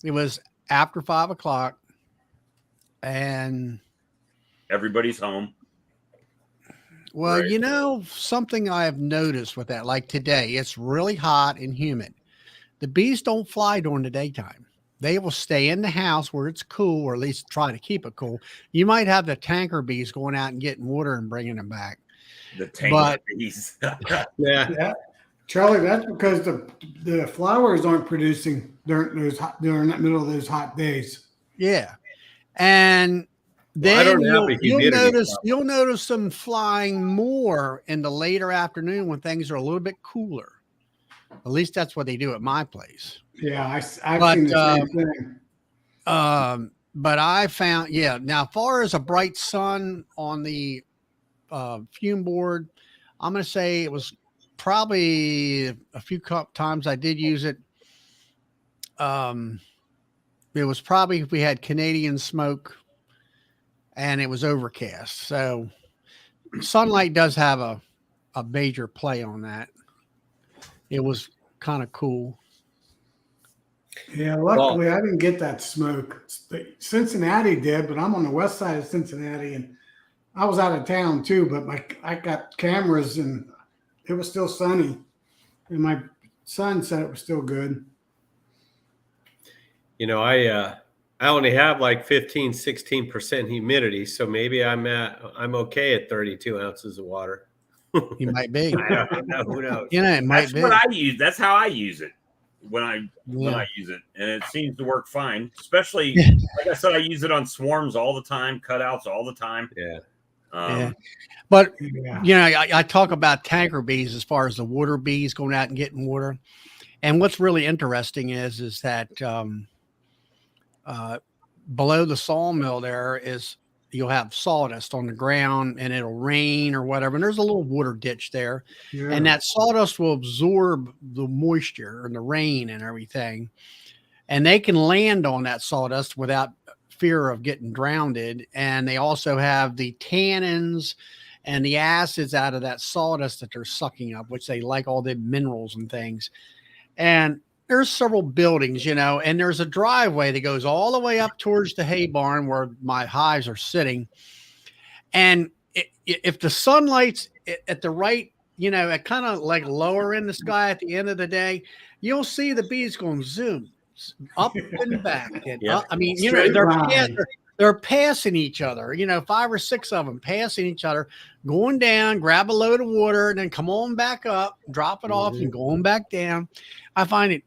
S1: it was after 5 o'clock and
S2: everybody's home.
S1: well,
S4: Right.
S1: something I have noticed with that, like today, it's really hot and humid. The bees don't fly during the daytime. They will stay in the house where it's cool, or at least try to keep it cool. You might have the tanker bees going out and getting water and bringing them back.
S2: The tanker
S1: But
S2: bees.
S4: Yeah.
S6: Yeah. Charlie, that's because the flowers aren't producing during the middle of those hot days.
S1: yeah, and
S4: Well, I
S1: then
S4: don't have a
S1: you'll
S4: humidity
S1: notice them flying more in the later afternoon when things are a little bit cooler. At least that's what they do at my place.
S6: Yeah, I've
S1: But
S6: seen the same thing.
S1: but I found, yeah. Now, far as a bright sun on the fume board, I'm going to say it was probably a few times I did use it. It was probably if we had Canadian smoke and it was overcast. So sunlight does have a major play on that. It was kind of cool.
S6: Yeah, luckily I didn't get that smoke. Cincinnati did, but I'm on the west side of Cincinnati, and I was out of town too. But I got cameras, and it was still sunny, and my son said it was still good.
S4: I only have like 16% humidity, so maybe I'm okay at 32 ounces of water.
S1: You might be.
S4: I don't know. Who knows?
S1: It might
S2: That's
S1: be.
S2: what I use. That's how I use it when I use it, and it seems to work fine. Especially, like I said, I use it on swarms all the time, cutouts all the time.
S4: Yeah.
S1: Yeah. But I talk about tanker bees as far as the water bees going out and getting water. And what's really interesting is that below the sawmill there is, you'll have sawdust on the ground and it'll rain or whatever. And there's a little water ditch there.
S6: Yeah.
S1: And that sawdust will absorb the moisture and the rain and everything. And they can land on that sawdust without fear of getting drowned. And they also have the tannins and the acids out of that sawdust that they're sucking up, which they like all the minerals and things. And there's several buildings, and there's a driveway that goes all the way up towards the hay barn where my hives are sitting. And if the sunlight's at the right, at kind of like lower in the sky at the end of the day, you'll see the bees going zoom up and back. And up. I mean, they're passing each other, 5 or 6 of them passing each other, going down, grab a load of water, and then come on back up, drop it off, and going back down. I find it,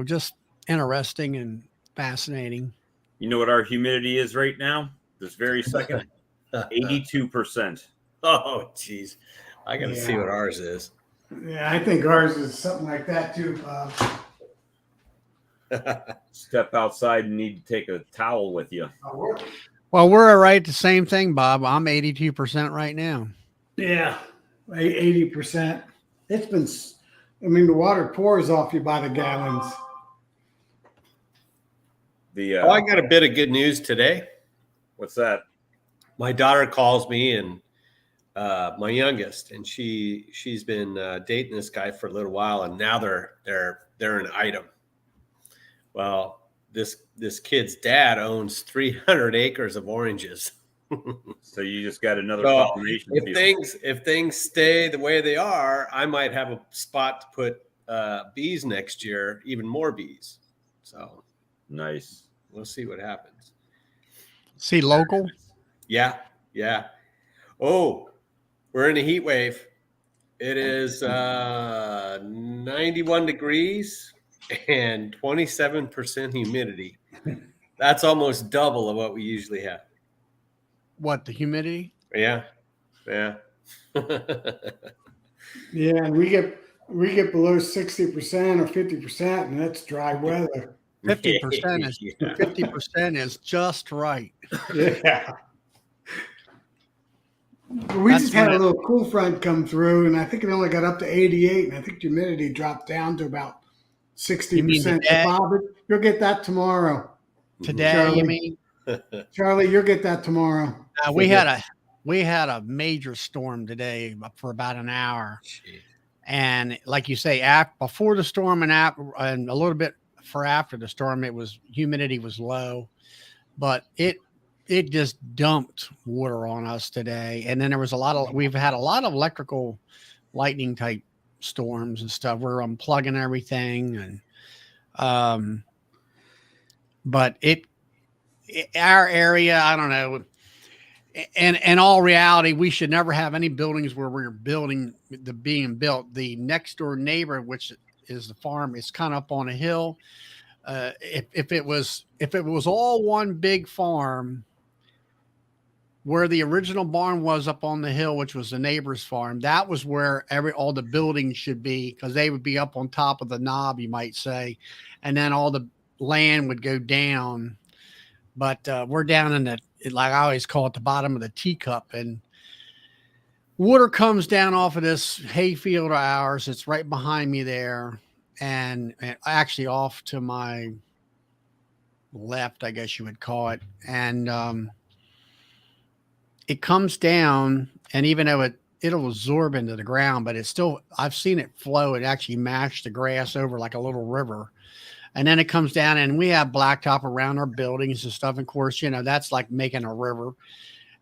S1: just interesting and fascinating.
S2: You know what our humidity is right now? This very second, 82%.
S4: Oh, geez. I got to see what ours is.
S6: Yeah, I think ours is something like that too, Bob.
S2: Step outside and need to take a towel with you.
S1: Well, we're all right. The same thing, Bob. I'm 82% right now.
S6: Yeah, 80%. It's been, the water pours off you by the gallons.
S4: I got a bit of good news today.
S2: What's that?
S4: My daughter calls me, and my youngest, and she's been dating this guy for a little while, and now they're an item. Well, this kid's dad owns 300 acres of oranges.
S2: So you just got another
S4: So
S2: pollination field.
S4: if things stay the way they are, I might have a spot to put bees next year, even more bees. So
S2: Nice.
S4: we'll see what happens.
S1: See, local.
S4: Yeah. Oh, we're in a heat wave. It is 91 degrees and 27% humidity. That's almost double of what we usually have.
S1: What, the humidity?
S4: Yeah.
S6: Yeah, and we get below 60% or 50%, and that's dry weather.
S1: 50% is
S4: Yeah.
S1: 50% is just right.
S6: Yeah. We
S1: That's
S6: just had a
S1: when
S6: little cool front come through, and I think it only got up to 88, and I think humidity dropped down to about 60%.
S1: You mean today?
S6: Bob, you'll get that tomorrow.
S1: Today,
S6: Charlie.
S1: you mean?
S6: Charlie, you'll get that tomorrow.
S1: We had a major storm today for about an hour, and like you say, before the storm and a little bit for after the storm, humidity was low, but it just dumped water on us today. And then we've had a lot of electrical lightning type storms and stuff. We're unplugging everything, and but our area, I don't know. And in all reality, we should never have any buildings where we're being built. The next door neighbor, which is the farm, is kind of up on a hill. If it was all one big farm, where the original barn was up on the hill, which was the neighbor's farm, that was where all the buildings should be, because they would be up on top of the knob, you might say, and then all the land would go down. But we're down in like I always call it, the bottom of the teacup, and water comes down off of this hayfield of ours. It's right behind me there, and actually off to my left, I guess you would call it. And it comes down, and even though it'll absorb into the ground, but it's still, I've seen it flow. It actually mashed the grass over like a little river. And then it comes down, and we have blacktop around our buildings and stuff. Of course, that's like making a river,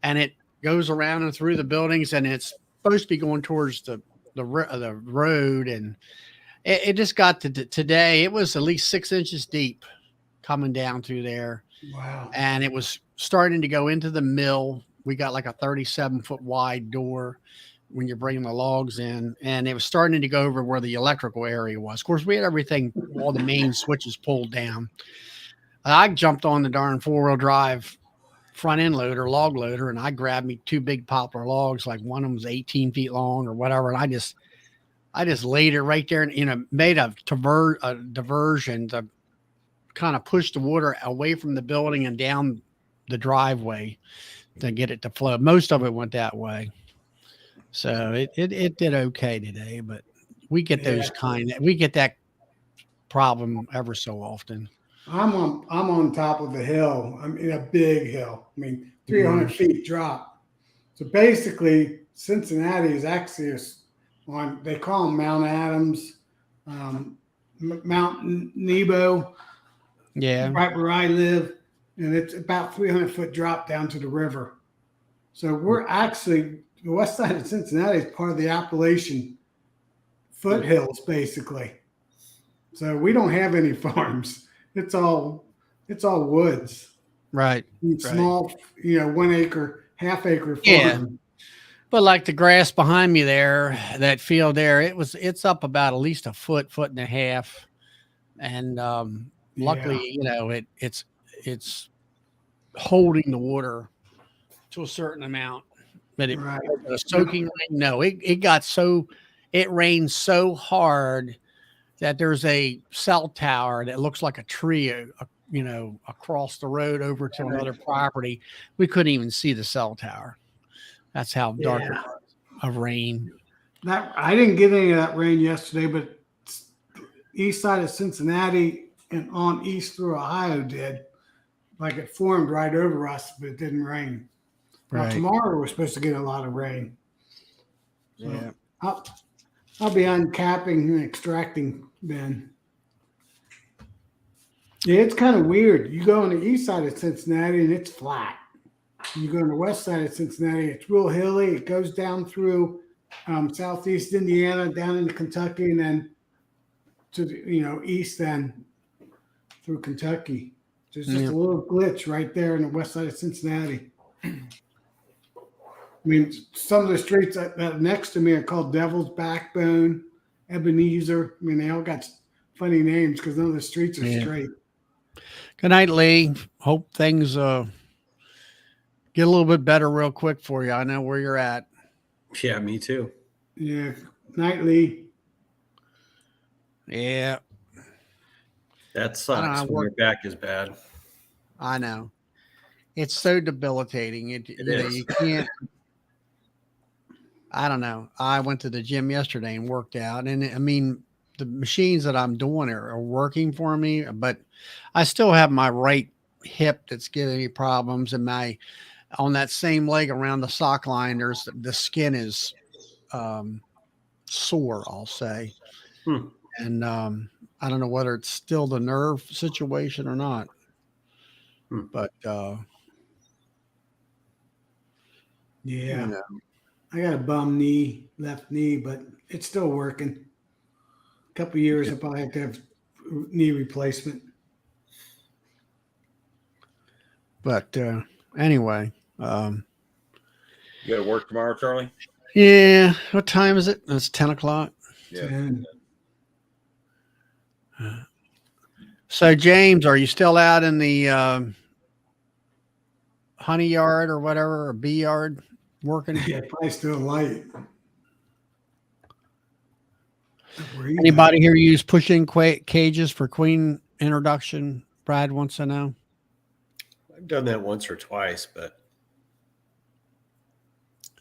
S1: and it goes around and through the buildings, and it's supposed to be going towards the road. And it just got to today. It was at least 6 inches deep coming down through there.
S6: Wow.
S1: And it was starting to go into the mill. We got like a 37-foot wide door when you're bringing the logs in, and it was starting to go over where the electrical area was. Of course, we had everything, all the main switches pulled down. I jumped on the darn 4-wheel drive front end loader, log loader, and I grabbed me 2 big poplar logs, like one of them was 18 feet long or whatever. And I just laid it right there and, made a diversion to kind of push the water away from the building and down the driveway to get it to flow. Most of it went that way. So it did okay today, but we get we get that problem ever so often.
S6: I'm on top of the hill. I'm in a big hill. 300 feet drop. So basically, Cincinnati is actually they call them Mount Adams, Mount Nebo.
S1: Yeah.
S6: Right where I live. And it's about 300-foot drop down to the river. So we're actually, the west side of Cincinnati is part of the Appalachian foothills, basically. So we don't have any farms. It's all woods.
S1: Right.
S6: Small, 1 acre, half-acre farm.
S1: Yeah. But like the grass behind me there, that field there, it's up about at least a foot and a half. And luckily, it's holding the water to a certain amount. But a soaking rain, no, it rains so hard that there's a cell tower that looks like a tree, across the road over to another property. We couldn't even see the cell tower. That's how dark it was of rain.
S6: I didn't get any of that rain yesterday, but east side of Cincinnati and on east through Ohio did. Like it formed right over us, but it didn't rain. Now, tomorrow we're supposed to get a lot of rain. So
S1: yeah.
S6: I'll be uncapping and extracting then. Yeah, it's kind of weird. You go on the east side of Cincinnati and it's flat. You go on the west side of Cincinnati, it's real hilly. It goes down through southeast Indiana, down into Kentucky, and then to the, east then through Kentucky. There's just
S1: Yeah.
S6: a little glitch right there on the west side of Cincinnati. I mean, some of the streets that next to me are called Devil's Backbone, Ebenezer. I mean, they all got funny names because none of the streets are straight.
S1: Good night, Lee. Hope things get a little bit better real quick for you. I know where you're at.
S4: Yeah, me too.
S6: Yeah, nightly.
S1: Yeah,
S4: That sucks
S1: know,
S4: when your back is bad.
S1: I know. It's so debilitating. You can't. I don't know. I went to the gym yesterday and worked out, and I mean, the machines that I'm doing are working for me, but I still have my right hip that's giving me problems, and on that same leg around the sock line, the skin is sore, I'll say. And I don't know whether it's still the nerve situation or not, but
S6: yeah, I got a bum knee, left knee, but it's still working. A couple of years, I'll probably have to have knee replacement.
S1: But anyway,
S2: You got to work tomorrow, Charlie?
S1: yeah. What time is it? It's 10 o'clock.
S2: Yeah.
S6: 10.
S1: So, James, are you still out in the honey yard or whatever, or bee yard working?
S6: Yeah, probably still light.
S1: Anybody here use pushing cages for queen introduction? Brad wants to know.
S4: I've done that once or twice, but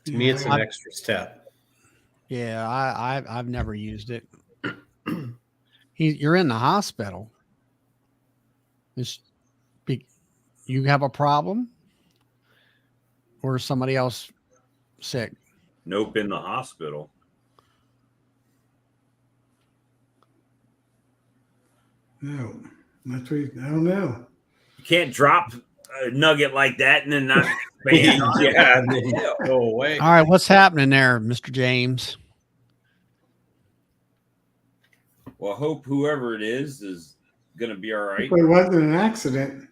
S4: to me, it's an extra step.
S1: Yeah, I've never used it. You're in the hospital. You have a problem, or is somebody else sick?
S2: Nope, in the hospital.
S6: No, I don't know.
S2: You can't drop a nugget like that and then not bang on it.
S4: Yeah, and then go away.
S1: All right, what's happening there, Mr. James?
S2: Well, I hope whoever it is going to be all right.
S6: But it wasn't an accident.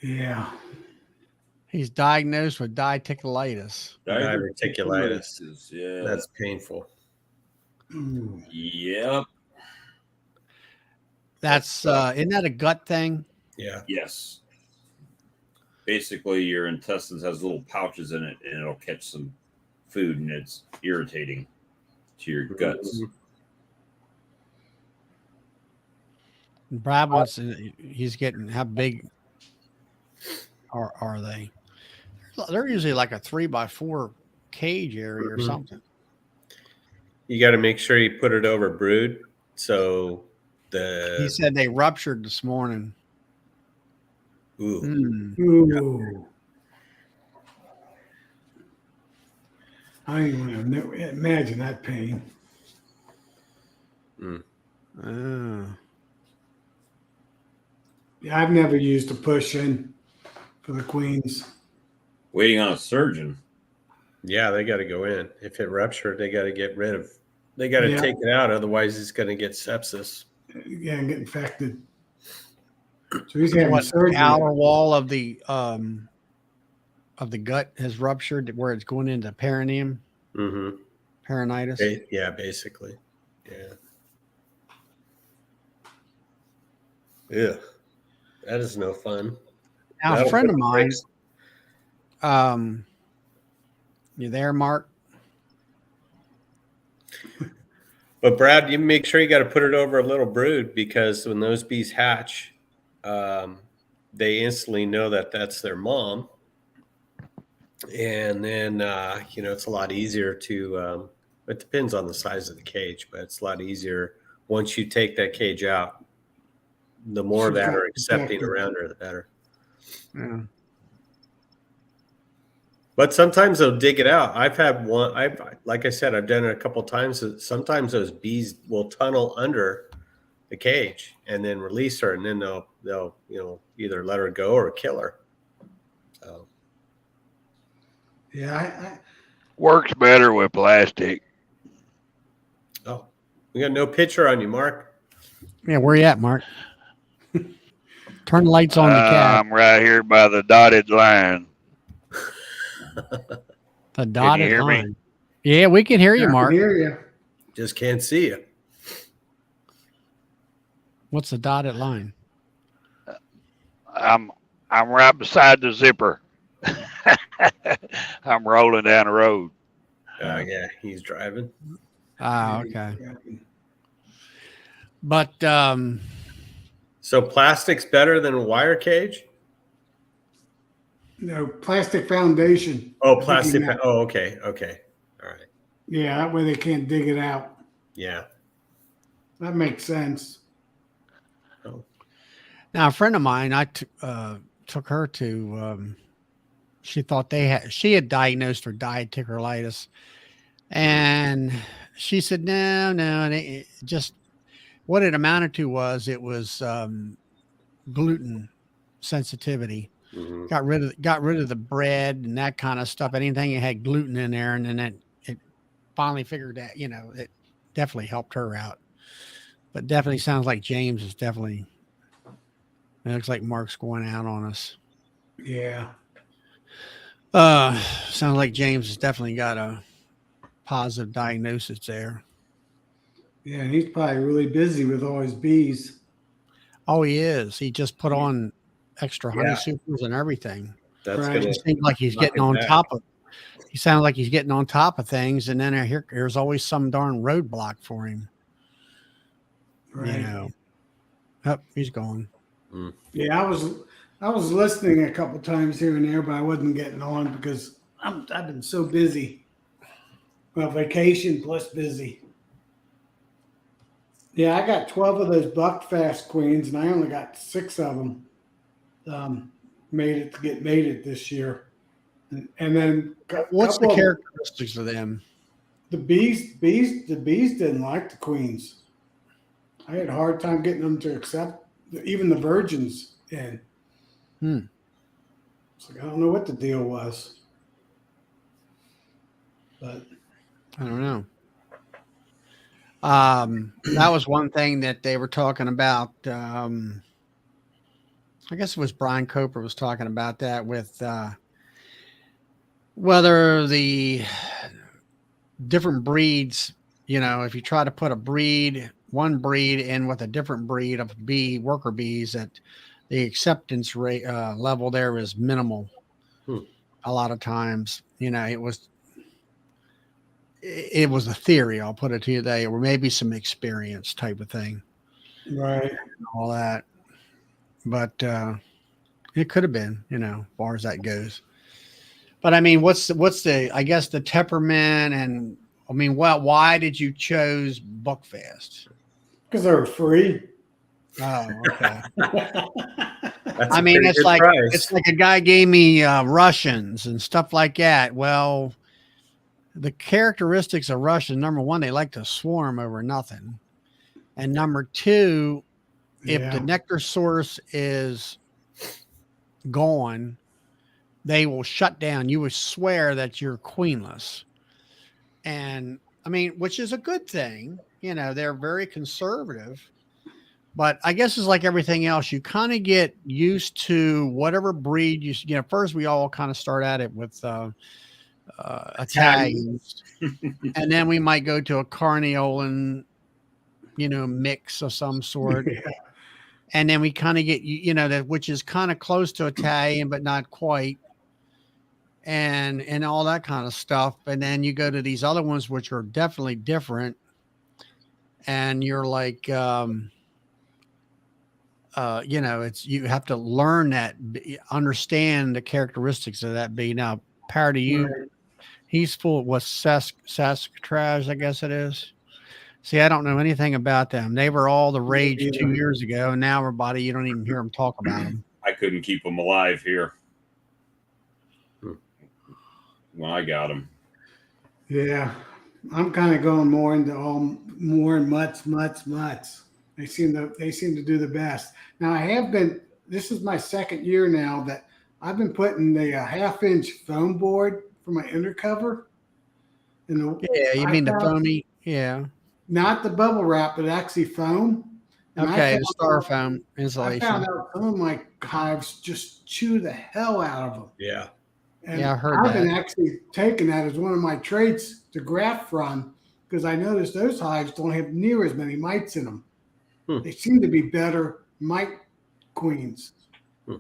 S6: Yeah.
S1: He's diagnosed with diverticulitis.
S4: Diverticulitis.
S2: Yeah.
S4: That's painful.
S6: Ooh.
S2: Yep.
S1: That's isn't that a gut thing?
S4: Yeah.
S2: Yes. Basically, your intestines has little pouches in it, and it'll catch some food, and it's irritating to your guts.
S1: Brad wants he's getting, how big are they? They're usually like a 3x4 cage area or something.
S4: You got to make sure you put it over brood. So
S1: He said they ruptured this morning.
S4: Ooh.
S6: Ooh. I don't even want to imagine that pain. Yeah, I've never used a push-in for the queens.
S2: Waiting on a surgeon.
S4: Yeah, they got to go in. If it ruptured, they got to get rid of. They got to take it out, otherwise it's going to get sepsis.
S6: Yeah, and get infected. So he's having surgery.
S1: The outer wall of the gut has ruptured where it's going into perineum. Peritonitis.
S4: Yeah, basically. Yeah. Yeah. That is no fun.
S1: Now, a friend of mine, you there, Mark?
S4: But Brad, you make sure you got to put it over a little brood, because when those bees hatch, they instantly know that that's their mom. And then, it's a lot easier to, it depends on the size of the cage, but it's a lot easier once you take that cage out. The more that are accepting around her, the better.
S1: Yeah.
S4: But sometimes they'll dig it out. I've had one. Like I said, I've done it a couple of times. Sometimes those bees will tunnel under the cage and then release her, and then they'll either let her go or kill her. So
S6: Yeah,
S7: Works better with plastic.
S4: oh, we got no picture on you, Mark.
S1: Yeah, where you at, Mark? Turn the lights on the cat.
S7: I'm right here by the dotted line.
S1: The dotted
S7: hear me?
S1: line. Yeah, we can hear you,
S6: I can
S1: Mark.
S6: hear you.
S4: Just can't see you.
S1: What's the dotted line?
S7: I'm right beside the zipper. I'm rolling down the road.
S4: Yeah, he's driving.
S1: Ah, okay. But
S4: So plastic's better than a wire cage?
S6: No, plastic foundation.
S4: Oh,
S6: I think
S4: plastic.
S6: you meant-
S4: Oh, okay. All right.
S6: Yeah, that way they can't dig it out.
S4: Yeah.
S6: That makes sense.
S4: Oh.
S1: now a friend of mine, I took her to. She thought she had diagnosed her diverticulitis, and she said no, and it just what it amounted to was gluten sensitivity.
S4: Mm-hmm.
S1: Got rid of the bread and that kind of stuff. Anything that had gluten in there, and then it finally figured that it definitely helped her out. But definitely sounds like James is definitely. It looks like Mark's going out on us.
S6: Yeah.
S1: Sounds like James has definitely got a positive diagnosis there.
S6: Yeah, and he's probably really busy with all his bees.
S1: Oh, he is. He just put on extra honey
S4: Yeah.
S1: supers and everything.
S4: That's
S6: Right.
S4: gonna
S1: It seems like he's
S4: knock
S1: getting
S4: it
S1: on
S4: back.
S1: top of. He sounds like he's getting on top of things, and then there's always some darn roadblock for him.
S6: Right.
S1: Oh, he's gone.
S6: Yeah, I was listening a couple times here and there, but I wasn't getting on because I've been so busy. Well, vacation plus busy. Yeah, I got 12 of those buckfast queens, and I only got 6 of them made it this year. And then
S1: What's the
S6: couple of
S1: characteristics of them?
S6: the bees didn't like the queens. I had a hard time getting them to accept even the virgins in. It's like I don't know what the deal was, but
S1: I don't know. That was one thing that they were talking about. I guess it was Brian Coper was talking about that with whether the different breeds, if you try to put one breed in with a different breed of worker bees, that the acceptance rate level there is minimal. A lot of times, it was a theory. I'll put it to you today, or maybe some experience type of thing.
S6: right.
S1: And all that, but it could have been, as far as that goes. But I mean, what's the I guess the temperament, and I mean, why did you choose Buckfast?
S6: Because they were free.
S1: Oh, okay.
S4: That's
S1: I
S4: a
S1: mean,
S4: pretty
S1: it's
S4: good
S1: like
S4: price.
S1: it's like a guy gave me Russians and stuff like that. Well, the characteristics of Russians: number one, they like to swarm over nothing, and number two, if the nectar source is gone, they will shut down. You would swear that you're queenless. And I mean, which is a good thing. They're very conservative. But I guess it's like everything else. You kind of get used to whatever breed first we all kind of start at it with Italians. And then we might go to a Carniolan, mix of some sort.
S6: Yeah.
S1: And then we kind of get, that which is kind of close to Italian, but not quite. And all that kind of stuff. And then you go to these other ones, which are definitely different. And you're like, it's, you have to learn that, understand the characteristics of that bee. Now, prior to you, he's full of what Saskatraz, I guess it is. See, I don't know anything about them. They were all the rage 2 years ago, and now everybody, you don't even hear them talk about them.
S2: I couldn't keep them alive here when I got them.
S6: Yeah. I'm kind of going more into more mutts. They seem to do the best. Now I have been. This is my second year now that I've been putting the 1/2-inch foam board for my undercover.
S1: Yeah, you mean the foamy? Yeah.
S6: Not the bubble wrap, but actually foam. And
S1: Okay, the styrofoam
S6: I
S1: insulation.
S6: found out some of my hives just chew the hell out of them.
S4: Yeah.
S6: And
S1: Yeah, I heard
S6: I've been
S1: that.
S6: actually taking that as one of my traits to graft from because I noticed those hives don't have near as many mites in them. They seem to be better mite queens, the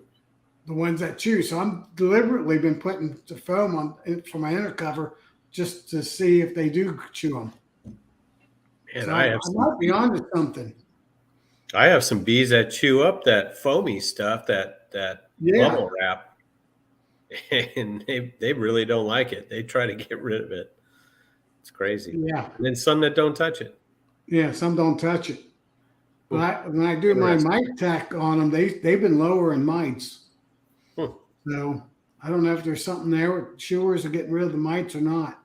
S6: ones that chew. So I'm deliberately been putting the foam on it for my inner cover just to see if they do chew them.
S4: And
S6: So
S4: I
S6: might be onto something.
S4: I have some bees that chew up that foamy stuff, that bubble wrap, and they really don't like it. They try to get rid of it. It's crazy.
S6: Yeah.
S4: And then some that don't touch it.
S6: Yeah, some don't touch it. But when I do my mite tack on them, they've been lowering mites. So I don't know if there's something there with chewers are getting rid of the mites or not.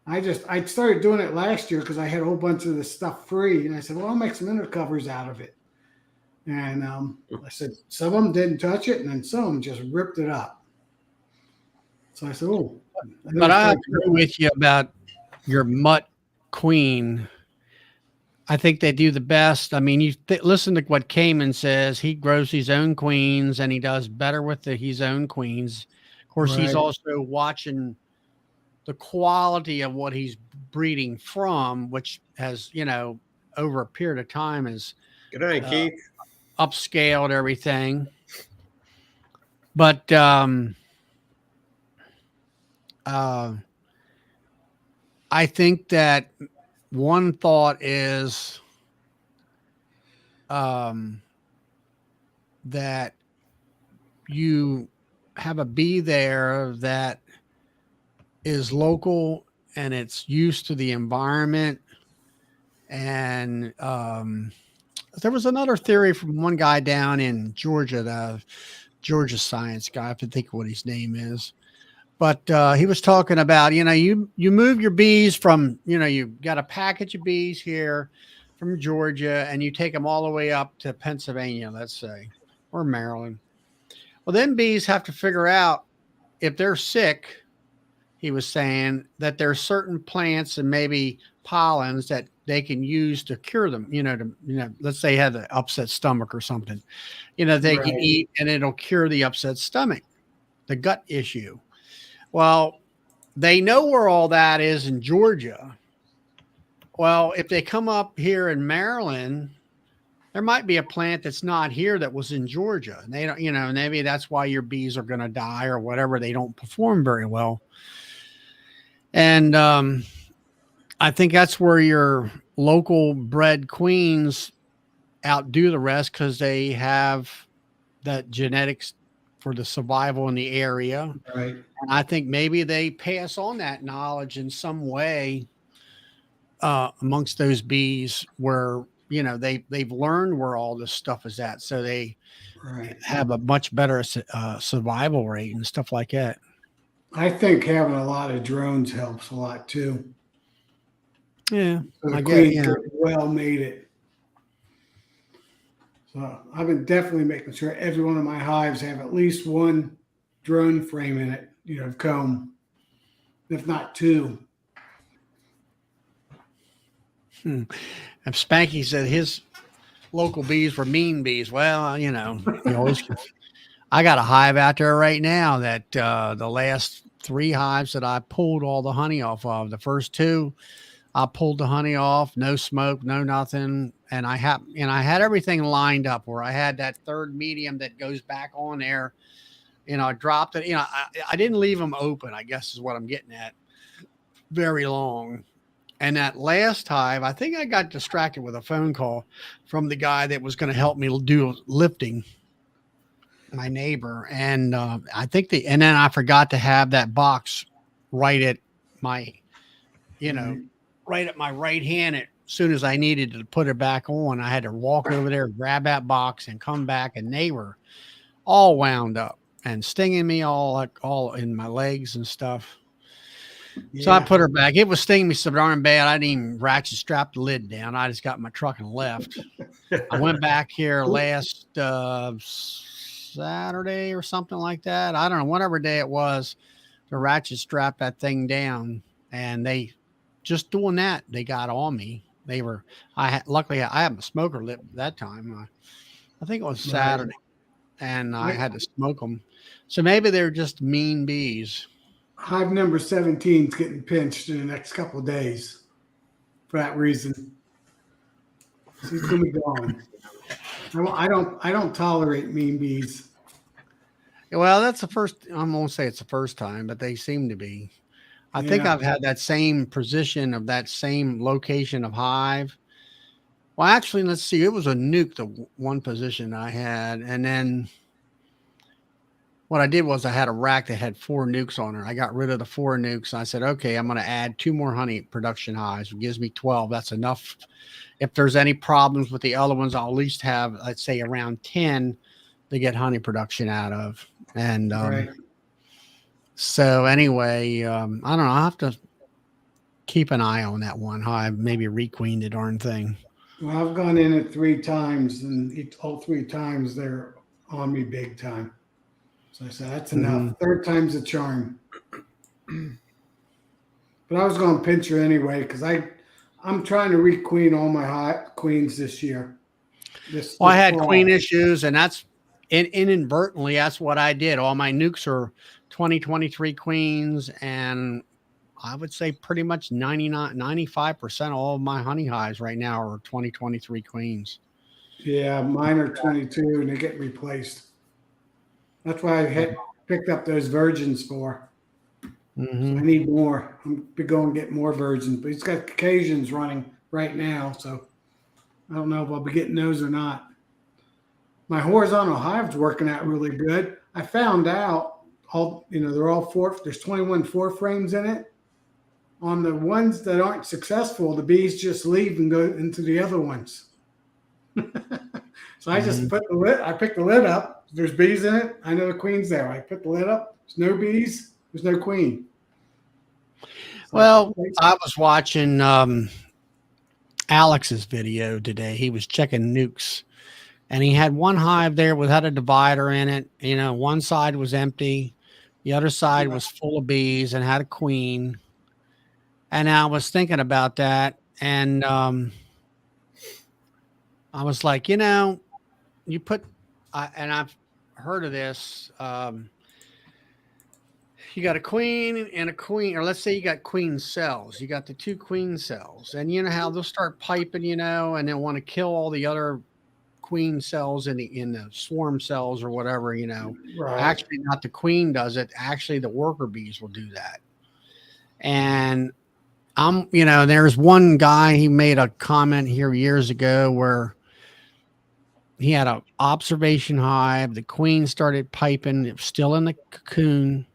S6: I started doing it last year because I had a whole bunch of this stuff free, and I said, well, I'll make some inner covers out of it. And I said some of them didn't touch it, and then some of them just ripped it up. So I said, oh.
S1: But I agree with you about your mutt queen. I think they do the best. I mean, you listen to what Cayman says. He grows his own queens, and he does better with his own queens. Of course, he's also watching the quality of what he's breeding from, which has, over a period of time is
S4: Good night, Keith.
S1: Upscaled everything. But I think that one thought is that you have a bee there that is local and it's used to the environment. And there was another theory from one guy down in Georgia, the Georgia science guy, I have to think of what his name is. But he was talking about, you move your bees from, you got a package of bees here from Georgia and you take them all the way up to Pennsylvania, let's say, or Maryland. Well, then bees have to figure out if they're sick. He was saying that there are certain plants and maybe pollens that they can use to cure them, let's say had an upset stomach or something, they can eat and it'll cure the upset stomach, the gut issue. Well, they know where all that is in Georgia. Well, if they come up here in Maryland, there might be a plant that's not here that was in Georgia. And they don't, maybe that's why your bees are going to die or whatever. They don't perform very well. And I think that's where your local bred queens outdo the rest because they have that genetics for the survival in the area.
S6: Right.
S1: And I think maybe they pass on that knowledge in some way amongst those bees where, they've learned where all this stuff is at. So they have a much better survival rate and stuff like that.
S6: I think having a lot of drones helps a lot too.
S1: Yeah.
S6: So the queens well made it. So I've been definitely making sure every one of my hives have at least one drone frame in it, comb, if not two.
S1: And Spanky said his local bees were mean bees. Well, you always. I got a hive out there right now that the last 3 hives that I pulled all the honey off of. The first 2, I pulled the honey off, no smoke, no nothing. And I had everything lined up where I had that third medium that goes back on there. I dropped it. I didn't leave them open, I guess is what I'm getting at, very long. And that last hive, I think I got distracted with a phone call from the guy that was going to help me do lifting, my neighbor. And I think and then I forgot to have that box right at my, right at my right hand. As soon as I needed to put it back on, I had to walk over there, grab that box and come back. And they were all wound up and stinging me all in my legs and stuff. So I
S6: Yeah.
S1: put her back. It was stinging me so darn bad. I didn't even ratchet strap the lid down. I just got in my truck and left. I went back here last Saturday or something like that. I don't know, whatever day it was, to ratchet strap that thing down. And they just doing that, they got on me. They were, luckily I had a smoker lit that time. I think it was Saturday, and I had to smoke them. So maybe they're just mean bees.
S6: Hive number 17 is getting pinched in the next couple of days for that reason. She's gonna be gone. I don't tolerate mean bees.
S1: Well, that's the first. I won't say it's the first time, but they seem to be. I think
S6: Yeah.
S1: I've had that same position of that same location of hive. Well, actually, let's see. It was a nuke, the one position I had, and then what I did was I had a rack that had 4 nukes on it. I got rid of the 4 nukes. I said, okay, I'm going to add 2 more honey production hives. It gives me 12. That's enough. If there's any problems with the other ones, I'll at least have, let's say, around 10 to get honey production out of. And
S6: Right.
S1: so anyway, I don't know. I'll have to keep an eye on that one hive, maybe requeen the darn thing.
S6: Well, I've gone in it 3 times, and all 3 times they're on me big time. So I said, that's enough. Third time's a charm. But I was going to pinch her anyway because I'm trying to requeen all my queens this year.
S1: Well, I had
S6: fall.
S1: queen issues, and that's inadvertently, that's what I did. All my nukes are 2023 queens, and I would say pretty much 95% of all of my honey hives right now are 2023 queens.
S6: Yeah, mine are 22 and they get replaced. That's why I had picked up those virgins for. So I need more. I'm going to get more virgins, but he's got Caucasians running right now, so I don't know if I'll be getting those or not. My horizontal hive's working out really good. I found out they're all 4. There's 21 4 frames in it. On the ones that aren't successful, the bees just leave and go into the other ones. So I just put the lid. I picked the lid up. There's bees in it. I know the queen's there. I put the lid up. There's no bees. There's no queen.
S1: Well, I was watching Alex's video today. He was checking nukes, and he had one hive there had a divider in it. You know, one side was empty, the other side was full of bees and had a queen. And I was thinking about that, and I was like, you put, and I've heard of this. You got a queen and a queen, or let's say you got queen cells. You got the 2 queen cells, and you know how they'll start piping, and they'll want to kill all the other queen cells in the swarm cells or whatever,
S6: Right.
S1: Actually, not the queen does it. Actually, the worker bees will do that. And there's one guy, he made a comment here years ago where he had an observation hive. The queen started piping. It was still in the cocoon,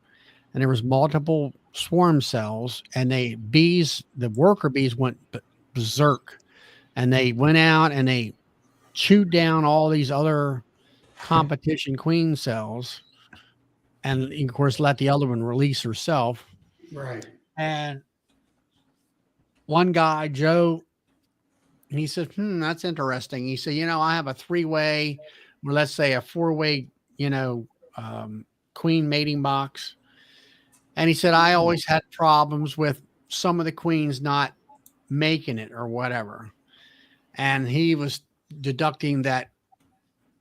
S1: and there was multiple swarm cells, and the worker bees went berserk, and they went out and they chewed down all these other competition queen cells, and of course let the other one release herself.
S6: Right.
S1: And one guy, Joe, he said, that's interesting. He said, I have a 3-way, or let's say a 4-way, queen mating box. And he said, I always had problems with some of the queens not making it or whatever. And he was deducting that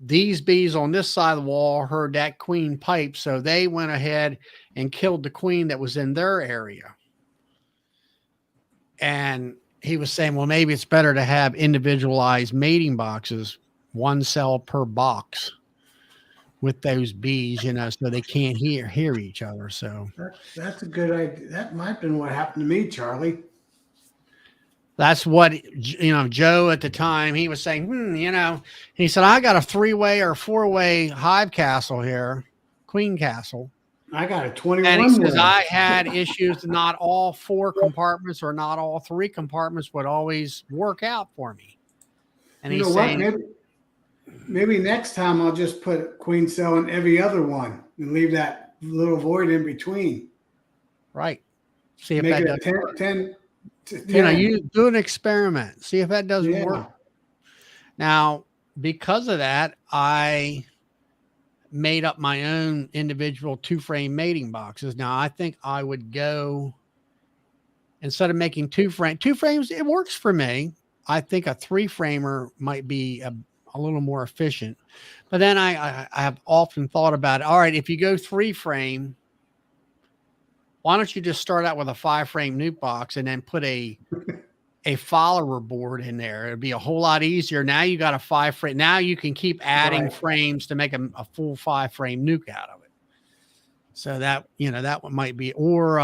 S1: these bees on this side of the wall heard that queen pipe. So they went ahead and killed the queen that was in their area. And he was saying, well, maybe it's better to have individualized mating boxes, 1 cell per box with those bees, so they can't hear each other. So
S6: that's a good idea. That might have been what happened to me, Charlie.
S1: That's what, Joe at the time, he was saying, he said, I got a 3-way or 4-way hive castle here, queen castle.
S6: I got a 21.
S1: And he says, I had issues. Not all 4 compartments or not all 3 compartments would always work out for me. And he's saying,
S6: maybe next time I'll just put a queen cell in every other one and leave that little void in between.
S1: Right. See if
S6: Make
S1: that
S6: it
S1: does.
S6: 10,
S1: You know, you do an experiment. See if that doesn't
S6: Yeah.
S1: work. Now, because of that, I made up my own individual 2-frame mating boxes. Now, I think I would go instead of making two frames. It works for me. I think a 3-framer might be a little more efficient. But then I have often thought about it. All right, if you go 3-frame, why don't you just start out with a 5-frame nuke box and then put a follower board in there? It'd be a whole lot easier. Now you got a 5-frame. Now you can keep adding
S6: Right.
S1: frames to make a full 5-frame nuke out of it. So that, you know, that one might be, or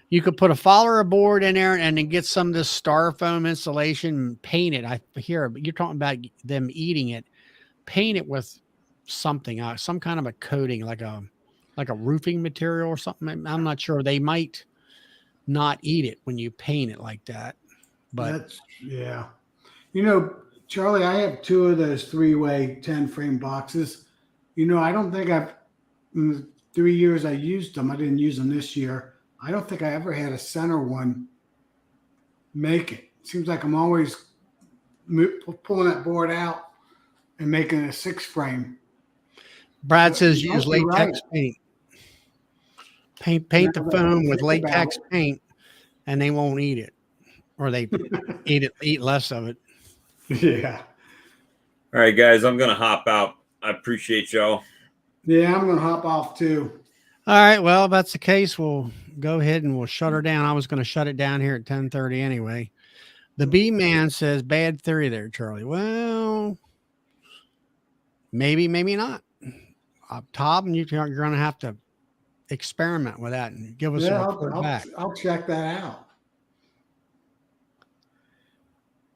S1: you could put a follower board in there and then get some of this styrofoam insulation and paint it. I hear you're talking about them eating it. Paint it with something, some kind of a coating, like a roofing material or something. I'm not sure. They might not eat it when you paint it like that. But
S6: yeah. You know, Charlie, I have 2 of those 3-way 10-frame boxes. You know, I don't think in the 3 years I used them, I didn't use them this year. I don't think I ever had a center one make it. Seems like I'm always pulling that board out and making a 6-frame.
S1: Brad
S6: But
S1: says
S6: you
S1: use
S6: might be
S1: latex
S6: right.
S1: paint the
S6: Now that I
S1: foam with
S6: think about
S1: latex
S6: it.
S1: paint, and they won't eat it, or they eat less of it.
S6: Yeah.
S2: All right, guys, I'm gonna hop out. I appreciate y'all.
S6: Yeah, I'm going to hop off too.
S1: All right. Well, if that's the case, we'll go ahead and we'll shut her down. I was going to shut it down here at 10:30 anyway. The bee man says bad theory there, Charlie. Well, maybe not. Tom, you're going to have to experiment with that and give us a
S6: Yeah,
S1: report back.
S6: I'll check that out.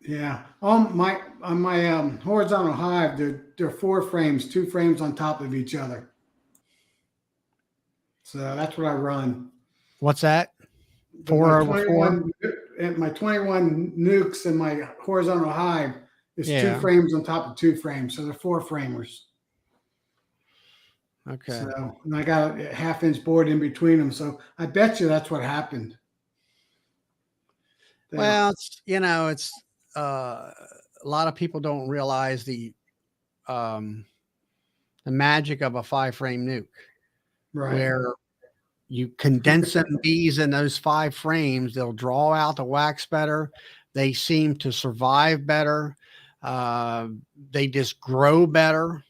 S6: Yeah. On my horizontal hive, they're 4 frames, 2 frames on top of each other. So that's what I run.
S1: What's that?
S6: But
S1: 4
S6: my
S1: over 4?
S6: And my 21 nukes and my horizontal hive is
S1: Yeah.
S6: 2 frames on top of 2 frames. So they're 4 framers.
S1: Okay.
S6: So, and I got a 1/2-inch board in between them. So I bet you that's what happened.
S1: Well, it's a lot of people don't realize the magic of a 5-frame nuke,
S6: Right.
S1: where you condense them bees in those 5 frames, they'll draw out the wax better. They seem to survive better. They just grow better.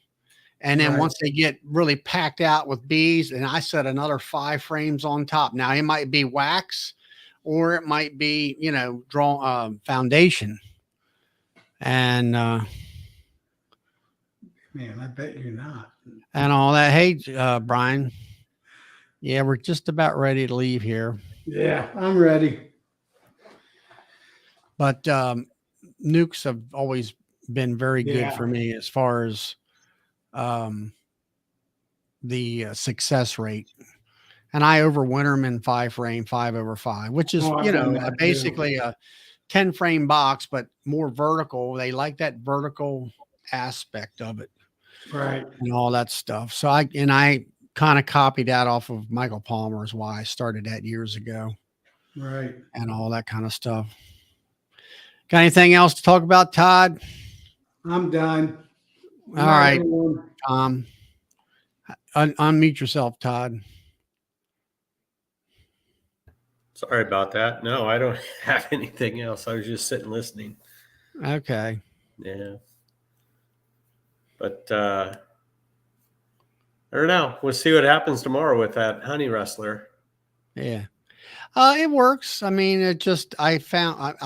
S1: And then
S6: Right.
S1: once they get really packed out with bees, and I set another 5 frames on top. Now it might be wax, or it might be, foundation. And
S6: Man, I bet you're not.
S1: and all that. Hey, Brian. Yeah, we're just about ready to leave here.
S6: Yeah, I'm ready.
S1: But nukes have always been very good
S6: Yeah.
S1: for me as far as the success rate. And I overwinter them in 5-frame, 5 over 5, which is,
S6: Oh, I've done that too.
S1: basically a 10-frame box, but more vertical. They like that vertical aspect of it.
S6: Right.
S1: And all that stuff. So I kind of copied that off of Michael Palmer, is why I started that years ago,
S6: Right.
S1: and all that kind of stuff. Got anything else to talk about, Todd?
S6: I'm done.
S1: All right, Tom. Unmute yourself, Todd.
S4: Sorry about that. No, I don't have anything else. I was just sitting listening.
S1: Okay.
S4: Yeah. But I don't know. We'll see what happens tomorrow with that honey rustler.
S1: Yeah. It works. I mean, I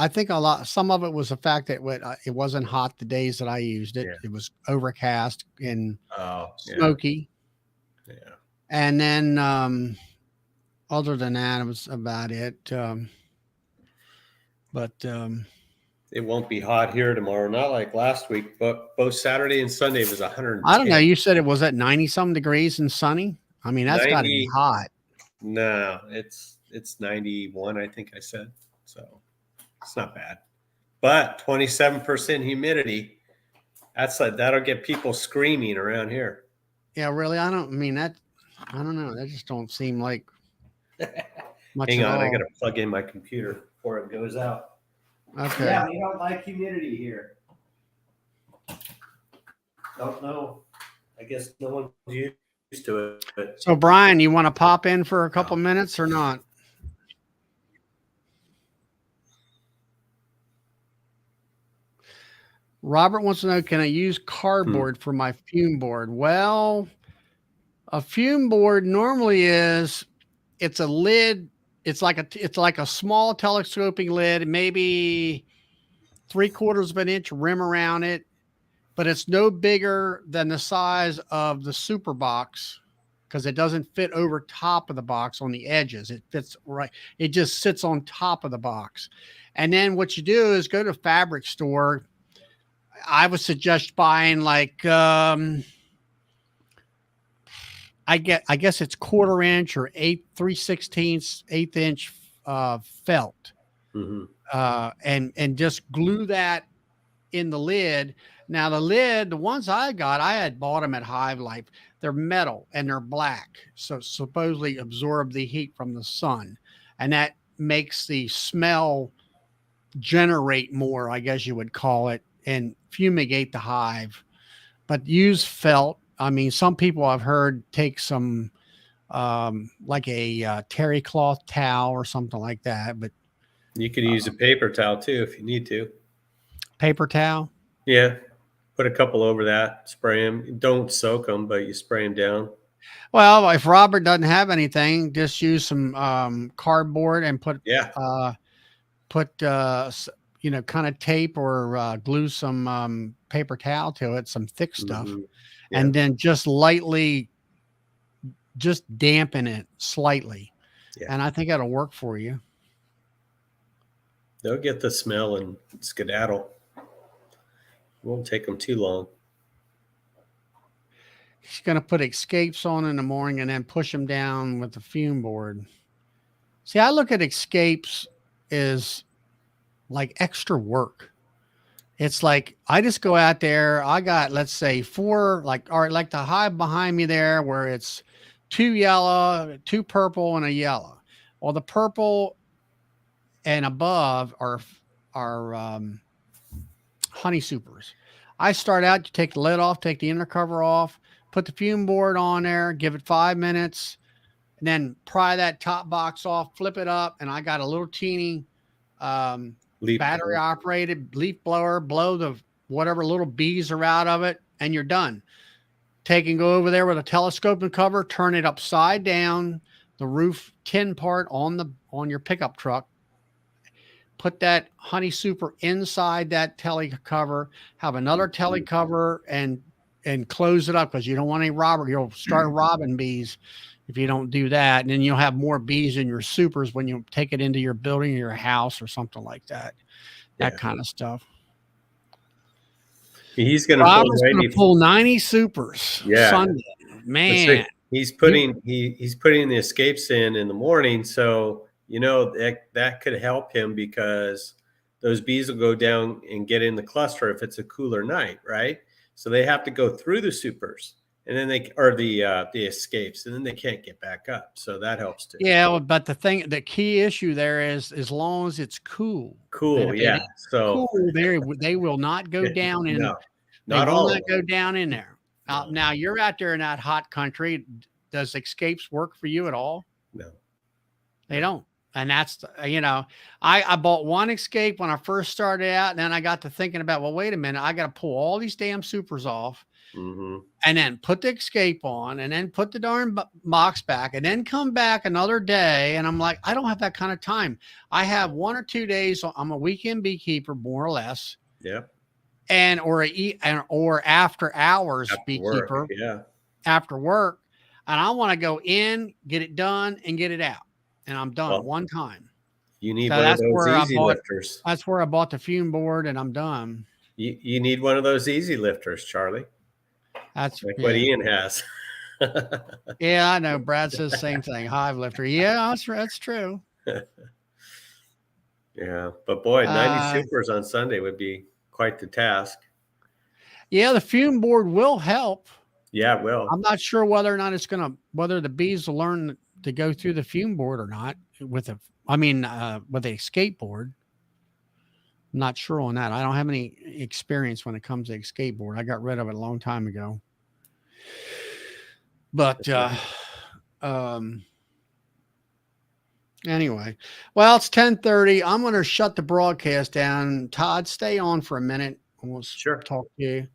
S1: think some of it was the fact that it wasn't hot the days that I used it.
S4: Yeah.
S1: It was overcast and
S4: Yeah.
S1: smoky. And then, other than that, it was about it. But
S4: it won't be hot here tomorrow. Not like last week, but both Saturday and Sunday was 100.
S1: I don't know. You said it was at 90-some degrees and sunny. I mean, that's got to be hot.
S4: No, it's 91, I think I said. So it's not bad. But 27% humidity. That'll get people screaming around here.
S1: Yeah, really. I don't know. That just don't seem like much
S4: Hang
S1: at
S4: on, I
S1: all.
S4: got to plug in my computer before it goes out.
S1: Okay.
S4: Yeah, we don't like humidity here. Don't know. I guess no one's used to it.
S1: So Brian, you want to pop in for a couple minutes or not? Robert wants to know, can I use cardboard for my fume board? Well, a fume board normally it's a lid. It's like a small telescoping lid, maybe 3/4 of an inch rim around it, but it's no bigger than the size of the super box because it doesn't fit over top of the box on the edges. It fits right. It just sits on top of the box. And then what you do is go to a fabric store. I would suggest buying like I guess it's 1/4 inch or 3/16 inch felt, and just glue that in the lid. Now the ones I got, I had bought them at Hive Life. They're metal and they're black, so supposedly absorb the heat from the sun, and that makes the smell generate more, I guess you would call it, and fumigate the hive. But use felt. I mean, some people I've heard take some like a terry cloth towel or something like that. But
S4: you could use a paper towel too if you need to.
S1: Paper towel?
S4: Yeah. Put a couple over that, spray them. Don't soak them, but you spray them down.
S1: Well, if Robert doesn't have anything, just use some cardboard and put kind of tape or glue some paper towel to it, some thick stuff, and then just lightly, just dampen it slightly. Yeah. And I think that'll work for you.
S4: They'll get the smell and skedaddle. It won't take them too long.
S1: She's going to put escapes on in the morning and then push them down with the fume board. See, I look at escapes as like extra work. It's like I just go out there. I got, let's say, 4, like the hive behind me there where it's 2 yellow, 2 purple, and a yellow. Well, the purple and above are honey supers. I start out, you take the lid off, take the inner cover off, put the fume board on there, give it 5 minutes, and then pry that top box off, flip it up, and I got a little teeny battery operated leaf blower, blow the whatever little bees are out of it, and you're done. Take and go over there with a telescoping cover, turn it upside down, the roof tin part on your pickup truck. Put that honey super inside that telly cover, have another telly cover and close it up because you don't want any robber. You'll start robbing bees if you don't do that. And then you'll have more bees in your supers when you take it into your building or your house or something like that. That kind of stuff.
S4: He's going to
S1: pull 90 supers Sunday. Man.
S4: He's putting the escapes in the morning. So, that could help him because those bees will go down and get in the cluster if it's a cooler night, right? So they have to go through the supers and then the escapes, and then they can't get back up. So that helps too.
S1: Yeah, but the key issue there is as long as it's cool.
S4: Cool, yeah. So
S1: cool, they will not go down in.
S4: No,
S1: not all. Not go down in there. Now you're out there in that hot country. Does escapes work for you at all?
S4: No,
S1: they don't. And that's, I bought one escape when I first started out. And then I got to thinking about, well, wait a minute, I got to pull all these damn supers off and then put the escape on and then put the darn box back and then come back another day. And I'm like, I don't have that kind of time. I have 1 or 2 days. I'm a weekend beekeeper, more or less.
S4: Yep.
S1: Or after hours beekeeper. After work. And I want to go in, get it done and get it out. And I'm done one time.
S4: You need one of those easy lifters.
S1: That's where I bought the fume board, and I'm done.
S4: You need one of those easy lifters, Charlie.
S1: That's
S4: like what Ian has.
S1: Yeah, I know. Brad says the same thing. Hive lifter. Yeah, that's true.
S4: Yeah, but boy, 90 supers on Sunday would be quite the task.
S1: Yeah, the fume board will help.
S4: Yeah, it will.
S1: I'm not sure whether or not whether the bees will learn to go through the fume board or not with a, I mean, with a skateboard. I'm not sure on that. I don't have any experience when it comes to a skateboard. I got rid of it a long time ago. But anyway, well, it's 10:30. I'm going to shut the broadcast down. Todd, stay on for a minute. We'll
S4: Sure.
S1: talk to you.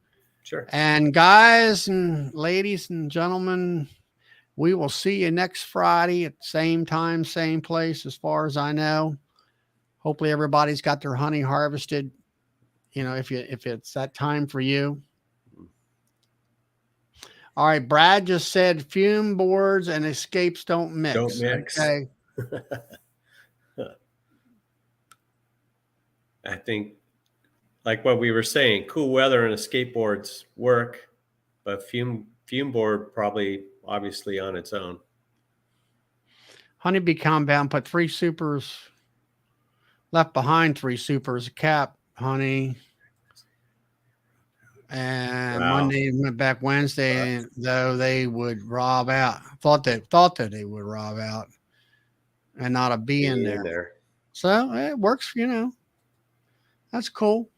S4: Sure.
S1: And guys and ladies and gentlemen, we will see you next Friday at the same time, same place, as far as I know. Hopefully everybody's got their honey harvested. You know, if it's that time for you. All right, Brad just said fume boards and escapes don't mix.
S4: Don't mix.
S1: Okay.
S4: I think, like what we were saying, cool weather and skateboards work, but fume board probably obviously on its own.
S1: Honeybee compound put 3 supers, left behind 3 supers, a cap, honey. And
S4: Wow.
S1: Monday went back Wednesday, and though they would rob out. Thought that they would rob out and not a bee in there. So it works, you know. That's cool.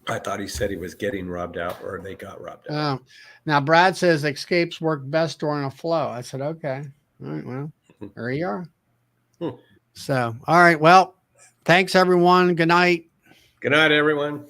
S4: I thought he said he was getting robbed out, or they got robbed out.
S1: Now Brad says escapes work best during a flow. I said, okay. All right, well, there you are. So, all right, well, thanks everyone. Good night.
S4: Good night, everyone.